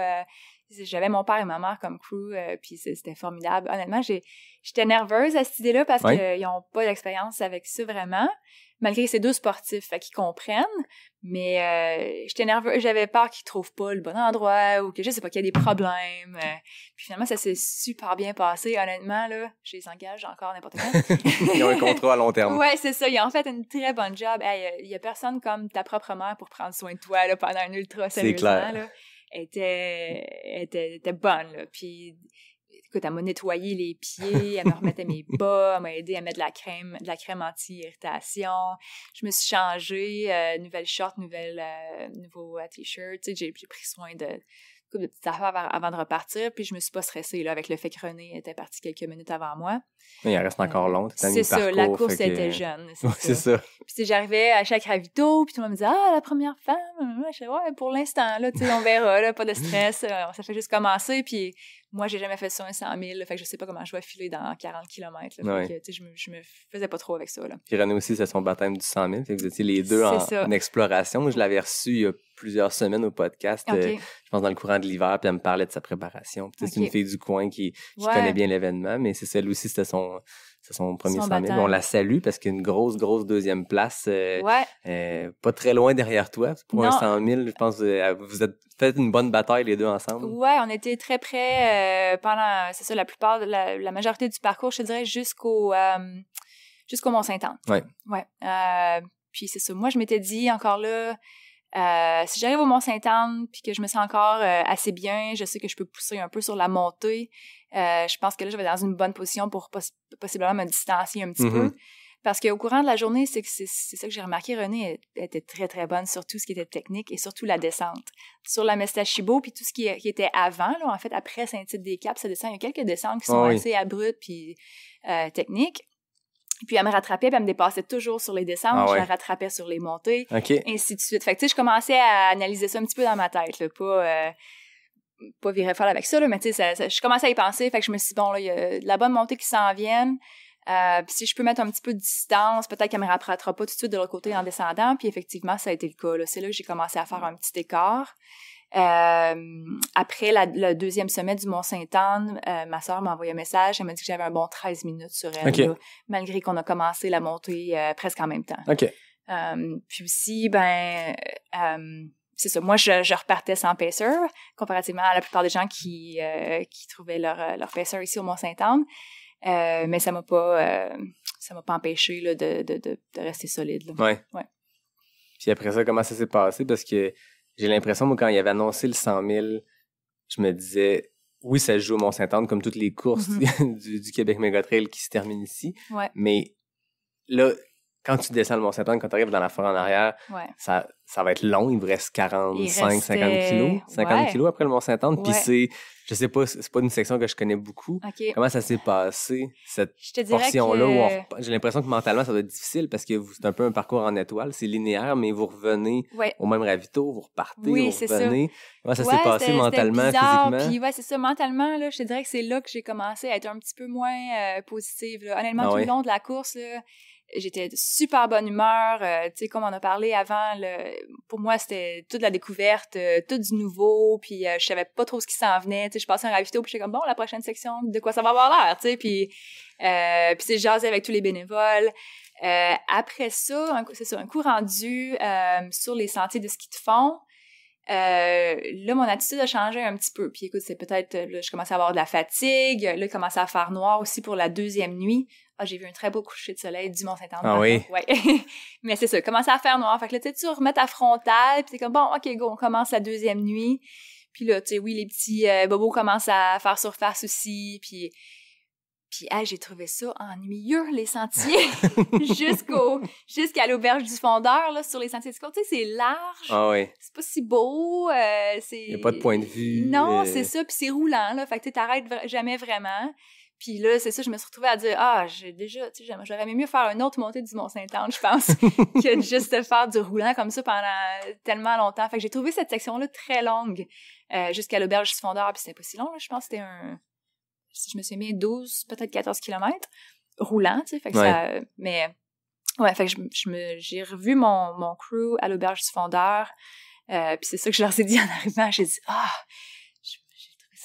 J'avais mon père et ma mère comme crew, puis c'était formidable. Honnêtement, j'étais nerveuse à cette idée-là parce qu'ils n'ont pas d'expérience avec ça vraiment, malgré que c'est deux sportifs, fait qu'ils comprennent. Mais j'étais nerveuse, j'avais peur qu'ils trouvent pas le bon endroit ou que je sais pas, qu'il y a des problèmes. Puis finalement, ça s'est super bien passé. Honnêtement, là, je les engage encore n'importe quand. Ils ont un contrat à long terme. Ouais, c'est ça. Ils ont fait une très bonne job. Il y a personne comme ta propre mère pour prendre soin de toi là, pendant un ultra, sérieusement. C'est clair. Là. Elle était bonne, là. Puis, écoute, elle m'a nettoyé les pieds, elle me remettait mes bas, elle m'a aidé à mettre de la crème anti-irritation. Je me suis changée, nouvelle short, nouveau t-shirt. Tu sais, j'ai pris soin de petites affaires avant de repartir, puis je me suis pas stressée là, avec le fait que Renée était partie quelques minutes avant moi. Mais il en reste encore long. C'est ça, la course était jeune. C'est ça. Puis j'arrivais à chaque ravito, puis tout le monde me disait « Ah, la première femme! » Je disais « Ouais, pour l'instant, là, tu sais, on verra, là, pas de stress. Ça fait juste commencer, puis moi, j'ai jamais fait ça un 100 000, là, fait que je sais pas comment je vais filer dans 40 km. Là, fait que, tu sais, je me faisais pas trop avec ça. Là. Puis Renée aussi, c'est son baptême du 100 000, fait que vous étiez les deux en exploration. Je l'avais reçue il y a plusieurs semaines au podcast, je pense dans le courant de l'hiver, puis elle me parlait de sa préparation. C'est une fille du coin qui connaît bien l'événement, mais c'est celle aussi, c'était son premier 100 000. On la salue parce qu'il y a une grosse deuxième place pas très loin derrière toi. Pour un 100 000, je pense que vous êtes fait une bonne bataille les deux ensemble. Ouais, on était très près pendant, c'est ça, la majorité du parcours, je te dirais, jusqu'au Mont-Sainte-Anne. Ouais. Puis c'est ça, moi je m'étais dit encore là, si j'arrive au Mont-Sainte-Anne puis que je me sens encore assez bien, je sais que je peux pousser un peu sur la montée. Je pense que là, je vais dans une bonne position pour possiblement me distancier un petit peu. Parce qu'au courant de la journée, c'est ça que j'ai remarqué, Renée était très, très bonne sur tout ce qui était technique et surtout la descente. Sur la Mistachibo, puis tout ce qui était avant, là, en fait, après Saint-Tite-des-Caps, ça descend. Il y a quelques descentes qui sont assez abruptes puis techniques. Puis elle me rattrapait, puis elle me dépassait toujours sur les descentes, je la rattrapais sur les montées, ainsi de suite. Fait que tu sais, je commençais à analyser ça un petit peu dans ma tête, là, pas... pas virer folle avec ça, là, mais tu sais, je commençais à y penser, fait que je me suis dit, bon, là, il y a de la bonne montée qui s'en vienne. Puis si je peux mettre un petit peu de distance, peut-être qu'elle me rattrapera pas tout de suite de l'autre côté en descendant. Puis effectivement, ça a été le cas, là. C'est là que j'ai commencé à faire un petit écart. Après le deuxième sommet du Mont-Sainte-Anne, ma sœur m'a envoyé un message. Elle m'a dit que j'avais un bon 13 minutes sur elle, là, malgré qu'on a commencé la montée presque en même temps. Puis aussi, c'est ça. Moi, je repartais sans pacer, comparativement à la plupart des gens qui trouvaient leur pacer ici au Mont-Sainte-Anne. Mais ça m'a pas empêché là, de rester solide. Là. Ouais. Puis après ça, comment ça s'est passé? Parce que j'ai l'impression, moi, quand il avait annoncé le 100 000, je me disais, oui, ça se joue au Mont-Sainte-Anne, comme toutes les courses du Québec Mégatrail qui se terminent ici. Ouais. Mais là, quand tu descends le Mont-Sainte-Anne, quand tu arrives dans la forêt en arrière, ça va être long. Il vous reste 50 kilos. 50 kilos après le Mont-Sainte-Anne. Puis je sais pas, c'est pas une section que je connais beaucoup. Comment ça s'est passé, cette portion-là? J'ai l'impression que mentalement, ça doit être difficile parce que c'est un peu un parcours en étoile. C'est linéaire, mais vous revenez au même ravito, vous repartez, vous revenez. Comment ça s'est passé mentalement, physiquement? Puis c'est ça, mentalement, là, je te dirais que c'est là que j'ai commencé à être un petit peu moins positive. Là. Honnêtement, tout le long de la course, là, j'étais de super bonne humeur, tu sais, comme on a parlé avant, pour moi, c'était toute la découverte, tout du nouveau, puis je savais pas trop ce qui s'en venait, tu sais, je passais un ravito, puis j'étais comme, bon, la prochaine section, de quoi ça va avoir l'air, tu sais, puis c'est jasé avec tous les bénévoles. Après ça, c'est ça, un coup rendu sur les sentiers de ski de fond, là, mon attitude a changé un petit peu, puis écoute, c'est peut-être, là, je commençais à avoir de la fatigue, là, il commençait à faire noir aussi pour la deuxième nuit. J'ai vu un très beau coucher de soleil du Mont-Sainte-Anne. Ah oui? Ouais. Mais c'est ça, commençait à faire noir. Fait que là, tu remets ta frontale, puis t'es comme, bon, OK, go, on commence la deuxième nuit. Puis là, tu sais, oui, les petits bobos commencent à faire surface aussi, puis j'ai trouvé ça ennuyeux, les sentiers, jusqu'à l'auberge du Fondeur, là, sur les sentiers de ski. Tu sais, c'est large. Ah oui. C'est pas si beau. Il n'y a pas de point de vue. Non, c'est ça, puis c'est roulant, là. Fait que tu t'arrêtes jamais vraiment. Puis là, c'est ça, je me suis retrouvée à dire, j'ai déjà, tu sais, j'aurais aimé mieux faire une autre montée du Mont-Sainte-Anne, je pense, que de juste faire du roulant comme ça pendant tellement longtemps. Fait que j'ai trouvé cette section-là très longue, jusqu'à l'auberge du Fondeur, puis c'était pas si long, là, je pense que c'était je me suis mis 12, peut-être 14 kilomètres, roulant, tu sais, fait que ça, mais, ouais, fait que j'ai revu mon crew à l'auberge du Fondeur, puis c'est ça que je leur ai dit en arrivant, j'ai dit,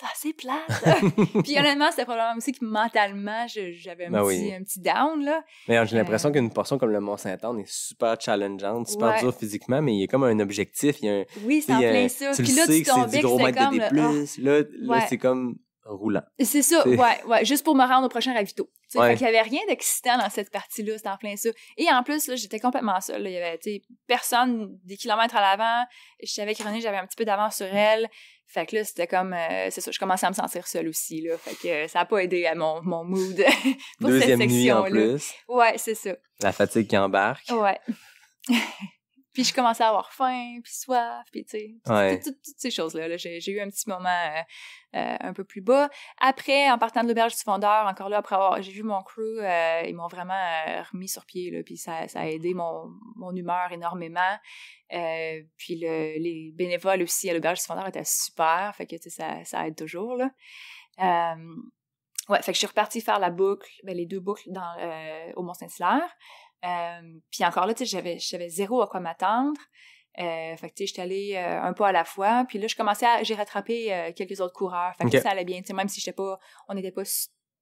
c'est assez plate. Puis honnêtement, c'était probablement aussi que mentalement, j'avais un petit down, là. Mais j'ai l'impression qu'une portion comme le Mont-Sainte-Anne est super challengeante, super dure physiquement, mais il y a comme un objectif. Oui, c'est en plein ça. Tu puis le là, sais tu que c'est du gros mètre de D+. Là, Ouais. c'est comme roulant. C'est ça, ouais, juste pour me rendre au prochain ravito. Fait qu'il y avait rien d'excitant dans cette partie-là, c'était en plein ça. Et en plus, là, j'étais complètement seule. Là. Il y avait, personne des kilomètres à l'avant. Je savais que Renée, j'avais un petit peu d'avance sur elle. Fait que là, c'était comme, c'est ça, je commençais à me sentir seule aussi, là. Fait que ça a pas aidé à mon mood pour Deuxième cette nuit en section-là. plus. Ouais, c'est ça. La fatigue qui embarque. Ouais. Puis je commençais à avoir faim, puis soif, puis tu sais, toutes ces choses-là. Là. J'ai eu un petit moment un peu plus bas. Après, en partant de l'auberge du Fondeur, encore là, après j'ai vu mon crew, ils m'ont vraiment remis sur pied, là, puis ça a aidé mon humeur énormément. Puis les bénévoles aussi à l'auberge du Fondeur étaient super, fait que tu sais, ça aide toujours, là. Ouais, fait que je suis repartie faire la boucle, les 2 boucles au Mont-Saint-Hilaire. Puis encore là, tu sais, j'avais zéro à quoi m'attendre. Fait que tu sais, j'étais allée un pas à la fois. Puis là, j'ai rattrapé quelques autres coureurs. Fait que ça allait bien. Tu sais, même si on n'était pas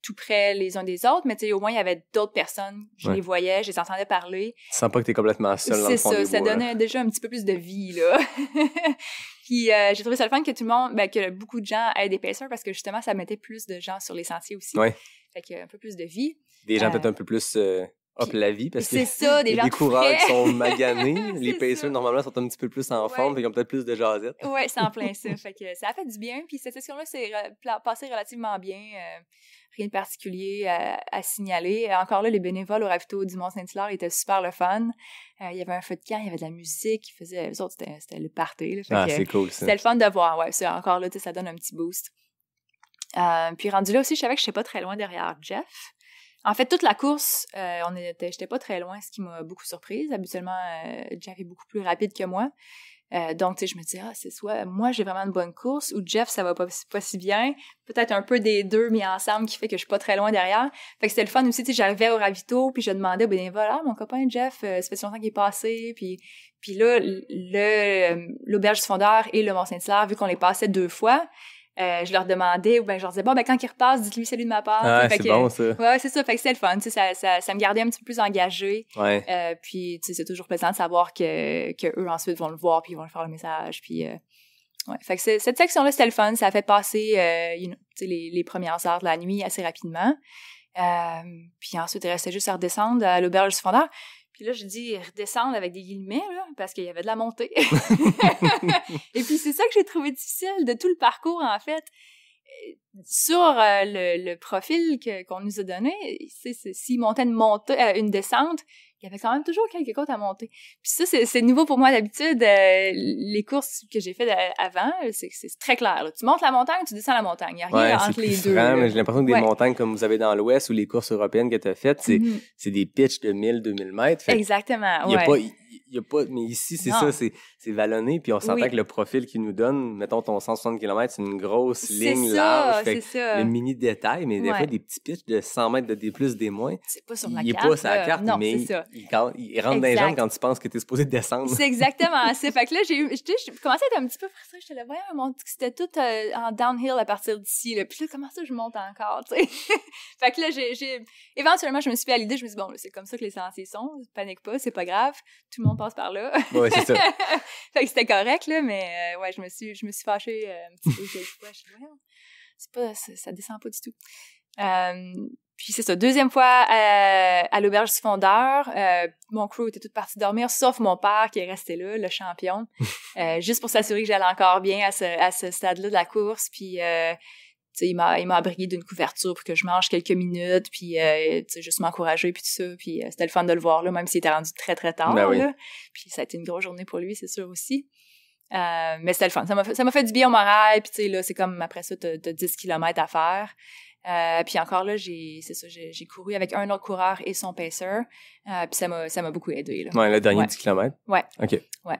tout près les uns des autres, mais tu sais, au moins, il y avait d'autres personnes. Je les voyais, je les entendais parler. Tu sens pas que t'es complètement seule dans le fond du bois. C'est ça, ça donnait déjà un petit peu plus de vie, là. Puis j'ai trouvé ça le fun que tout le monde, que beaucoup de gens aient des pacers parce que justement, ça mettait plus de gens sur les sentiers aussi. Ouais. Fait qu'il y a un peu plus de vie. Des gens peut-être un peu plus... la vie, parce que c'est ça, des coureurs qui sont maganés. Les pacers, normalement, sont un petit peu plus en forme, et ils ont peut-être plus de jasette. Oui, c'est en plein ça. Fait que ça a fait du bien. Puis cette session-là s'est passée relativement bien. Rien de particulier à signaler. Encore là, les bénévoles au ravito du Mont-Saint-Hilaire étaient super le fun. Il y avait un feu de camp, il y avait de la musique. Les autres, c'était le party. Là. C'est cool, ça. C'était le fun de voir. Ouais, ça, encore là, ça donne un petit boost. Puis rendu là aussi, je savais que je n'étais pas très loin derrière Jeff. En fait, toute la course, j'étais pas très loin, ce qui m'a beaucoup surprise. Habituellement, Jeff est beaucoup plus rapide que moi. Donc, tu sais, je me dis, c'est soit moi, j'ai vraiment une bonne course, ou Jeff, ça va pas si bien. Peut-être un peu des deux mis ensemble qui fait que je suis pas très loin derrière. Fait que c'était le fun aussi, tu sais, j'arrivais au ravito, puis je demandais au bénévole, mon copain Jeff, ça fait longtemps qu'il est passé, puis là, l'auberge du fondeur et le Mont-Saint-Hilaire, vu qu'on les passait 2 fois, je leur demandais, ou ben je leur disais, bon, ben quand il repasse, dites-lui salut de ma part. Ah, c'est bon, ça. Ouais, c'est ça. Fait que c'était le fun. Tu sais, ça me gardait un petit peu plus engagée. Ouais. Puis, tu sais, c'est toujours plaisant de savoir que eux, ensuite, vont le voir, puis ils vont lui faire le message. Puis, ouais. Fait que cette section-là, c'était le fun. Ça a fait passer, tu sais, les premières heures de la nuit assez rapidement. Puis ensuite, il restait juste à redescendre à l'auberge du fondeur. Puis là, je dis redescendre avec des guillemets, là, parce qu'il y avait de la montée. Et puis, c'est ça que j'ai trouvé difficile de tout le parcours, en fait. Sur le profil qu'on nous a donné, s'il montait une descente, il y avait quand même toujours quelques côtes à monter. Puis ça, c'est nouveau pour moi d'habitude. Les courses que j'ai faites avant, c'est très clair. Là. Tu montes la montagne, tu descends la montagne. Il n'y a rien entre les deux. Mais j'ai l'impression que des montagnes comme vous avez dans l'Ouest ou les courses européennes que tu as faites, c'est des pitchs de 1000-2000 mètres. Exactement, il y a pas, mais ici, c'est ça, c'est vallonné, puis on s'entend que le profil qu'ils nous donnent, mettons ton 160 km, c'est une grosse ligne large. C'est ça. Le mini détail, mais des fois, des petits pitchs de 100 mètres de D+, D-. C'est pas sur la carte. Il est pas sur la carte, non, mais il rentre dans les jambes quand tu penses que tu es supposé descendre. C'est exactement ça. Fait que là, j'ai commencé à être un petit peu frustrée. J'étais là, voyons, c'était tout en downhill à partir d'ici. Là. Puis là, comment ça, je monte encore, tu sais? Fait que là, éventuellement, je me suis fait à l'idée. Je me suis dit, bon, là, c'est comme ça que les sentiers sont. Panique pas, c'est pas grave. Tout le monde passe par là. Ouais, c'est ça. Fait que c'était correct, là, mais ouais, je me suis fâchée un petit peu. Je suis voyons, ça descend pas du tout. Puis c'est ça, deuxième fois à l'auberge du fondeur, mon crew était toute partie dormir, sauf mon père qui est resté là, le champion, juste pour s'assurer que j'allais encore bien à ce stade-là de la course. Puis tu sais, il m'a abrigué d'une couverture pour que je mange quelques minutes, puis tu sais, juste m'encourager, puis tout ça. Puis c'était le fun de le voir là, même s'il était rendu très très tard. Ben oui. Là. Puis ça a été une grosse journée pour lui, c'est sûr aussi. Mais c'était le fun. Ça m'a fait du bien au moral. Puis tu sais là, c'est comme après ça, t'as 10 km à faire. Puis encore là, j'ai couru avec un autre coureur et son pacer. Puis ça m'a beaucoup aidé. Là. Ouais, le dernier 10 km. Ouais. OK. Ouais.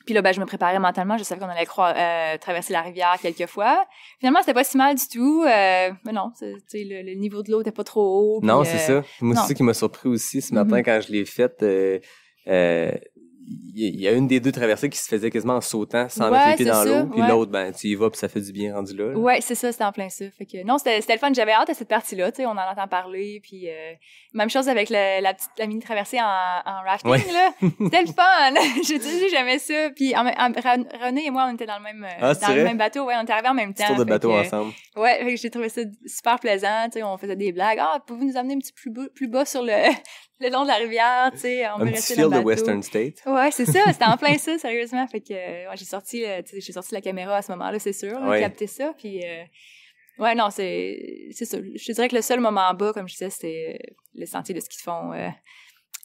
Puis là, ben, je me préparais mentalement. Je savais qu'on allait traverser la rivière quelques fois. Finalement, c'était pas si mal du tout. Mais non, le niveau de l'eau était pas trop haut. Non, puis, c'est ça. Moi, c'est ça qui m'a surpris aussi ce matin quand je l'ai faite. Il y a une des deux traversées qui se faisait quasiment en sautant sans mettre les pieds dans l'eau, puis l'autre, ben, tu y vas, puis ça fait du bien rendu là. Ouais, c'est ça, c'était en plein ça. Fait que, non, c'était le fun. J'avais hâte à cette partie-là, tu sais, on en entend parler, puis même chose avec la mini traversée en rafting, là. C'était le fun! J'aimais ça. Puis René et moi, on était dans le même bateau, ouais, on était arrivés en même temps. Tour de bateau ensemble. Ouais, fait que j'ai trouvé ça super plaisant, tu sais, on faisait des blagues. Pouvez-vous nous amener un petit plus bas sur le long de la rivière, tu sais, on peut rester dans le bateau. Un petit feel de Western State. Ouais, c'est ça, c'était en plein ça, sérieusement. Fait que ouais, j'ai sorti la caméra à ce moment-là, c'est sûr, capter ça, puis ouais, non, c'est ça. Je dirais que le seul moment en bas, comme je disais, c'était le sentier de ski de fond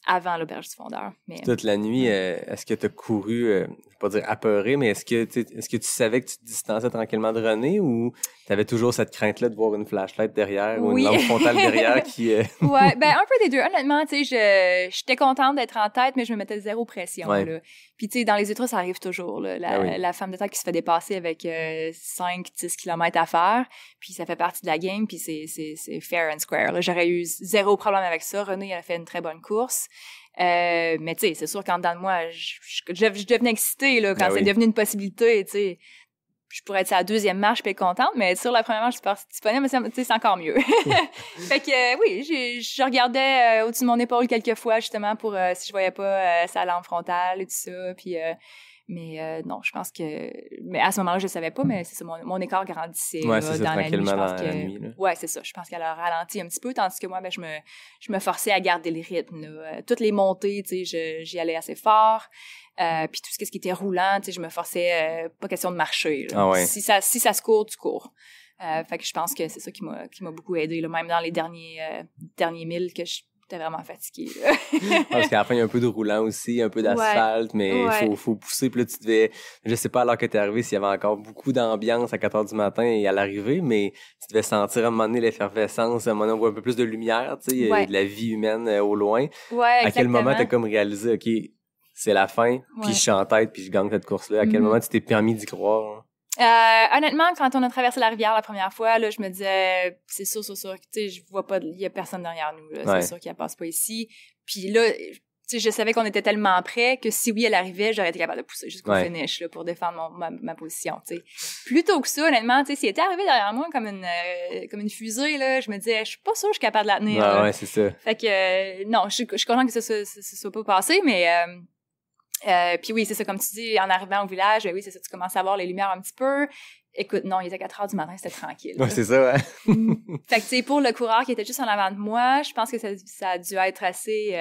avant l'auberge du fondeur. Mais toute la nuit, est-ce que tu as couru, je vais pas dire apeuré, mais est-ce que tu savais que tu te distançais tranquillement de René ou tu avais toujours cette crainte-là de voir une flashlight derrière ou une lampe frontale derrière qui... Ouais, ben un peu des deux. Honnêtement, tu sais, j'étais contente d'être en tête, mais je me mettais zéro pression, là. Puis, tu sais, dans les ultras, ça arrive toujours, là. La femme de tête qui se fait dépasser avec 5-10 km à faire, puis ça fait partie de la game, puis c'est fair and square, là. J'aurais eu zéro problème avec ça. René, elle a fait une très bonne course. Mais tu sais, c'est sûr qu'en dedans de moi, je devenais excitée, là, quand c'est devenu une possibilité, tu sais. Je pourrais être sur la deuxième marche puis être contente, mais sur la première marche, je suis pas disponible, mais c'est encore mieux. Fait que oui, je regardais au-dessus de mon épaule quelques fois, justement, pour si je voyais pas sa lampe frontale et tout ça, puis mais non, je pense que... Mais à ce moment-là, je savais pas, mais c'est ça, mon écart grandissait là, c'est ça, dans la nuit. Je pense dans la nuit, là. Ouais, c'est ça. Je pense qu'elle a ralenti un petit peu, tandis que moi, ben, je me forçais à garder le rythme, là. Toutes les montées, tu sais, j'y allais assez fort. Puis tout ce qui était roulant, tu sais, je me forçais, pas question de marcher, là. Si ça se court, tu cours. Fait que je pense que c'est ça qui m'a beaucoup aidé, là. Même dans les derniers milles que j'étais vraiment fatiguée, là. Parce qu'à la fin, il y a un peu de roulant aussi, un peu d'asphalte, mais faut pousser. Puis là, tu devais, je sais pas à l'heure que t'es arrivé s'il y avait encore beaucoup d'ambiance à 4h du matin et à l'arrivée, mais tu devais sentir à un moment donné l'effervescence, à un moment donné on voit un peu plus de lumière, tu sais, de la vie humaine au loin. Ouais, à quel moment t'as comme réalisé, OK, c'est la fin, puis je suis en tête, puis je gagne cette course-là. À quel moment tu t'es permis d'y croire? Honnêtement, quand on a traversé la rivière la première fois, là, je me disais, c'est sûr, tu sais, je vois pas, il y a personne derrière nous, là, c'est sûr qu'elle passe pas ici. Puis là, tu sais, je savais qu'on était tellement près que si oui, elle arrivait, j'aurais été capable de pousser jusqu'au finish, là, pour défendre ma position, tu sais. Plutôt que ça, honnêtement, tu sais, s'il était arrivé derrière moi comme une fusée, là, je me disais, je suis pas sûre que je suis capable de la tenir. Ah ouais, c'est ça. Fait que, non, je suis contente que ça soit pas passé, mais, puis oui, c'est ça, comme tu dis, en arrivant au village, oui, c'est ça, tu commences à voir les lumières un petit peu. Écoute, non, il était 4 heures du matin, c'était tranquille. Ouais, c'est ça, ouais. Fait que, tu sais, pour le coureur qui était juste en avant de moi, je pense que ça a dû être assez,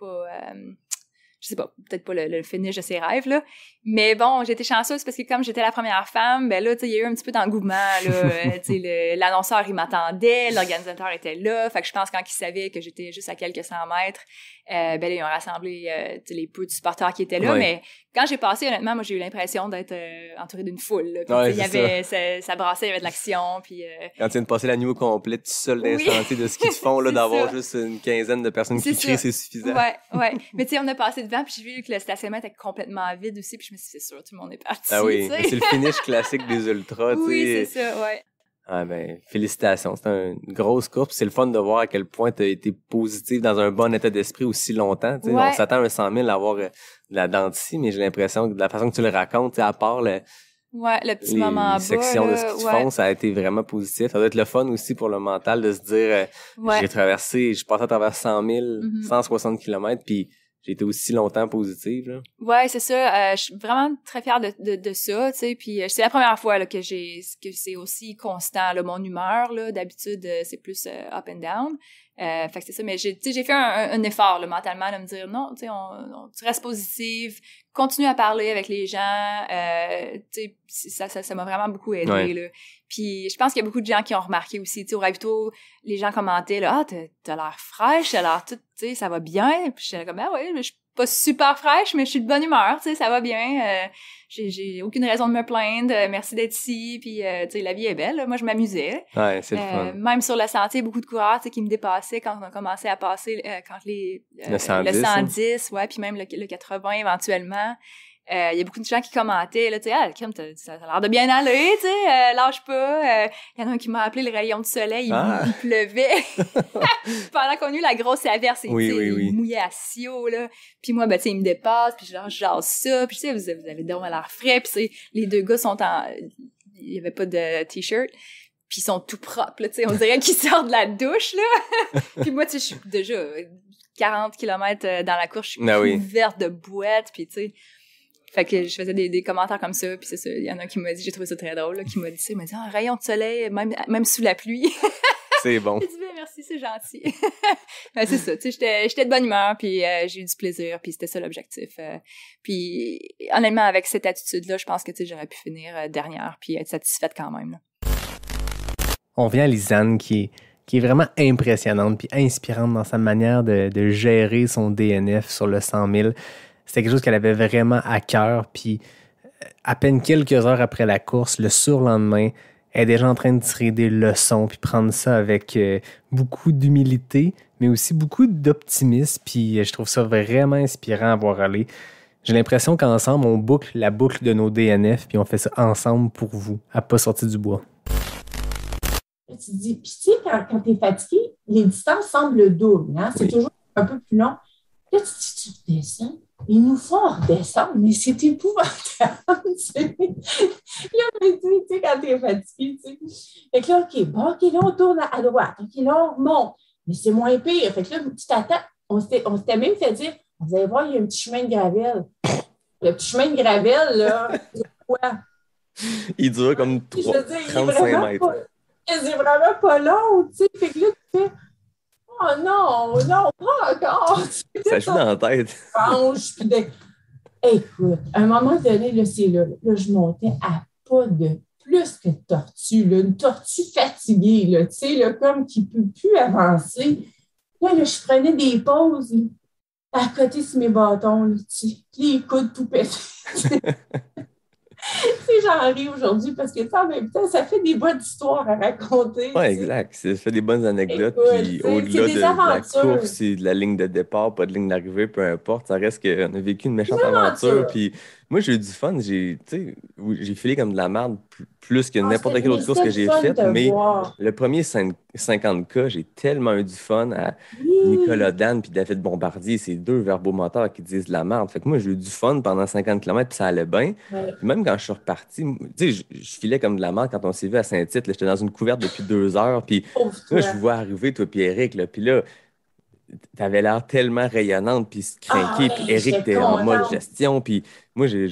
je sais pas, peut-être pas le finish de ses rêves, là. Mais bon, j'étais chanceuse parce que comme j'étais la première femme, ben là, tu sais, il y a eu un petit peu d'engouement, là. Tu sais, l'annonceur, il m'attendait, l'organisateur était là. Fait que je pense quand il savait que j'étais juste à quelques 100 mètres, ben là, ils ont rassemblé, tu sais, les peu de supporters qui étaient là. Mais quand j'ai passé, honnêtement, moi, j'ai eu l'impression d'être entourée d'une foule, là. Puis, il y avait, ça brassait, il y avait de l'action, puis... Quand tu viens de passer la nuit au complet, tout seul dans les sentiers de ski de fond, là, d'avoir juste une quinzaine de personnes qui crient, c'est suffisant. Ouais. Mais tu sais, on a passé devant, puis j'ai vu que le stationnement était complètement vide aussi, puis je me suis dit, c'est sûr, tout le monde est parti. Ah oui, c'est le finish classique des ultras, tu sais. Oui, c'est ça, ouais. Ah ben, félicitations. C'est une grosse course. C'est le fun de voir à quel point tu as été positif dans un bon état d'esprit aussi longtemps. Ouais. On s'attend à un 100 000 à avoir de la denticie, mais j'ai l'impression que de la façon que tu le racontes, à part le petit moment en bas. Les sections de ski de fond, ça a été vraiment positif. Ça doit être le fun aussi pour le mental de se dire j'ai passé à travers 100 000, 160 km, puis j'ai été aussi longtemps positive, là. Ouais, c'est ça. Je suis vraiment très fière de ça, tu sais. Puis c'est la première fois là, que c'est aussi constant, là, mon humeur, là. D'habitude, c'est plus up and down. Fait que c'est ça. Mais j'ai fait un effort, là, mentalement, de me dire non, tu sais, tu restes positive, continue à parler avec les gens. Tu sais, ça m'a vraiment beaucoup aidé, là. Puis je pense qu'il y a beaucoup de gens qui ont remarqué aussi, tu sais, au ravito, les gens commentaient, là, ah, t'as l'air fraîche, t'as l'air tout, tu sais, ça va bien. Puis j'étais comme, ah ouais, mais je suis pas super fraîche, mais je suis de bonne humeur, tu sais, ça va bien. J'ai aucune raison de me plaindre. Merci d'être ici. Puis, tu sais, la vie est belle. Là. Moi, je m'amusais. Ouais, c'est le fun. Même sur le sentier, beaucoup de coureurs, tu sais, qui me dépassaient quand on a commencé à passer, quand le 110, ouais, puis même le 80 éventuellement. Il y a beaucoup de gens qui commentaient, là, tu sais, Kim, ça a l'air de bien aller, tu sais, lâche pas. Il y en a un qui m'a appelé le rayon de soleil, il pleuvait. Pendant qu'on a eu la grosse averse, il mouillait à Sio, là. Puis moi, ben, tu sais, il me dépasse, puis je jase ça, puis tu sais, vous avez donc l'air frais, puis les deux gars sont il y avait pas de t-shirt. Puis ils sont tout propres, là, tu sais, on dirait qu'ils sortent de la douche, là. Puis moi, tu sais, je suis déjà 40 km dans la course, je suis couverte de boîtes, puis tu sais... Fait que je faisais des commentaires comme ça, puis c'est ça, il y en a un qui m'a dit, j'ai trouvé ça très drôle, là, qui m'a dit ça, il m'a dit, un rayon de soleil, même sous la pluie. C'est bon. J'ai dit, ben, merci, c'est gentil. Ben, c'est ça, tu sais, j'étais de bonne humeur, puis j'ai eu du plaisir, puis c'était ça l'objectif. Puis honnêtement, avec cette attitude-là, je pense que, tu sais, j'aurais pu finir dernière, puis être satisfaite quand même, là. On vient à Lisanne qui est vraiment impressionnante, puis inspirante dans sa manière de gérer son DNF sur le 100 000. C'était quelque chose qu'elle avait vraiment à cœur, puis à peine quelques heures après la course, le surlendemain, elle est déjà en train de tirer des leçons, puis prendre ça avec beaucoup d'humilité, mais aussi beaucoup d'optimisme, puis je trouve ça vraiment inspirant à voir aller. J'ai l'impression qu'ensemble, on boucle la boucle de nos DNF, puis on fait ça ensemble pour vous, à pas sortir du bois. Tu te dis, puis tu sais, quand tu es fatigué, les distances semblent doubles, hein? C'est toujours un peu plus long. Là, tu redescends. Ils nous font redescendre, mais c'est épouvantable. Là, on dit, tu sais, quand t'es fatigué, tu sais. Fait que là, OK, là, on tourne à droite. OK, là, on remonte. Mais c'est moins pire. Fait que là, tu t'attends. On s'était même fait dire, vous allez voir, il y a un petit chemin de gravel. Le petit chemin de gravel, là, c'est quoi? Il dure comme 35 mètres. C'est vraiment pas long, tu sais. Fait que là, tu fais... Oh non, pas encore. Ça joue dans la tête. Écoute, à un moment donné, là, c'est là, je montais à pas de plus que de tortue, là, une tortue fatiguée, là, tu sais, là, comme qui ne peut plus avancer. Là, je prenais des pauses là, à côté sur mes bâtons, là, tu sais, les coudes tout pétés. C'est j'en ris aujourd'hui parce que, en même temps, ça fait des bonnes histoires à raconter. Oui, exact. Ça fait des bonnes anecdotes. Écoute, Puis c'est au-delà des de la aventures. course et de la ligne de départ, pas de ligne d'arrivée, peu importe, ça reste qu'on a vécu une méchante aventure. Puis moi, j'ai eu du fun. J'ai filé comme de la merde plus que n'importe quelle autre course que j'ai faite. Mais le premier 50K, j'ai tellement eu du fun à Nicolas Dan puis David Bombardier. C'est deux verbomoteurs qui disent de la merde. Fait que moi, j'ai eu du fun pendant 50 km puis ça allait bien. Ouais. Puis même quand je suis reparti, tu sais, je filais comme de la merde quand on s'est vu à Saint-Tite. J'étais dans une couverte depuis 2 heures. Puis là, je vous vois arriver, toi puis Eric. Là, puis là, t'avais l'air tellement rayonnante puis craquée. Puis Eric était en mode gestion. Puis moi, tu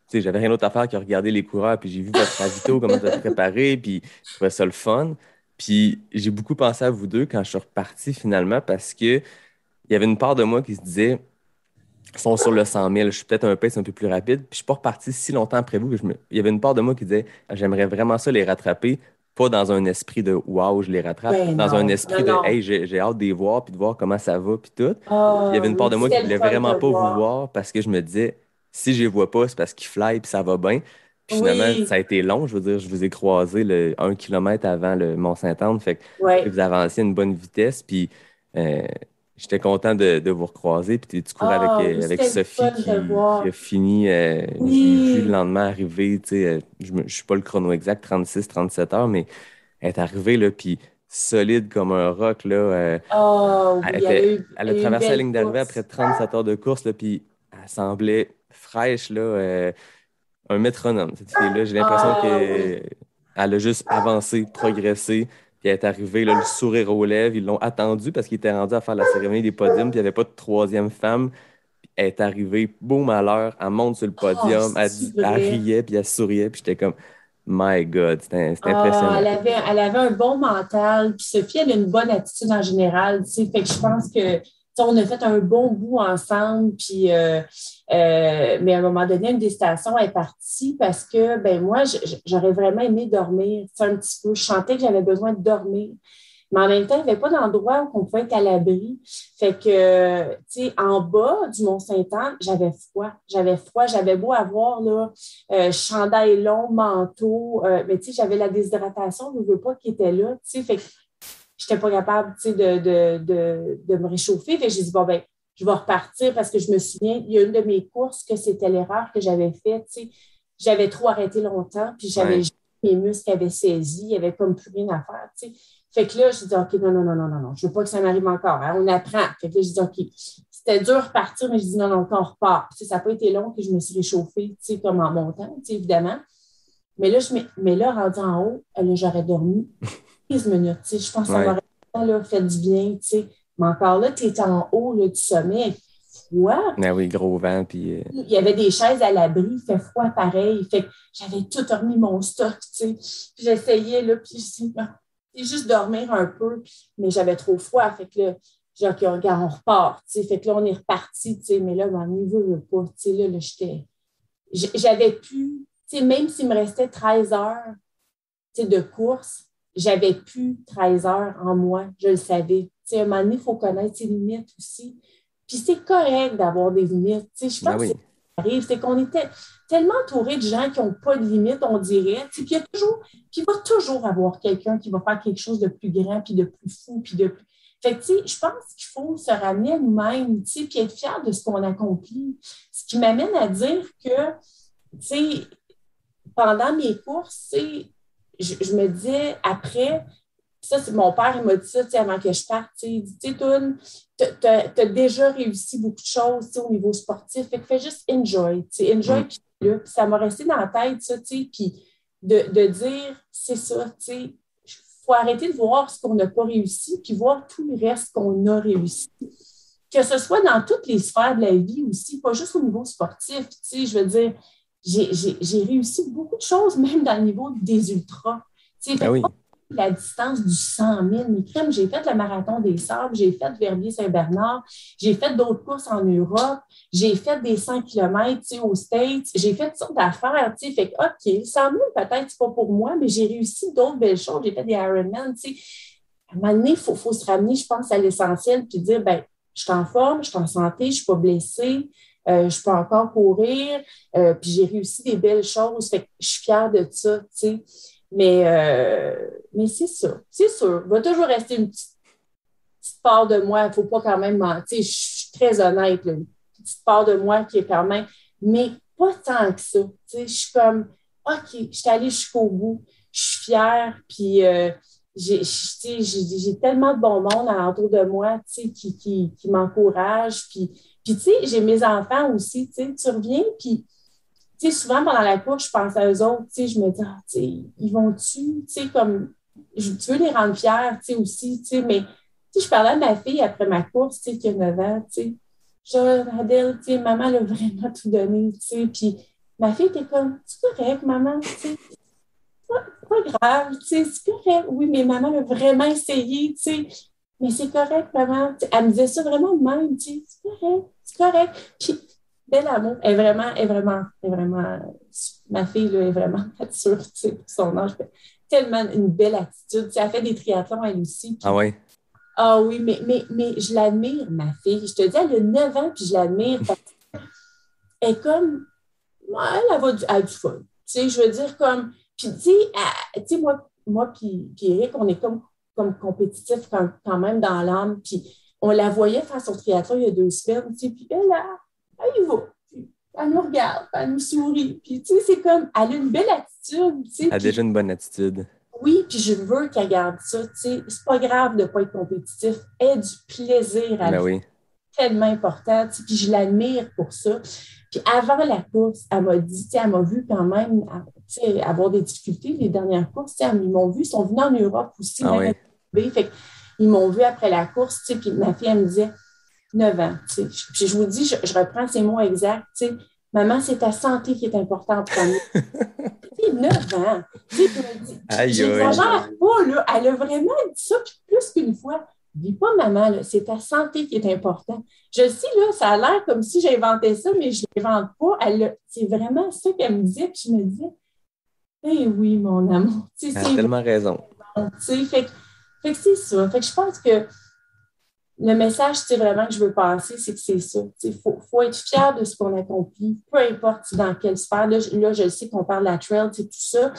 sais, j'avais rien d'autre à faire que regarder les coureurs. Puis j'ai vu votre ravito, comment vous êtes préparé. Puis je trouvais ça le fun. Puis j'ai beaucoup pensé à vous deux quand je suis reparti finalement parce que il y avait une part de moi qui se disait ils sont sur le 100 000, je suis peut-être un pace un peu plus rapide. Puis je suis pas reparti si longtemps après vous que il y avait une part de moi qui disait j'aimerais vraiment ça les rattraper, pas dans un esprit de wow, je les rattrape, dans un esprit de hey, j'ai hâte de les voir puis de voir comment ça va puis tout. Il y avait une part de moi qui voulait vraiment pas vous voir parce que je me disais si je les vois pas, c'est parce qu'ils fly puis ça va bien. Puis finalement, ça a été long. Je veux dire, je vous ai croisé 1 kilomètre avant le Mont-Saint-Anne. Fait que vous avanciez à une bonne vitesse. Puis j'étais content de vous recroiser. Puis tu courais avec Sophie qui a fini. J'ai vu le lendemain arriver. Je ne suis pas le chrono exact, 36-37 heures, mais elle est arrivée, là, puis solide comme un roc. Là, elle a traversé la ligne d'arrivée après 37 heures de course. Là, puis elle semblait fraîche. Là, un métronome, cette fille-là. J'ai l'impression qu'elle a juste avancé, progressé, puis elle est arrivée, là, le sourire aux lèvres. Ils l'ont attendue parce qu'il était rendu à faire la cérémonie des podiums, puis il n'y avait pas de troisième femme. Puis elle est arrivée, boum, à l'heure, elle monte sur le podium, elle riait, puis elle souriait, puis j'étais comme, my God, c'était impressionnant. Elle avait un bon mental, puis Sophie, elle a une bonne attitude en général, tu sais, fait que je pense que on a fait un bon bout ensemble, puis, mais à un moment donné, une des stations est partie parce que ben moi, j'aurais vraiment aimé dormir un petit peu. Je sentais que j'avais besoin de dormir. Mais en même temps, il n'y avait pas d'endroit où on pouvait être à l'abri. Fait que, tu sais, en bas du Mont-Saint-Anne, j'avais froid. J'avais beau avoir là, chandail long, manteau, mais tu sais, j'avais la déshydratation, je ne veux pas qui était là. Tu sais, fait que je n'étais pas capable de me réchauffer. Fait que j'ai dit, bon, ben, je vais repartir parce que je me souviens, il y a une de mes courses que c'était l'erreur que j'avais faite. J'avais trop arrêté longtemps, puis j'avais mes muscles qui avaient saisi, il n'y avait comme plus rien à faire. T'sais. Fait que là, je dis, OK, non, je ne veux pas que ça m'arrive encore. Hein, on apprend. Fait que là, je dis, OK, c'était dur de repartir, mais je dis, non, on repart. Puis, ça n'a pas été long que je me suis réchauffée, comme en montant, évidemment. Mais là, rendu en haut, là, j'aurais dormi 15 minutes. Je pense que ça m'aurait fait du bien. T'sais. Mais encore là, tu es en haut là, du sommet, froid. Ah oui, gros vent. Puis, il y avait des chaises à l'abri, il fait froid pareil. Fait que j'avais tout remis mon stock. Puis j'essayais, là, puis je dis, c'est juste dormir un peu, mais j'avais trop froid. Fait que là, j'ai dit, OK, regarde, on repart. Fait que là, on est reparti, mais là, mon niveau ne veut pas. Là, j'avais pu, même s'il me restait 13 heures de course, j'avais plus 13 heures en moi, je le savais. À un moment donné, il faut connaître ses limites aussi. Puis c'est correct d'avoir des limites. Je pense que ça arrive, c'est qu'on était tellement entouré de gens qui n'ont pas de limites, on dirait. Puis il va toujours avoir quelqu'un qui va faire quelque chose de plus grand, puis de plus fou, puis de plus... Fait que, je pense qu'il faut se ramener à nous-mêmes, puis être fier de ce qu'on accomplit. Ce qui m'amène à dire que, pendant mes courses, je me disais, après, ça, c'est mon père, il m'a dit ça avant que je parte. Il dit, tu as déjà réussi beaucoup de choses au niveau sportif. Fait que fais juste enjoy. Enjoy, puis ça m'a resté dans la tête, ça, puis de dire, c'est ça, il faut arrêter de voir ce qu'on n'a pas réussi, puis voir tout le reste qu'on a réussi. Que ce soit dans toutes les sphères de la vie aussi, pas juste au niveau sportif. Je veux dire, j'ai réussi beaucoup de choses, même dans le niveau des ultras. La distance du 100 000, mais crème, j'ai fait le marathon des Sables, j'ai fait Verbier-Saint-Bernard, j'ai fait d'autres courses en Europe, j'ai fait des 100 km aux States, j'ai fait toutes sortes d'affaires. Fait que, OK, 100 000, peut-être, c'est pas pour moi, mais j'ai réussi d'autres belles choses. J'ai fait des Ironman. À un moment donné, il faut se ramener, je pense, à l'essentiel, puis dire, ben, je suis en forme, je suis en santé, je ne suis pas blessée. je peux encore courir, puis j'ai réussi des belles choses, fait que je suis fière de ça, tu sais. Mais c'est ça, c'est sûr. Il va toujours rester une petite part de moi. Il ne faut pas quand même mentir. Je suis très honnête, là. Une petite part de moi qui est quand même, mais pas tant que ça. Tu sais, je suis comme, OK, je suis allée jusqu'au bout. Je suis fière, puis j'ai tellement de bon monde alentour de moi, tu sais, qui m'encourage. Puis tu sais, j'ai mes enfants aussi, tu sais, tu reviens, puis tu sais, souvent pendant la course, je pense à eux autres, tu sais, je me dis, ah, tu sais, ils vont-tu, tu sais, comme, tu veux les rendre fiers, tu sais, aussi, tu sais, mais, tu sais, je parlais à ma fille après ma course, tu sais, qui a 9 ans, tu sais, genre, Adèle, tu sais, maman, elle a vraiment tout donné, tu sais, puis ma fille était comme, c'est correct, maman, tu sais, pas grave, tu sais, c'est correct, oui, mais maman a vraiment essayé, tu sais, mais c'est correct, maman, tu sais, elle me disait ça vraiment de même, tu sais, c'est correct, puis, bel amour. Elle est vraiment, ma fille, là, est vraiment mature, tu sais, pour son âge. Tellement une belle attitude. Tu sais, elle fait des triathlons, elle aussi. Puis, ah oui? Ah oui, mais je l'admire, ma fille. Je te dis, elle a 9 ans, puis je l'admire parce qu'elle est comme, elle a du fun. Tu sais, je veux dire, comme, puis tu sais, moi puis Eric, on est comme compétitifs quand même dans l'âme, puis on la voyait faire son triathlon il y a 2 semaines, tu sais, puis elle y va. Puis elle nous regarde, elle nous sourit. Puis, tu sais, c'est comme, elle a une belle attitude, tu sais. Elle a déjà une bonne attitude. Oui, puis je veux qu'elle garde ça, tu sais. C'est pas grave de ne pas être compétitif. Aie du plaisir à oui. Tellement important, tu sais. Puis je l'admire pour ça. Puis avant la course, elle m'a dit, tu sais, elle m'a vu quand même, tu sais, avoir des difficultés. Les dernières courses, tu sais, ils m'ont vu, ils sont venus en Europe aussi. Fait ils m'ont vu après la course, tu sais, puis ma fille, elle me disait, 9 ans. Tu sais. Puis je vous dis, je reprends ces mots exacts. Tu sais, maman, c'est ta santé qui est importante pour nous. Tu sais, 9 ans. Tu sais, j'exagère pas, là. Elle a vraiment dit ça, puis plus qu'une fois. Dis pas, maman, là, c'est ta santé qui est importante. Je sais, là, ça a l'air comme si j'inventais ça, mais je ne l'invente pas. C'est vraiment ça qu'elle me disait, puis je me disais, eh oui, mon amour. Tu sais, elle a tellement raison. Tu sais, fait que c'est ça. Fait que je pense que le message, c'est vraiment que je veux passer, c'est que c'est ça. Il faut être fier de ce qu'on accomplit, peu importe dans quelle sphère. Là, je sais qu'on parle de la trail, tout ça,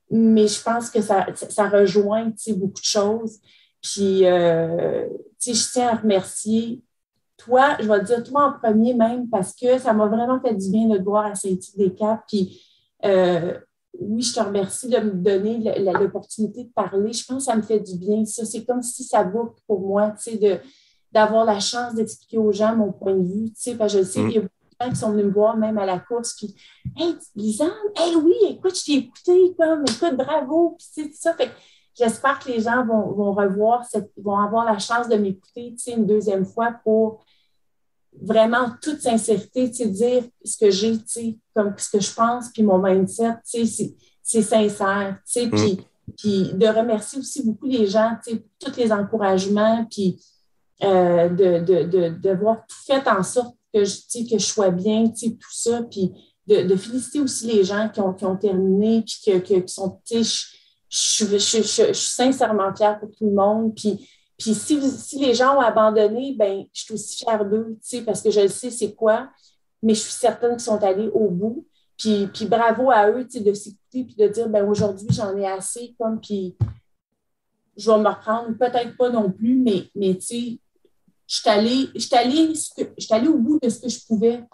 mais je pense que ça rejoint beaucoup de choses. Puis, je tiens à remercier toi, je vais te dire toi en premier même, parce que ça m'a vraiment fait du bien de te voir à Saint-Tite-des-Caps. Puis, oui, je te remercie de me donner l'opportunité de parler. Je pense que ça me fait du bien. Ça, c'est comme si ça boucle pour moi, d'avoir la chance d'expliquer aux gens mon point de vue, parce que je sais qu'il y a beaucoup de gens qui sont venus me voir même à la course, puis « Hey, Lisanne, hey, oui, écoute, je t'ai écouté, écoute, bravo! » Puis tout ça, fait que j'espère que les gens vont revoir, vont avoir la chance de m'écouter, une deuxième fois pour vraiment toute sincérité, dire ce que j'ai, comme ce que je pense, puis mon mindset, c'est sincère, puis de remercier aussi beaucoup les gens, pour tous les encouragements, puis de voir tout fait en sorte que je sois bien, tout ça, puis de féliciter aussi les gens qui ont terminé, puis qui sont, je suis sincèrement fière pour tout le monde, puis si les gens ont abandonné, ben je suis aussi fière d'eux, parce que je le sais c'est quoi, mais je suis certaine qu'ils sont allés au bout, puis bravo à eux, de s'écouter, puis de dire, ben aujourd'hui, j'en ai assez, puis je vais me reprendre, peut-être pas non plus, mais tu sais, je suis allée au bout de ce que je pouvais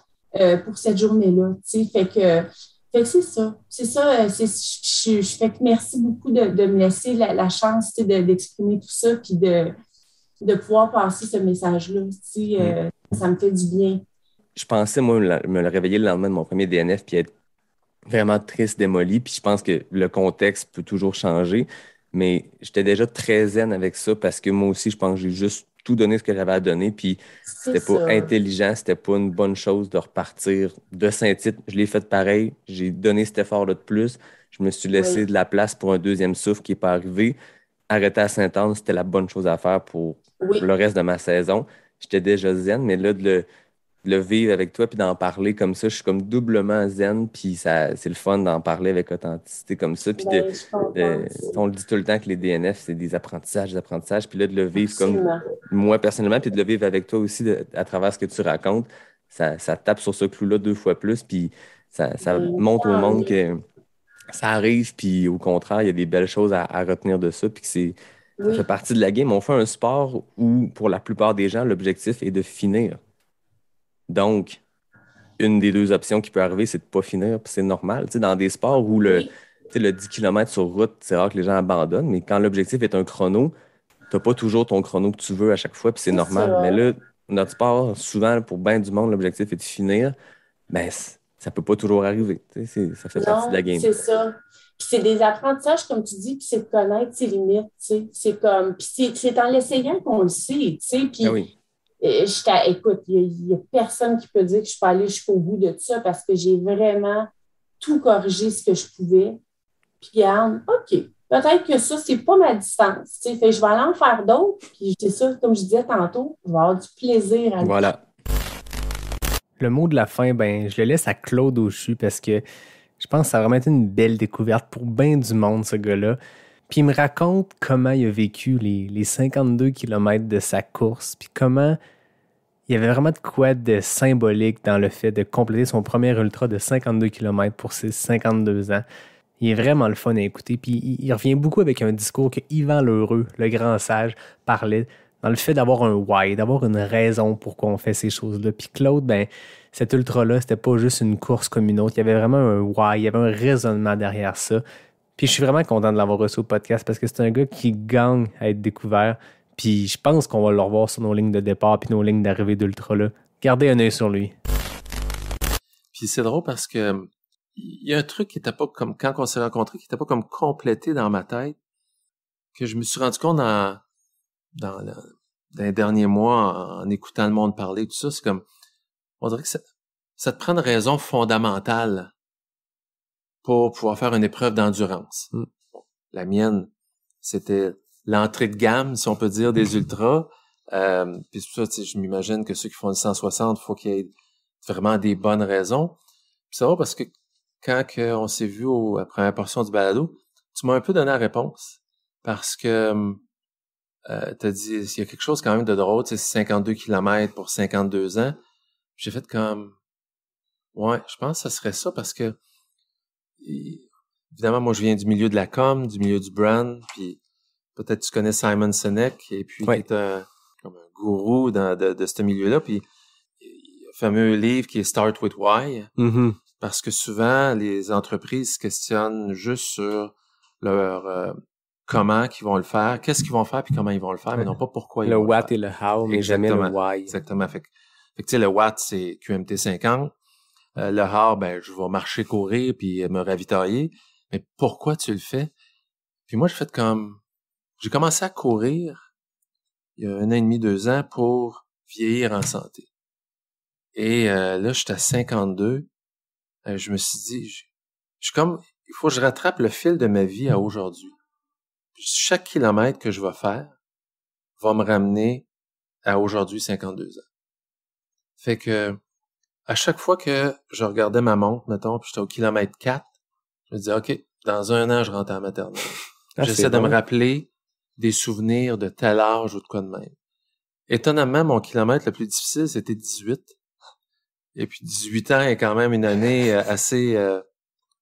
pour cette journée-là. Fait que c'est ça. C'est ça. Je fais que merci beaucoup de me laisser la chance d'exprimer tout ça puis de pouvoir passer ce message-là. Ça me fait du bien. Je pensais, moi, me réveiller le lendemain de mon premier DNF puis être vraiment triste, démoli. Puis je pense que le contexte peut toujours changer. Mais j'étais déjà très zen avec ça parce que moi aussi, je pense que j'ai juste tout donné ce que j'avais à donner. Puis c'était pas intelligent, c'était pas une bonne chose de repartir de Saint-Tite. Je l'ai fait pareil. J'ai donné cet effort-là de plus. Je me suis laissé de la place pour un deuxième souffle qui n'est pas arrivé. Arrêter à Sainte-Anne, c'était la bonne chose à faire pour le reste de ma saison. J'étais déjà zen, mais là, de le vivre avec toi puis d'en parler comme ça, je suis comme doublement zen, puis c'est le fun d'en parler avec authenticité comme ça. Puis on le dit tout le temps que les DNF, c'est des apprentissages, puis là, de le vivre comme moi personnellement, puis de le vivre avec toi aussi à travers ce que tu racontes, ça tape sur ce clou-là 2 fois plus, puis ça montre au monde que ça arrive, puis au contraire, il y a des belles choses à retenir de ça, puis que ça fait partie de la game. On fait un sport où, pour la plupart des gens, l'objectif est de finir. Donc, une des 2 options qui peut arriver, c'est de ne pas finir, puis c'est normal. Tu sais, dans des sports où le 10 km sur route, c'est rare que les gens abandonnent, mais quand l'objectif est un chrono, tu n'as pas toujours ton chrono que tu veux à chaque fois, puis c'est normal. Mais là, notre sport, souvent, pour bien du monde, l'objectif est de finir. Ben, ça peut pas toujours arriver. Ça fait partie de la game. C'est ça. Puis c'est des apprentissages, comme tu dis, puis c'est de connaître ses limites. C'est comme. Puis c'est en l'essayant qu'on le sait. Puis écoute, il n'y a personne qui peut dire que je peux aller jusqu'au bout de ça parce que j'ai vraiment tout corrigé ce que je pouvais. Puis regarde, OK, peut-être que ça, c'est pas ma distance. Fait que je vais aller en faire d'autres. Puis c'est ça, comme je disais tantôt, je vais avoir du plaisir à Voilà. Le mot de la fin, ben, je le laisse à Claude Auchu parce que je pense que ça a vraiment été une belle découverte pour bien du monde, ce gars-là. Puis il me raconte comment il a vécu les 52 km de sa course, puis comment il y avait vraiment de quoi de symbolique dans le fait de compléter son premier ultra de 52 km pour ses 52 ans. Il est vraiment le fun à écouter, puis il revient beaucoup avec un discours que Yvan Lheureux, le grand sage, parlait dans le fait d'avoir un why, d'avoir une raison pourquoi on fait ces choses-là. Puis Claude, ben, cet ultra-là, c'était pas juste une course comme une autre. Il y avait vraiment un why, il y avait un raisonnement derrière ça. Puis je suis vraiment content de l'avoir reçu au podcast parce que c'est un gars qui gagne à être découvert. Puis je pense qu'on va le revoir sur nos lignes de départ puis nos lignes d'arrivée d'ultra-là. Gardez un œil sur lui. Puis c'est drôle parce que il y a un truc qui était pas comme, quand on s'est rencontrés, qui était pas comme complété dans ma tête, que je me suis rendu compte dans les derniers mois, en écoutant le monde parler, tout ça, c'est comme, on dirait que ça te prend une raison fondamentale pour pouvoir faire une épreuve d'endurance. Bon, la mienne, c'était l'entrée de gamme, si on peut dire, des ultras. Puis c'est pour ça, je m'imagine que ceux qui font le 160, il faut qu'il y ait vraiment des bonnes raisons. Puis c'est vrai parce que quand on s'est vu à la première portion du balado, tu m'as un peu donné la réponse. Parce que t'as dit, il y a quelque chose quand même de drôle, c'est 52 km pour 52 ans. J'ai fait comme, ouais, je pense que ça serait ça parce que, évidemment, moi, je viens du milieu de la com, du milieu du brand, puis peut-être tu connais Simon Sinek, et puis qui est comme un gourou de ce milieu-là, puis il y a un fameux livre qui est Start with Why, parce que souvent, les entreprises se questionnent juste sur leur comment qu'ils vont le faire, qu'est-ce qu'ils vont faire, puis comment ils vont le faire, mais non pas pourquoi ils vont le faire. Le what et le how, mais jamais le why. Exactement. Fait que tu sais, le what, c'est QMT 50. Le how, ben, je vais marcher, courir, puis me ravitailler. Mais pourquoi tu le fais? Puis moi, j'ai commencé à courir il y a 1 an et demi, 2 ans pour vieillir en santé. Et là, j'étais à 52. Je me suis dit, je suis comme, il faut que je rattrape le fil de ma vie à aujourd'hui. Chaque kilomètre que je vais faire va me ramener à aujourd'hui 52 ans. Fait que, à chaque fois que je regardais ma montre, mettons, puis j'étais au kilomètre 4, je me disais, OK, dans 1 an, je rentre à la maternelle. J'essaie de me rappeler des souvenirs de tel âge ou de quoi de même. Étonnamment, mon kilomètre le plus difficile, c'était 18. Et puis 18 ans est quand même une année assez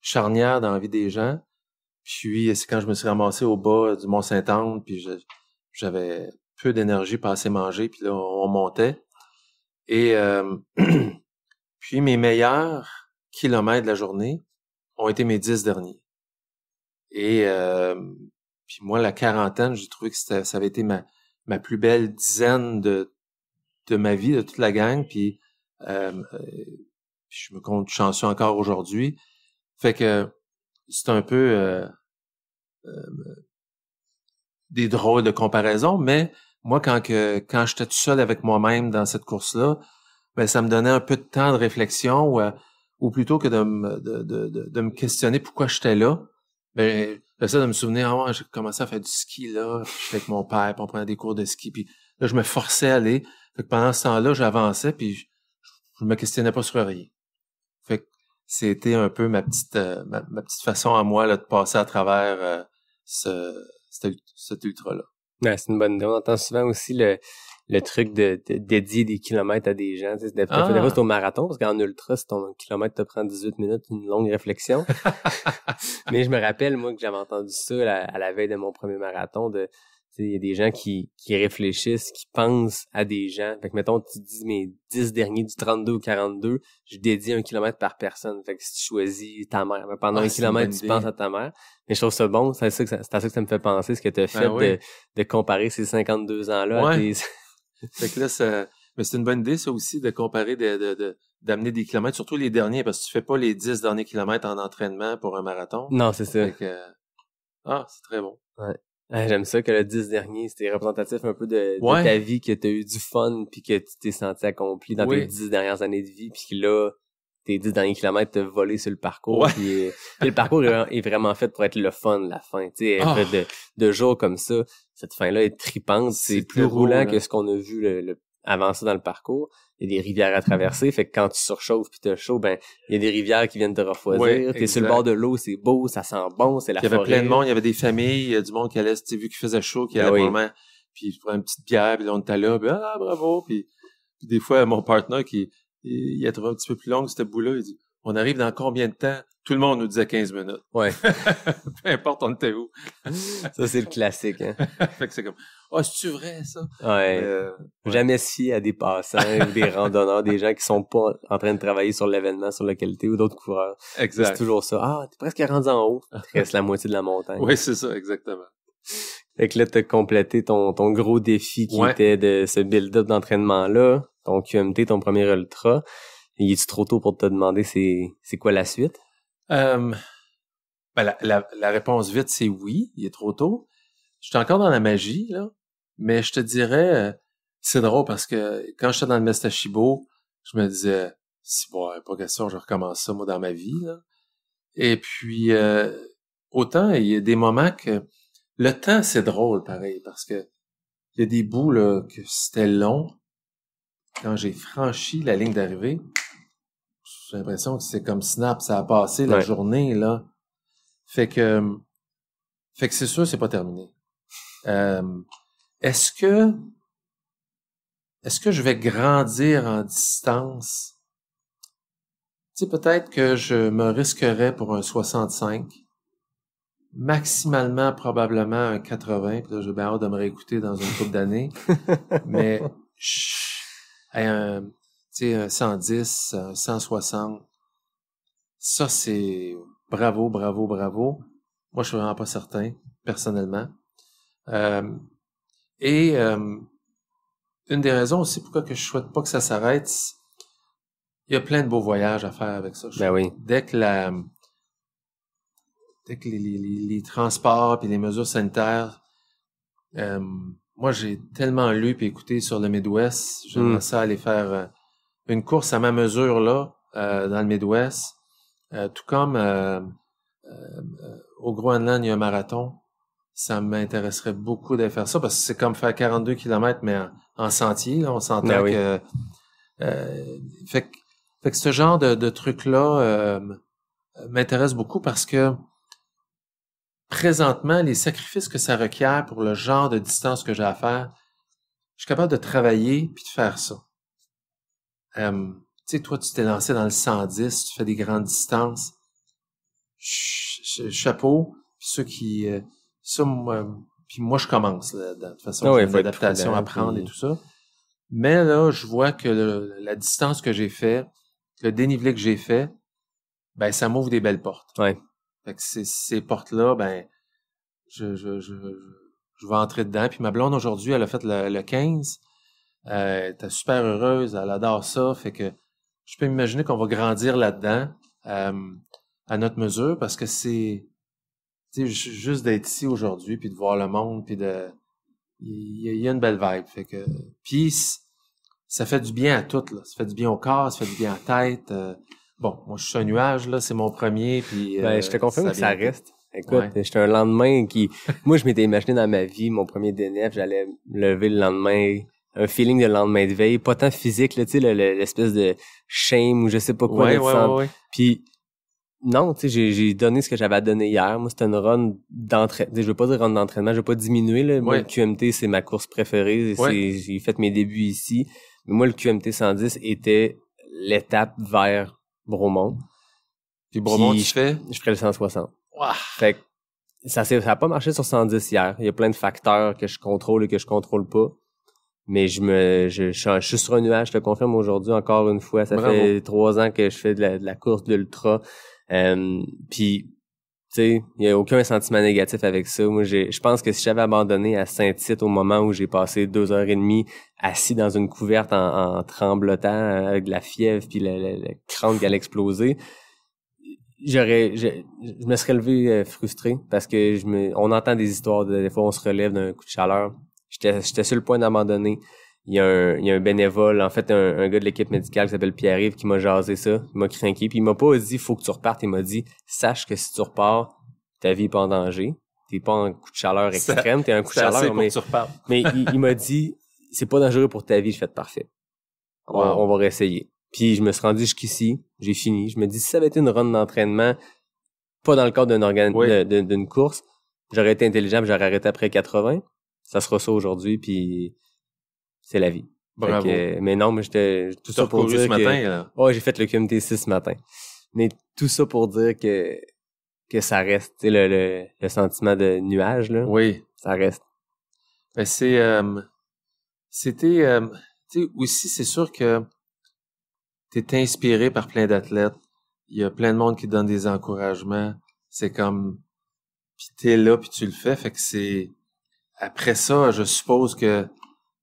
charnière dans la vie des gens. Puis c'est quand je me suis ramassé au bas du Mont-Saint-Anne, puis j'avais peu d'énergie pour assez manger, puis là, on montait. Et puis mes meilleurs kilomètres de la journée ont été mes 10 derniers. Et puis moi, la quarantaine, j'ai trouvé que ça avait été ma plus belle dizaine de ma vie, de toute la gang, puis je me compte chanceux encore aujourd'hui. Fait que c'est un peu des drôles de comparaisons, mais moi, quand j'étais tout seul avec moi-même dans cette course-là, ben ça me donnait un peu de temps de réflexion, ou plutôt que de me questionner pourquoi j'étais là, ben j'essaie de me souvenir, j'ai commencé à faire du ski là, puis j'étais avec mon père, puis on prenait des cours de ski, puis là je me forçais à aller. Fait que pendant ce temps-là, j'avançais, puis je me questionnais pas sur rien. Fait que c'était un peu ma petite façon à moi là, de passer à travers cet ultra-là. Ouais, c'est une bonne idée. On entend souvent aussi le truc de dédier des kilomètres à des gens. Tu sais, des fois, c'est au marathon, parce qu'en ultra, si ton kilomètre te prend 18 minutes, une longue réflexion. Mais je me rappelle, moi, que j'avais entendu ça à la veille de mon premier marathon, il y a des gens qui réfléchissent, qui pensent à des gens. Fait que, mettons, tu dis mes 10 derniers du 32 ou 42, je dédie 1 kilomètre par personne. Fait que si tu choisis ta mère, pendant 1 kilomètre, tu penses à ta mère. Mais je trouve ça bon. C'est à ça que ça me fait penser, ce que tu as fait de comparer ces 52 ans-là à tes... Fait que là, mais c'est une bonne idée, ça aussi, de comparer, d'amener des kilomètres, surtout les derniers, parce que tu fais pas les 10 derniers kilomètres en entraînement pour un marathon. Non, c'est ça. Fait que, c'est très bon. Ouais. J'aime ça que le 10 dernier, c'était représentatif un peu de ta vie, que t'as eu du fun, puis que tu t'es senti accompli dans tes 10 dernières années de vie, puis que là, tes 10 derniers kilomètres t'as volé sur le parcours. Puis le parcours est vraiment fait pour être le fun, la fin. Tu sais, fait de jours comme ça, cette fin-là est tripante. C'est plus roulant que ce qu'on a vu avant ça dans le parcours. Il y a des rivières à traverser, fait que quand tu surchauffes puis t'as chaud, ben il y a des rivières qui viennent te refroidir. T'es sur le bord de l'eau, c'est beau, ça sent bon, c'est la forêt. Il y avait plein de monde, il y avait des familles, il y a du monde qui allait, tu sais, vu qu'il faisait chaud, qui allait vraiment, puis il prenait une petite bière, puis là on était là, puis bravo, puis des fois mon partenaire il a trouvé un petit peu plus long ce bout-là, il dit on arrive dans combien de temps? Tout le monde nous disait 15 minutes. Ouais. Peu importe on était où. Ça c'est le classique, hein. Fait que c'est comme c'est-tu vrai, ça? Ouais. Jamais se fier à des passants ou des randonneurs, des gens qui sont pas en train de travailler sur l'événement sur lequel t'es ou d'autres coureurs. Exact. C'est toujours ça. T'es presque rendu en haut. Il reste la moitié de la montagne. Oui, c'est ça, exactement. Fait que là, t'as complété ton gros défi qui était de ce build-up d'entraînement-là, ton QMT, ton premier ultra. Il est-tu trop tôt pour te demander c'est quoi la suite? La réponse vite, c'est oui, il est trop tôt. Je suis encore dans la magie, là, mais je te dirais, c'est drôle parce que quand j'étais dans le Mestashibo, je me disais, pas question, je recommence ça, moi, dans ma vie, là. Et puis, autant, il y a des moments que le temps, c'est drôle, pareil, parce que il y a des bouts, là, que c'était long. Quand j'ai franchi la ligne d'arrivée, j'ai l'impression que c'est comme snap, ça a passé la journée, là. Fait que c'est sûr, c'est pas terminé. Est-ce que je vais grandir en distance? Tu sais, peut-être que je me risquerais pour un 65. Maximalement, probablement un 80. Puis là, j'ai bien hâte de me réécouter dans une couple d'années. Mais, un 110, un 160, ça, c'est bravo, bravo, bravo. Moi, je suis vraiment pas certain, personnellement. Une des raisons aussi pourquoi que je souhaite pas que ça s'arrête, il y a plein de beaux voyages à faire avec ça. Dès que les transports et les mesures sanitaires, moi, j'ai tellement lu et écouté sur le Midwest. J'aimerais ça aller faire une course à ma mesure, là, dans le Midwest. Tout comme au Groenland, il y a un marathon. Ça m'intéresserait beaucoup de faire ça, parce que c'est comme faire 42 km, mais en sentier, là. On s'entend que... Fait que ce genre de truc-là m'intéresse beaucoup parce que présentement, les sacrifices que ça requiert pour le genre de distance que j'ai à faire, je suis capable de travailler puis de faire ça. Tu sais, toi, tu t'es lancé dans le 110, tu fais des grandes distances. Chapeau, puis ceux qui... puis moi, je commence, là, de toute façon, j'ai une adaptation à prendre et tout ça. Mais là, je vois que la distance que j'ai fait, le dénivelé que j'ai fait, ben, ça m'ouvre des belles portes. Ouais. Fait que ces portes-là, ben, je vais entrer dedans. Puis ma blonde, aujourd'hui, elle a fait le 15. Elle était super heureuse, elle adore ça. Fait que je peux m'imaginer qu'on va grandir là-dedans, à notre mesure, parce que c'est, tu sais, juste d'être ici aujourd'hui, puis de voir le monde, puis il y a une belle vibe. Fait que, puis ça fait du bien à tout, là. Ça fait du bien au corps, ça fait du bien à la tête. Bon, moi, je suis un nuage, là, c'est mon premier, puis... je te confirme que ça reste. Écoute, j'étais un lendemain qui... Moi, je m'étais imaginé dans ma vie, mon premier DNF, j'allais me lever le lendemain, un feeling de lendemain de veille, pas tant physique, là, tu sais, l'espèce de shame ou je sais pas quoi. Ouais. Puis non, tu sais, j'ai donné ce que j'avais à donner hier. Moi, c'était une run d'entraînement. Je veux pas dire run d'entraînement, je veux pas diminuer, là. Moi, le QMT, c'est ma course préférée. J'ai fait mes débuts ici. Mais moi, le QMT 110 était l'étape vers Bromont. Puis Bromont, tu fais? Je ferais le 160. Wow. Fait que ça a pas marché sur 110 hier. Il y a plein de facteurs que je contrôle et que je contrôle pas. Mais je suis sur un nuage, je te confirme aujourd'hui encore une fois. Ça fait 3 ans que je fais de la course de l'ultra. Puis, tu sais, il y a aucun sentiment négatif avec ça. Moi, je pense que si j'avais abandonné à Saint-Tite au moment où j'ai passé 2h30 assis dans une couverte en tremblotant avec de la fièvre puis le crâne qui allait exploser, je me serais levé frustré parce que on entend des histoires des fois on se relève d'un coup de chaleur. J'étais sur le point d'abandonner. Il y a un bénévole, en fait, un gars de l'équipe médicale qui s'appelle Pierre-Yves qui m'a jasé ça. Il m'a craqué. Puis il m'a pas dit, faut que tu repartes. Il m'a dit, sache que si tu repars, ta vie est pas en danger. T'es pas en coup de chaleur extrême. T'es un coup de chaleur, mais il m'a dit, c'est pas dangereux pour ta vie. Je fais parfait. On va réessayer. Puis je me suis rendu jusqu'ici. J'ai fini. Je me dis, si ça avait été une run d'entraînement, pas dans le cadre d'une course, j'aurais été intelligent, j'aurais arrêté après 80. Ça sera ça aujourd'hui, puis c'est la vie. Bravo. Mais non, mais j'étais tout ça pour dire ce matin, là. Ouais, j'ai fait le QMT 6 ce matin. Mais tout ça pour dire que ça reste, tu sais, le sentiment de nuage, là. Oui. Ça reste. Ben c'était tu sais, aussi, c'est sûr que t'es inspiré par plein d'athlètes. Il y a plein de monde qui donne des encouragements. C'est comme, pis t'es là, puis tu le fais, fait que c'est... Après ça, je suppose que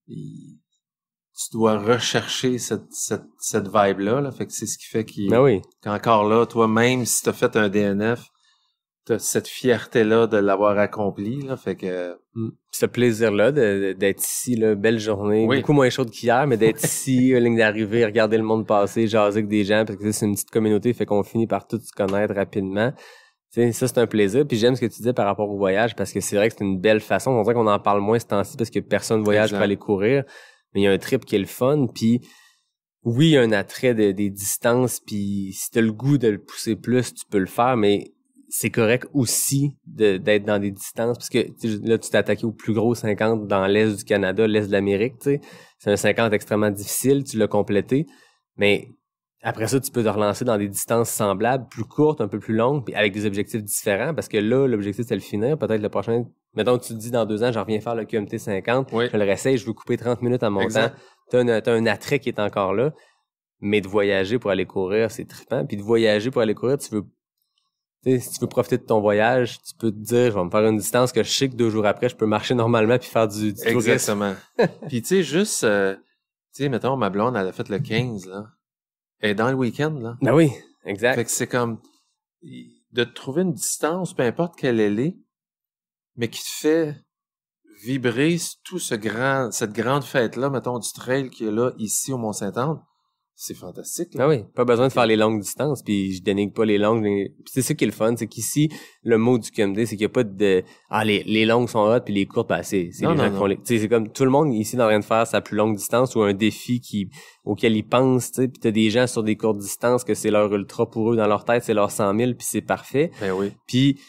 tu dois rechercher cette vibe-là, là. Fait que c'est ce qui fait qu'encore là, toi-même, si t'as fait un DNF, t'as cette fierté-là de l'avoir accompli, là. Fait que... Ce plaisir-là d'être ici, là, belle journée, beaucoup moins chaude qu'hier, mais d'être ici, ligne d'arrivée, regarder le monde passer, jaser avec des gens, parce que c'est une petite communauté, fait qu'on finit par tout se connaître rapidement. T'sais, ça, c'est un plaisir. Puis j'aime ce que tu disais par rapport au voyage, parce que c'est vrai que c'est une belle façon. On dirait qu'on en parle moins ce temps-ci parce que personne voyage pour aller courir. Mais il y a un trip qui est le fun. Puis oui, il y a un attrait des distances. Puis si t'as le goût de le pousser plus, tu peux le faire. Mais c'est correct aussi d'être dans des distances. Parce que là, tu t'es attaqué au plus gros 50 dans l'Est du Canada, l'Est de l'Amérique. T'sais. C'est un 50 extrêmement difficile. Tu l'as complété. Mais... Après ça, tu peux te relancer dans des distances semblables, plus courtes, un peu plus longues, puis avec des objectifs différents, parce que là, l'objectif, c'est le finir. Peut-être le prochain, mettons que tu te dis dans 2 ans, j'en reviens faire le QMT 50, je le réessaye, je veux couper 30 minutes à mon temps. T'as un attrait qui est encore là, mais de voyager pour aller courir, c'est trippant. Puis de voyager pour aller courir, si tu veux profiter de ton voyage, tu peux te dire, je vais me faire une distance que je sais que 2 jours après, je peux marcher normalement puis faire du tourisme. Exactement. Puis tu sais, juste, mettons, ma blonde, elle a fait le 15, là. Et dans le week-end, là. Ben oui, exact. Fait que c'est comme de te trouver une distance, peu importe quelle elle est, mais qui te fait vibrer cette grande fête-là, mettons, du trail qui est là, ici, au Mont-Saint-Anne. C'est fantastique, là. Ah oui, pas besoin de faire les longues distances, puis je dénigre pas les longues. Puis c'est ça qui est le fun, c'est qu'ici, le mot du QMD, c'est qu'il y a pas de les longues sont hot, puis les courtes, ben c'est les gens qui font les... Tu sais, c'est comme tout le monde ici dans rien de faire sa plus longue distance ou un défi auquel ils pensent, tu sais, puis t'as des gens sur des courtes distances que c'est leur ultra pour eux, dans leur tête, c'est leur 100 000, puis c'est parfait. Ben oui. Puis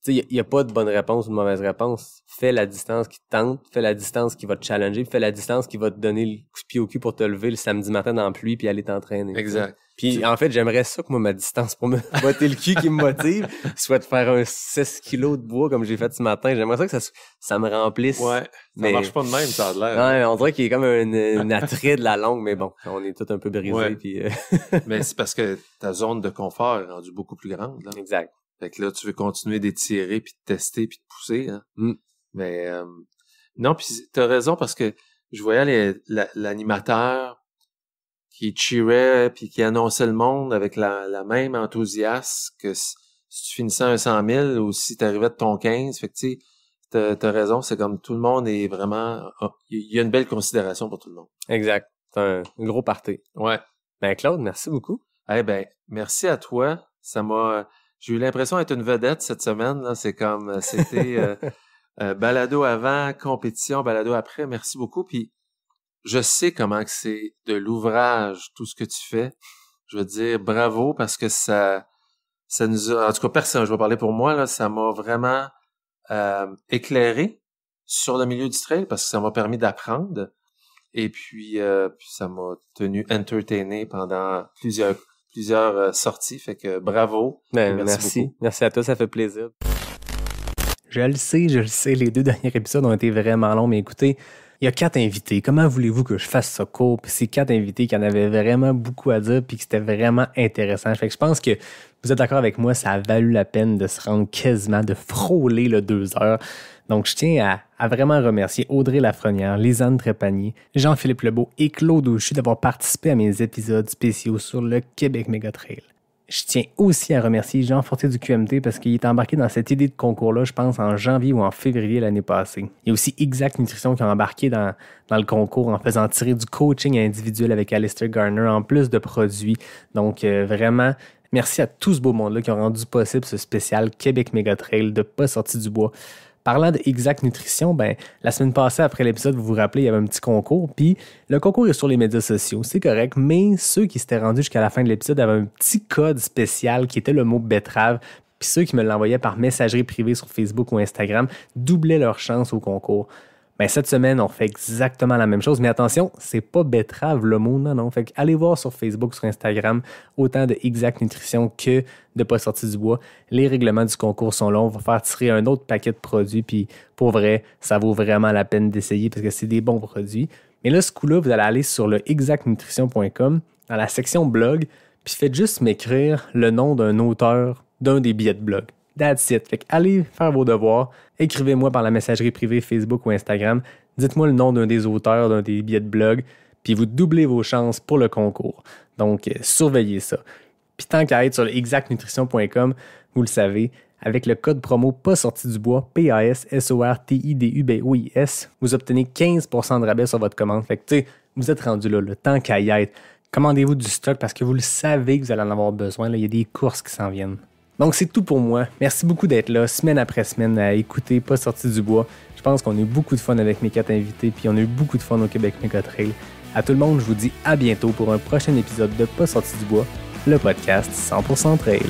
tu sais, il y a pas de bonne réponse ou de mauvaise réponse. Fais la distance qui te tente, fais la distance qui va te challenger, fais la distance qui va te donner le coup de pied au cul pour te lever le samedi matin dans la pluie puis aller t'entraîner. Exact. Puis en fait, j'aimerais ça que moi, ma distance pour me botter le cul qui me motive soit de faire un 16 kilos de bois comme j'ai fait ce matin. J'aimerais ça que ça me remplisse. Ouais, ça marche pas de même, ça a l'air. Ouais, on dirait qu'il y a comme un attrait de la longue, mais bon, on est tous un peu brisés. Puis mais c'est parce que ta zone de confort est rendue beaucoup plus grande, là. Exact. Fait que là, tu veux continuer d'étirer, puis de tester, puis de pousser. Hein? Mais non, puis t'as raison, parce que je voyais l'animateur qui cheerait, puis qui annonçait le monde avec la même enthousiasme que si tu finissais un 100 000 ou si t'arrivais de ton 15. Fait que tu sais, t'as raison, c'est comme tout le monde est vraiment... Il y a une belle considération pour tout le monde. Exact. C'est un gros party. Ouais. Ben Claude, merci beaucoup. Eh ben, merci à toi. Ça m'a... J'ai eu l'impression d'être une vedette cette semaine, là. C'est comme, c'était balado avant, compétition, balado après. Merci beaucoup. Puis, je sais comment que c'est de l'ouvrage, tout ce que tu fais. Je veux dire bravo parce que ça ça nous a, en tout cas, personne, je vais parler pour moi, là, ça m'a vraiment éclairé sur le milieu du trail parce que ça m'a permis d'apprendre. Et puis ça m'a tenu entertainé pendant plusieurs sorties. Fait que bravo. Merci beaucoup. Merci à toi, ça fait plaisir. Je le sais, les 2 derniers épisodes ont été vraiment longs, mais écoutez, il y a 4 invités. Comment voulez-vous que je fasse ça court? Puis c'est 4 invités qui en avaient vraiment beaucoup à dire puis que c'était vraiment intéressant. Fait que je pense que vous êtes d'accord avec moi, ça a valu la peine de se rendre quasiment, de frôler le 2 heures. Donc, je tiens à vraiment remercier Audrey Lafrenière, Lisanne Trépanier, Jean-Philippe Lebeau et Claude Auchu d'avoir participé à mes épisodes spéciaux sur le Québec Mégatrail. Je tiens aussi à remercier Jean Fortier du QMT parce qu'il est embarqué dans cette idée de concours-là, je pense, en janvier ou en février l'année passée. Il y a aussi Exact Nutrition qui a embarqué dans le concours en faisant tirer du coaching individuel avec Alistair Garner en plus de produits. Donc, vraiment, merci à tout ce beau monde-là qui ont rendu possible ce spécial Québec Mégatrail de Pas sorti du bois. Parlant de Exact Nutrition, la semaine passée, après l'épisode, vous vous rappelez, il y avait un petit concours, puis le concours est sur les médias sociaux, c'est correct, mais ceux qui s'étaient rendus jusqu'à la fin de l'épisode avaient un petit code spécial qui était le mot betterave, puis ceux qui me l'envoyaient par messagerie privée sur Facebook ou Instagram doublaient leur chance au concours. Cette semaine, on fait exactement la même chose, mais attention, c'est pas betterave le mot, non. Fait que allez voir sur Facebook, sur Instagram, autant de Exact Nutrition que de Pas sorti du bois. Les règlements du concours sont là, on va faire tirer un autre paquet de produits, puis pour vrai, ça vaut vraiment la peine d'essayer parce que c'est des bons produits. Mais là, ce coup-là, vous allez aller sur le exactnutrition.com, dans la section blog, puis faites juste m'écrire le nom d'un auteur d'un des billets de blog. That's it. Fait que allez faire vos devoirs. Écrivez-moi par la messagerie privée Facebook ou Instagram. Dites-moi le nom d'un des auteurs d'un des billets de blog. Puis vous doublez vos chances pour le concours. Donc, surveillez ça. Puis tant qu'à être sur le exactnutrition.com, vous le savez, avec le code promo Pas sorti du bois, PASSORTIDUBOIS, vous obtenez 15% de rabais sur votre commande. Fait que tu sais, vous êtes rendu là, le temps qu'à y être. Commandez-vous du stock parce que vous le savez que vous allez en avoir besoin. Là, il y a des courses qui s'en viennent. Donc, c'est tout pour moi. Merci beaucoup d'être là, semaine après semaine, à écouter Pas sorti du bois. Je pense qu'on a eu beaucoup de fun avec mes 4 invités, puis on a eu beaucoup de fun au Québec Mégatrail. À tout le monde, je vous dis à bientôt pour un prochain épisode de Pas sorti du bois, le podcast 100% Trail.